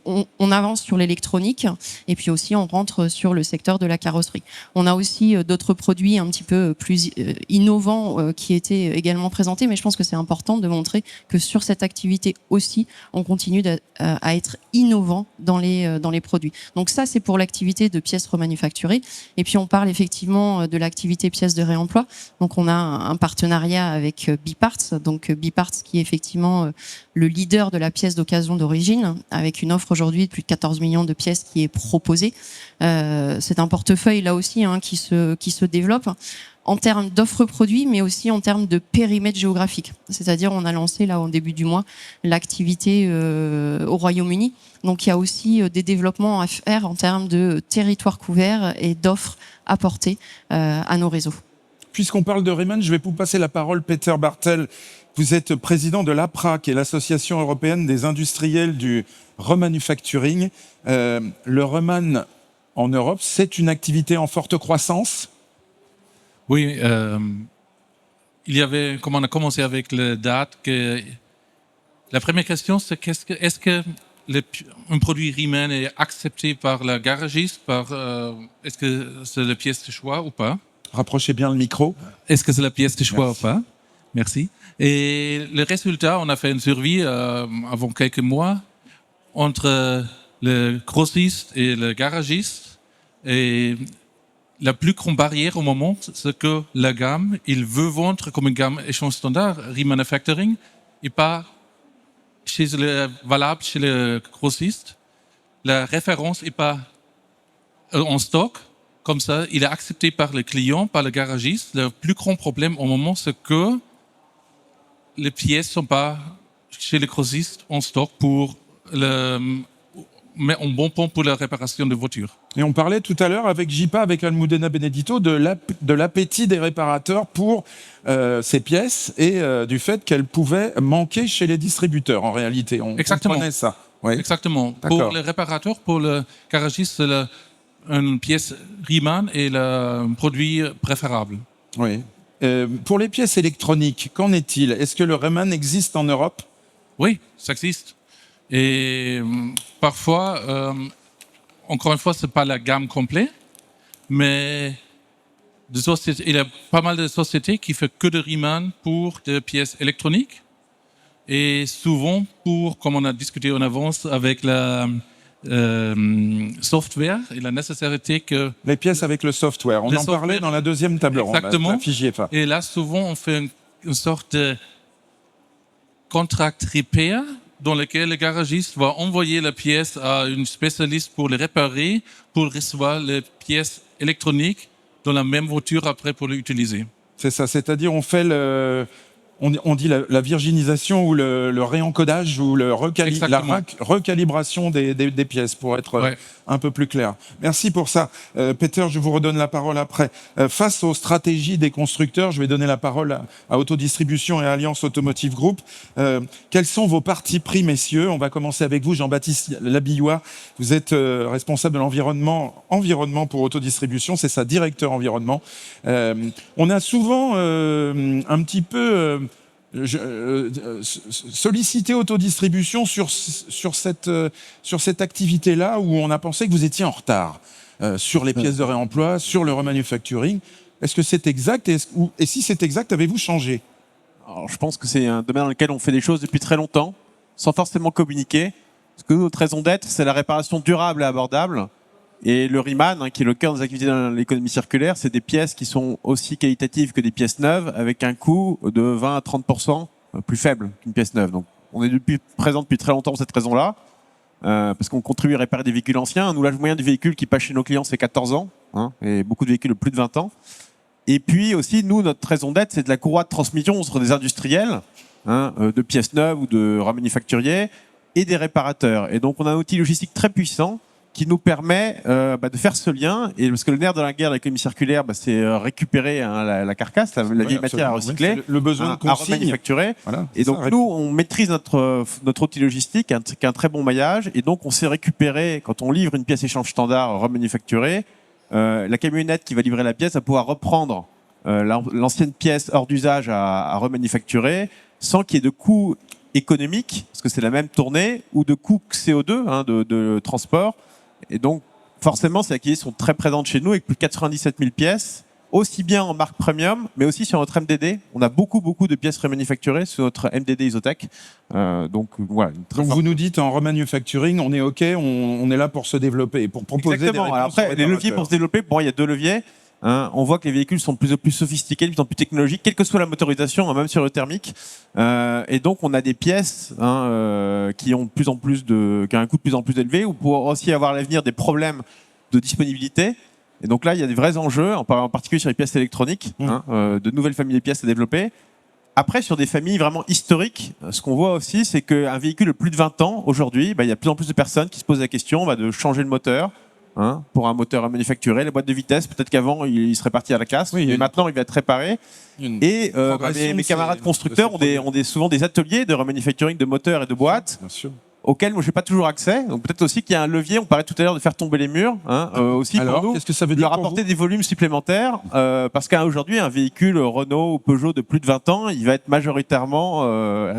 on avance sur l'électronique et puis aussi on rentre sur le secteur de la carrosserie. On a aussi d'autres produits un petit peu plus innovants qui étaient également présentés, mais je pense que c'est important de montrer que sur cette activité aussi, on continue à être innovant dans les produits. Donc ça, c'est pour l'activité de pièces remanufacturées. Et puis on parle effectivement de l'activité pièces de réemploi. Donc on a un partenariat avec Biparts, donc Biparts qui est effectivement le leader de la pièce d'occasion d'origine, avec une offre aujourd'hui de plus de 14 millions de pièces qui est proposée. C'est un portefeuille là aussi qui se développe en termes d'offres produits, mais aussi en termes de périmètre géographique. C'est-à-dire, on a lancé là au début du mois l'activité au Royaume-Uni. Donc, il y a aussi des développements à faire en termes de territoire couvert et d'offres apportées à nos réseaux. Puisqu'on parle de Riemann, je vais vous passer la parole, Peter Bartel. Vous êtes président de l'APRA, qui est l'Association européenne des industriels du remanufacturing. Le Reman en Europe, c'est une activité en forte croissance. Oui, comme on a commencé avec la date, la première question, c'est est-ce que un produit Riemann est accepté par le garagiste, est-ce que c'est la pièce de choix ou pas? Rapprochez bien le micro. Est-ce que c'est la pièce de choix ou pas? Merci. Et le résultat, on a fait une survie avant quelques mois entre le grossiste et le garagiste. Et la plus grande barrière au moment, c'est que la gamme, il veut vendre comme une gamme échange standard, remanufacturing, et pas valable chez le grossiste. La référence n'est pas en stock. Comme ça, il est accepté par le client, par le garagiste. Le plus grand problème au moment, c'est que les pièces ne sont pas chez le grossiste en stock mais en bon point pour la réparation de voitures. Et on parlait tout à l'heure avec JIPA, avec Almudena Benedito, de l'appétit des réparateurs pour ces pièces et du fait qu'elles pouvaient manquer chez les distributeurs, en réalité. On comprenait ça. Oui. Exactement. Pour les réparateurs, pour le garagiste, c'est une pièce Riemann est le produit préférable. Oui. Pour les pièces électroniques, qu'en est-il? Est-ce que le Riemann existe en Europe? Oui, ça existe. Et parfois, encore une fois, ce n'est pas la gamme complète, mais il y a pas mal de sociétés qui font que de Riemann pour des pièces électroniques. Et souvent, comme on a discuté en avance avec la software et la nécessité que... Les pièces avec le software. On en parlait dans la deuxième table ronde. Exactement. La fiche GFA. Et là, souvent, on fait une sorte de contract repair dans lequel le garagiste va envoyer la pièce à une spécialiste pour les réparer, pour recevoir les pièces électroniques dans la même voiture après pour l'utiliser. C'est ça, c'est-à-dire on fait on dit la virginisation ou le réencodage ou la recalibration des pièces, pour être un peu plus clair. Merci pour ça. Peter, je vous redonne la parole après. Face aux stratégies des constructeurs, je vais donner la parole à Autodistribution et Alliance Automotive Group. Quels sont vos partis pris, messieurs? On va commencer avec vous, Jean-Baptiste Labillois. Vous êtes responsable de l'environnement pour Autodistribution, c'est ça, directeur environnement. On a souvent un petit peu... solliciter Autodistribution sur cette activité-là où on a pensé que vous étiez en retard sur les pièces de réemploi, sur le remanufacturing. Est-ce que c'est exact et si c'est exact, avez-vous changé? Alors, je pense que c'est un domaine dans lequel on fait des choses depuis très longtemps, sans forcément communiquer. Parce que notre raison d'être, c'est la réparation durable et abordable. Et le Riemann, qui est le cœur des activités dans l'économie circulaire, c'est des pièces qui sont aussi qualitatives que des pièces neuves, avec un coût de 20 à 30% plus faible qu'une pièce neuve. Donc, on est présent depuis très longtemps pour cette raison-là, parce qu'on contribue à réparer des véhicules anciens. Nous, l'âge moyen du véhicule qui passe chez nos clients, c'est 14 ans, et beaucoup de véhicules de plus de 20 ans. Et puis aussi, nous, notre raison d'être, c'est de la courroie de transmission entre des industriels, de pièces neuves ou de remanufacturiers, et des réparateurs. Et donc, on a un outil logistique très puissant qui nous permet de faire ce lien. Et parce que le nerf de la guerre de l'économie circulaire, c'est récupérer la carcasse, la vieille matière à recycler, le besoin de consigne, à remanufacturer. Voilà, et donc nous, on maîtrise notre outil logistique, qui a un très bon maillage. Et donc on sait récupérer, quand on livre une pièce échange standard remanufacturée, la camionnette qui va livrer la pièce va pouvoir reprendre l'ancienne pièce hors d'usage à remanufacturer, sans qu'il y ait de coûts économique, parce que c'est la même tournée, ou de coûts CO2 de transport. Et donc, forcément, ces activités sont très présentes chez nous, avec plus de 97 000 pièces, aussi bien en marque premium, mais aussi sur notre MDD. On a beaucoup de pièces remanufacturées sur notre MDD Isotech. Donc voilà. Donc vous nous dites en remanufacturing, on est OK, on est là pour se développer, pour proposer Exactement. des réponses. Après, les leviers pour se développer, il y a 2 leviers. On voit que les véhicules sont de plus en plus sophistiqués, de plus en plus technologiques, quelle que soit la motorisation, même sur le thermique. Et donc, on a des pièces qui ont qui ont un coût de plus en plus élevé, ou pour aussi avoir à l'avenir des problèmes de disponibilité. Et donc là, il y a des vrais enjeux, en particulier sur les pièces électroniques, de nouvelles familles de pièces à développer. Après, sur des familles vraiment historiques, ce qu'on voit aussi, c'est qu'un véhicule de plus de 20 ans, aujourd'hui, il y a de plus en plus de personnes qui se posent la question de changer le moteur. Pour un moteur manufacturé, les boîtes de vitesse, peut-être qu'avant il serait parti à la casse, mais maintenant il va être réparé. Et mes camarades constructeurs ont souvent des ateliers de remanufacturing de moteurs et de boîtes, auxquels moi je n'ai pas toujours accès. Donc peut-être aussi qu'il y a un levier, on parlait tout à l'heure de faire tomber les murs, aussi. Alors, pour nous, qu'est-ce que ça veut dire leur apporter des volumes supplémentaires, parce qu'aujourd'hui un véhicule Renault ou Peugeot de plus de 20 ans, il va être majoritairement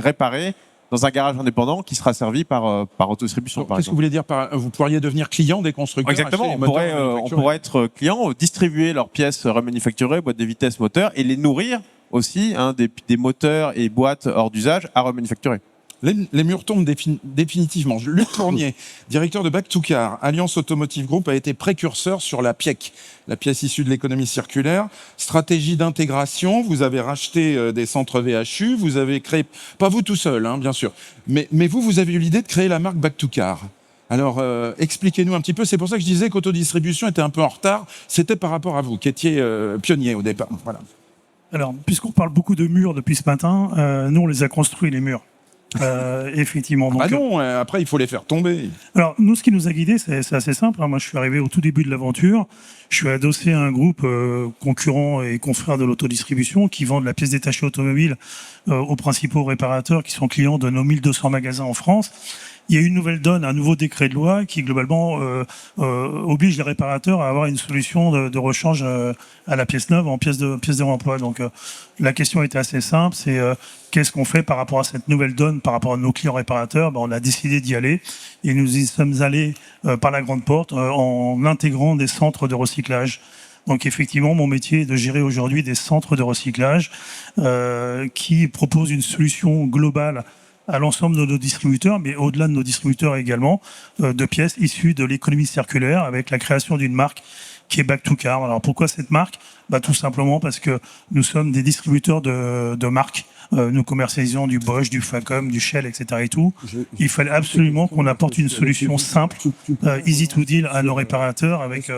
réparé dans un garage indépendant qui sera servi par autodistribution. Qu'est-ce que vous voulez dire par vous pourriez devenir client des constructeurs? Exactement, on pourrait être client, distribuer leurs pièces remanufacturées, boîtes de vitesse, moteurs, et les nourrir aussi des moteurs et boîtes hors d'usage à remanufacturer. Les murs tombent définitivement. Luc Fournier, directeur de Back2Car, Alliance Automotive Group, a été précurseur sur la PIEC, la pièce issue de l'économie circulaire. Stratégie d'intégration, vous avez racheté des centres VHU, vous avez créé, pas vous tout seul, bien sûr, mais vous avez eu l'idée de créer la marque Back2Car. Alors, expliquez-nous un petit peu. C'est pour ça que je disais qu'Autodistribution était un peu en retard. C'était par rapport à vous, qui étiez pionnier au départ. Voilà. Alors, puisqu'on parle beaucoup de murs depuis ce matin, nous, on les a construits, les murs. Effectivement. Donc, non, après il faut les faire tomber. Alors nous, ce qui nous a guidés, c'est assez simple. Moi, je suis arrivé au tout début de l'aventure. Je suis adossé à un groupe concurrent et confrère de l'autodistribution qui vend de la pièce détachée automobile aux principaux réparateurs qui sont clients de nos 1200 magasins en France. Il y a une nouvelle donne, un nouveau décret de loi qui globalement oblige les réparateurs à avoir une solution de rechange à la pièce neuve en pièce de réemploi. Donc la question était assez simple, c'est qu'est-ce qu'on fait par rapport à cette nouvelle donne, par rapport à nos clients réparateurs? On a décidé d'y aller et nous y sommes allés par la grande porte en intégrant des centres de recyclage. Donc effectivement, mon métier est de gérer aujourd'hui des centres de recyclage qui proposent une solution globale à l'ensemble de nos distributeurs, mais au-delà de nos distributeurs également, de pièces issues de l'économie circulaire avec la création d'une marque qui est Back2Car. Alors pourquoi cette marque? Tout simplement parce que nous sommes des distributeurs de marques. Nous commercialisons du Bosch, du Facom, du Shell, etc. et tout. Il fallait absolument qu'on apporte une solution simple, easy to deal à nos réparateurs avec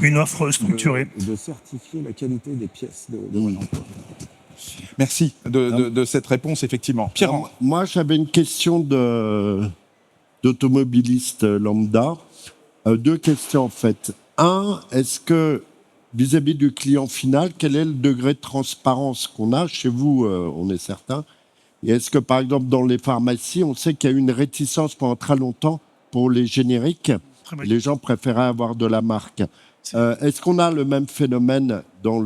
une offre structurée. De certifier la qualité des pièces de Merci de cette réponse, effectivement. Pierre, moi, j'avais une question d'automobiliste lambda. 2 questions, en fait. 1, est-ce que, vis-à-vis du client final, quel est le degré de transparence qu'on a? Chez vous, on est certain. Et est-ce que, par exemple, dans les pharmacies, on sait qu'il y a eu une réticence pendant très longtemps pour les génériques? Les gens préféraient avoir de la marque. Est-ce qu'on a le même phénomène dans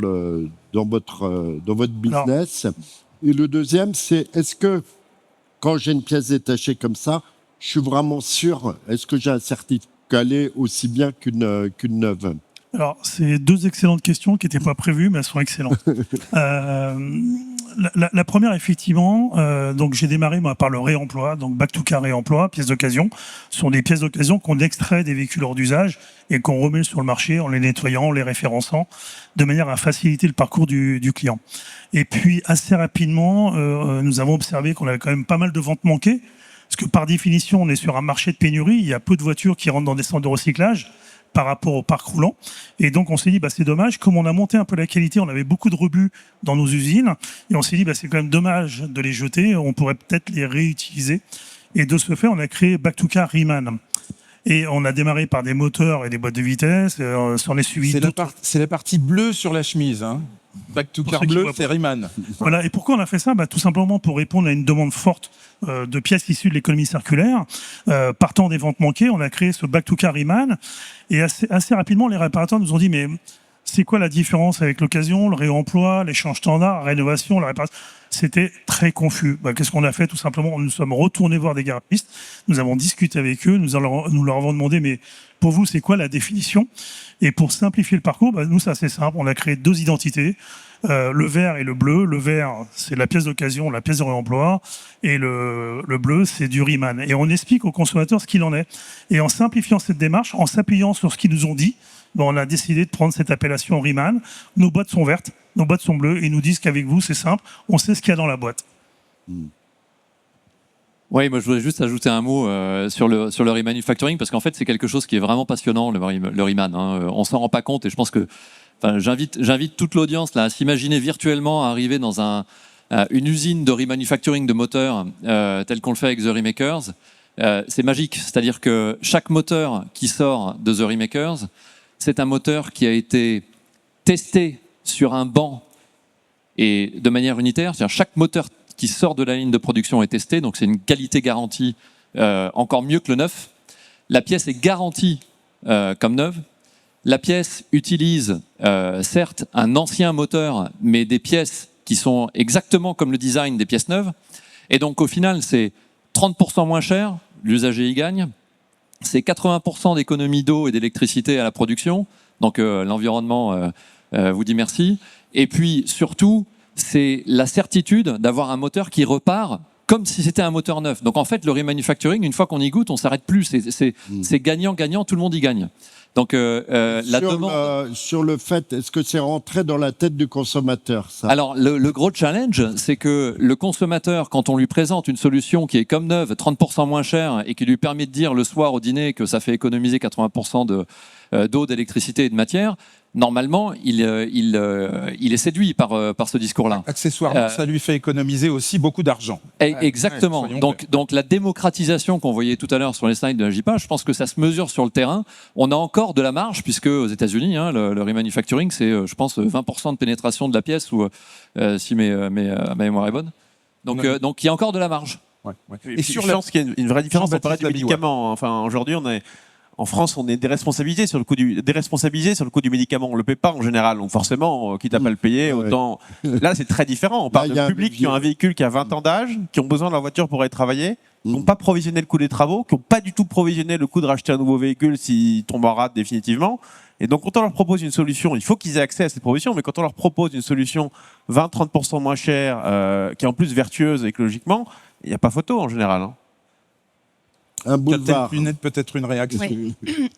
votre business? Et le deuxième, c'est est-ce que quand j'ai une pièce détachée comme ça, je suis vraiment sûr, est-ce que j'ai un certificat aussi bien qu'une neuve? Alors, c'est 2 excellentes questions qui n'étaient pas prévues, mais elles sont excellentes. La première, effectivement, donc j'ai démarré moi, par le réemploi, donc Back2Car réemploi, pièces d'occasion. Ce sont des pièces d'occasion qu'on extrait des véhicules hors d'usage et qu'on remet sur le marché en les nettoyant, en les référençant, de manière à faciliter le parcours du client. Et puis, assez rapidement, nous avons observé qu'on avait quand même pas mal de ventes manquées, parce que par définition, on est sur un marché de pénurie, il y a peu de voitures qui rentrent dans des centres de recyclage par rapport au parc roulant. Et donc, on s'est dit, c'est dommage. Comme on a monté un peu la qualité, on avait beaucoup de rebut dans nos usines. Et on s'est dit, c'est quand même dommage de les jeter. On pourrait peut-être les réutiliser. Et de ce fait, on a créé Back2Car Reman. Et on a démarré par des moteurs et des boîtes de vitesse. On est suivi c'est la partie bleue sur la chemise. Back2Car bleu, c'est Reman. Voilà. Et pourquoi on a fait ça? Tout simplement pour répondre à une demande forte de pièces issues de l'économie circulaire. Partant des ventes manquées, on a créé ce Back2Car Reman. Et assez rapidement, les réparateurs nous ont dit, mais c'est quoi la différence avec l'occasion, le réemploi, l'échange standard, la rénovation, la réparation? c'était très confus. Qu'est-ce qu'on a fait? Tout simplement, nous sommes retournés voir des garagistes, nous avons discuté avec eux, nous leur avons demandé, mais pour vous, c'est quoi la définition? Et pour simplifier le parcours, nous, c'est assez simple, on a créé 2 identités, le vert et le bleu. Le vert, c'est la pièce d'occasion, la pièce de réemploi, et le bleu, c'est du Riemann. Et on explique aux consommateurs ce qu'il en est. Et en simplifiant cette démarche, en s'appuyant sur ce qu'ils nous ont dit, on a décidé de prendre cette appellation Riemann. Nos boîtes sont vertes, nos boîtes sont bleues, et ils nous disent qu'avec vous, c'est simple, on sait ce qu'il y a dans la boîte. Oui, moi je voudrais juste ajouter un mot sur le remanufacturing, parce qu'en fait c'est quelque chose qui est vraiment passionnant, le Riemann. On s'en rend pas compte, et je pense que j'invite toute l'audience là à s'imaginer virtuellement arriver dans une usine de remanufacturing de moteurs tel qu'on le fait avec The Remakers. C'est magique, c'est-à-dire que chaque moteur qui sort de The Remakers, c'est un moteur qui a été testé sur un banc et de manière unitaire. C'est-à-dire chaque moteur qui sort de la ligne de production est testé, donc c'est une qualité garantie encore mieux que le neuf. La pièce est garantie comme neuve. La pièce utilise certes un ancien moteur, mais des pièces qui sont exactement comme le design des pièces neuves. Et donc au final, c'est 30% moins cher, l'usager y gagne. C'est 80% d'économie d'eau et d'électricité à la production, donc l'environnement vous dit merci. Et puis surtout, c'est la certitude d'avoir un moteur qui repart comme si c'était un moteur neuf. Donc en fait, le remanufacturing, une fois qu'on y goûte, on ne s'arrête plus. C'est gagnant-gagnant, tout le monde y gagne. Donc la demande... sur le fait, est-ce que c'est rentré dans la tête du consommateur, ça? Alors le gros challenge, c'est que le consommateur, quand on lui présente une solution qui est comme neuve, 30% moins chère, et qui lui permet de dire le soir au dîner que ça fait économiser 80% d'eau, d'électricité et de matière, normalement, il est séduit par ce discours-là. Accessoirement, ça lui fait économiser aussi beaucoup d'argent. Exactement. Ouais, donc la démocratisation qu'on voyait tout à l'heure sur les slides de la JPA, je pense que ça se mesure sur le terrain. On a encore de la marge, puisque aux États-Unis, le remanufacturing, c'est, je pense, 20% de pénétration de la pièce, ou si ma mémoire est bonne. Donc il y a encore de la marge. Et sur je pense qu'il y a une vraie différence en parlant du médicament. Enfin, aujourd'hui, en France, on est déresponsabilisé sur le coût du médicament. On le paie pas en général. Donc forcément, quitte à pas le payer, autant. Là, c'est très différent. On parle de publics qui ont un véhicule qui a 20 ans d'âge, qui ont besoin de leur voiture pour aller travailler, qui n'ont pas provisionné le coût des travaux, qui n'ont pas du tout provisionné le coût de racheter un nouveau véhicule s'il tombe en rade définitivement. Et donc, quand on leur propose une solution, il faut qu'ils aient accès à cette proposition, mais quand on leur propose une solution 20-30% moins chère, qui est en plus vertueuse écologiquement, il n'y a pas photo en général. Un boulevard. Peut-être une réaction. Oui.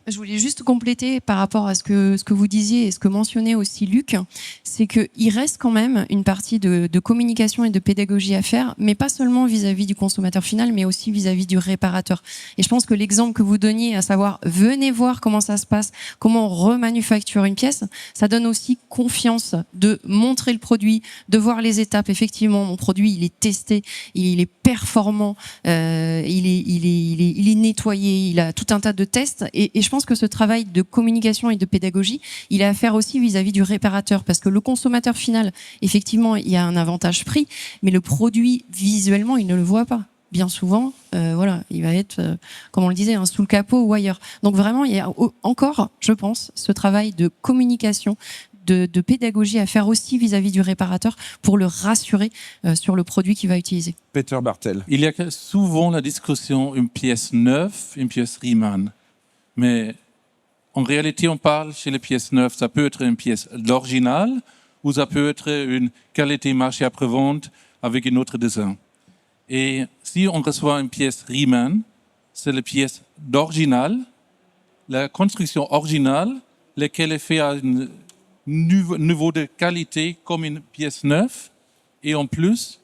Je voulais juste compléter par rapport à ce que vous disiez et ce que mentionnait aussi Luc, c'est qu'il reste quand même une partie de communication et de pédagogie à faire, mais pas seulement vis-à-vis du consommateur final, mais aussi vis-à-vis du réparateur. Et je pense que l'exemple que vous donniez, à savoir venez voir comment ça se passe, comment on remanufacture une pièce, ça donne aussi confiance de montrer le produit, de voir les étapes. Effectivement, mon produit, il est testé, il est performant, il est nettoyé, il a tout un tas de tests. Et je pense que ce travail de communication et de pédagogie, il est à faire aussi vis-à-vis du réparateur, parce que le consommateur final, effectivement, il y a un avantage prix, mais le produit, visuellement, il ne le voit pas. Bien souvent, voilà, il va être, comme on le disait, sous le capot ou ailleurs. Donc vraiment, il y a encore, je pense, ce travail de communication, de pédagogie à faire aussi vis-à-vis du réparateur pour le rassurer sur le produit qu'il va utiliser. Peter Bartel. Il y a souvent la discussion une pièce neuve, une pièce Riemann. Mais en réalité, on parle chez les pièces neuves, ça peut être une pièce d'original ou ça peut être une qualité marché après-vente avec un autre design. Et si on reçoit une pièce Riemann, c'est la pièce d'original, la construction originale, laquelle est faite à un niveau de qualité comme une pièce neuve. Et en plus,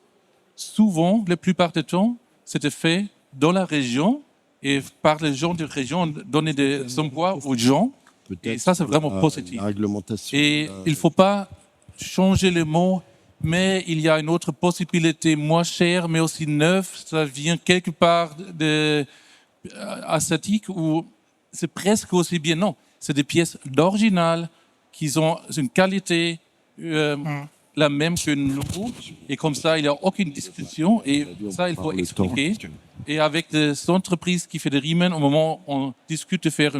souvent, la plupart du temps, c'était fait dans la région et par les gens de la région, donner des emplois aux gens. Et ça, c'est vraiment positif. La réglementation. Et il ne faut pas changer les mots, mais il y a une autre possibilité moins chère, mais aussi neuve. Ça vient quelque part de asiatique où c'est presque aussi bien. Non, c'est des pièces d'original qui ont une qualité la même que nous. Et comme ça, il n'y a aucune discussion. Et ça, il faut expliquer. Et avec des entreprises qui font des Riemann, au moment où on discute de faire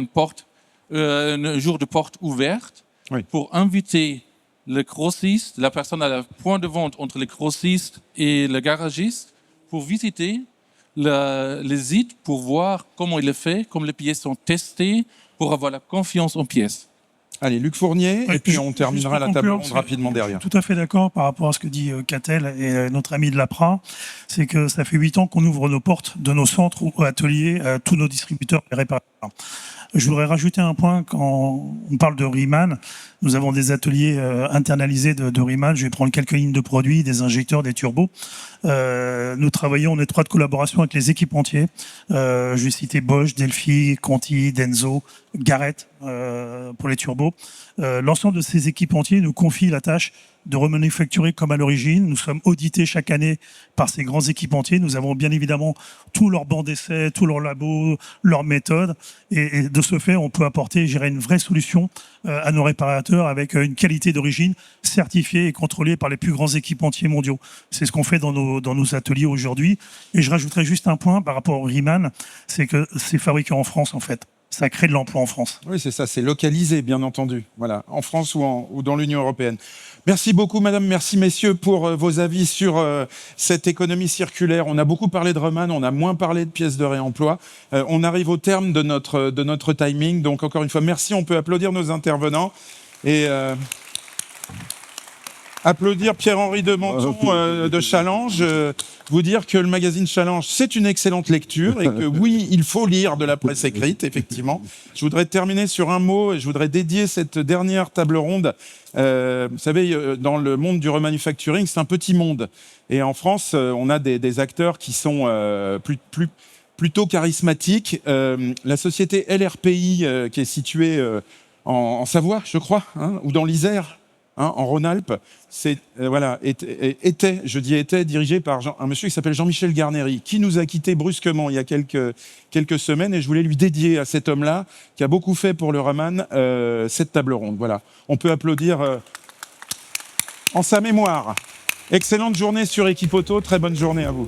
un jour de porte ouverte, pour inviter le grossiste, la personne à la point de vente entre le grossiste et le garagiste, pour visiter les sites, pour voir comment il est fait, comment les pièces sont testées, pour avoir la confiance en pièces. Allez, Luc Fournier, Oui, et puis juste on terminera pour la table conclure, ronde rapidement derrière. Tout à fait d'accord par rapport à ce que dit Catel et notre ami de l'APRA. C'est que ça fait 8 ans qu'on ouvre nos portes de nos centres ou ateliers à tous nos distributeurs et réparateurs. Je voudrais rajouter un point quand on parle de Riemann. Nous avons des ateliers internalisés de Riemann. Je vais prendre quelques lignes de produits, des injecteurs, des turbos. Nous travaillons en étroite collaboration avec les équipementiers. Je vais citer Bosch, Delphi, Conti, Denso, Garrett pour les turbos. L'ensemble de ces équipementiers nous confient la tâche de remanufacturer comme à l'origine. Nous sommes audités chaque année par ces grands équipementiers. Nous avons bien évidemment tous leurs bancs d'essai, tous leurs labos, leurs méthodes. Et de ce fait, on peut apporter, je dirais, une vraie solution à nos réparateurs avec une qualité d'origine certifiée et contrôlée par les plus grands équipementiers mondiaux. C'est ce qu'on fait dans nos ateliers aujourd'hui. Et je rajouterai juste un point par rapport au Riemann, c'est que c'est fabriqué en France en fait. Ça crée de l'emploi en France. Oui, c'est ça, c'est localisé, bien entendu, voilà, en France ou dans l'Union européenne. Merci beaucoup, madame, merci, messieurs, pour vos avis sur cette économie circulaire. On a beaucoup parlé de Riemann, on a moins parlé de pièces de réemploi. On arrive au terme de notre timing, donc encore une fois, merci, on peut applaudir nos intervenants. Et applaudir Pierre-Henri de Menton de Challenge, vous dire que le magazine Challenge, c'est une excellente lecture et que oui, il faut lire de la presse écrite, effectivement. Je voudrais terminer sur un mot et je voudrais dédier cette dernière table ronde. Vous savez, dans le monde du remanufacturing, c'est un petit monde. Et en France, on a des acteurs qui sont plutôt charismatiques. La société LRPI, qui est située en Savoie, je crois, hein, ou dans l'Isère, hein, en Rhône-Alpes, était dirigé par un monsieur qui s'appelle Jean-Michel Garnery, qui nous a quittés brusquement il y a quelques semaines, et je voulais lui dédier à cet homme-là, qui a beaucoup fait pour le Riemann, cette table ronde. Voilà. On peut applaudir en sa mémoire. Excellente journée sur Equipoto, très bonne journée à vous.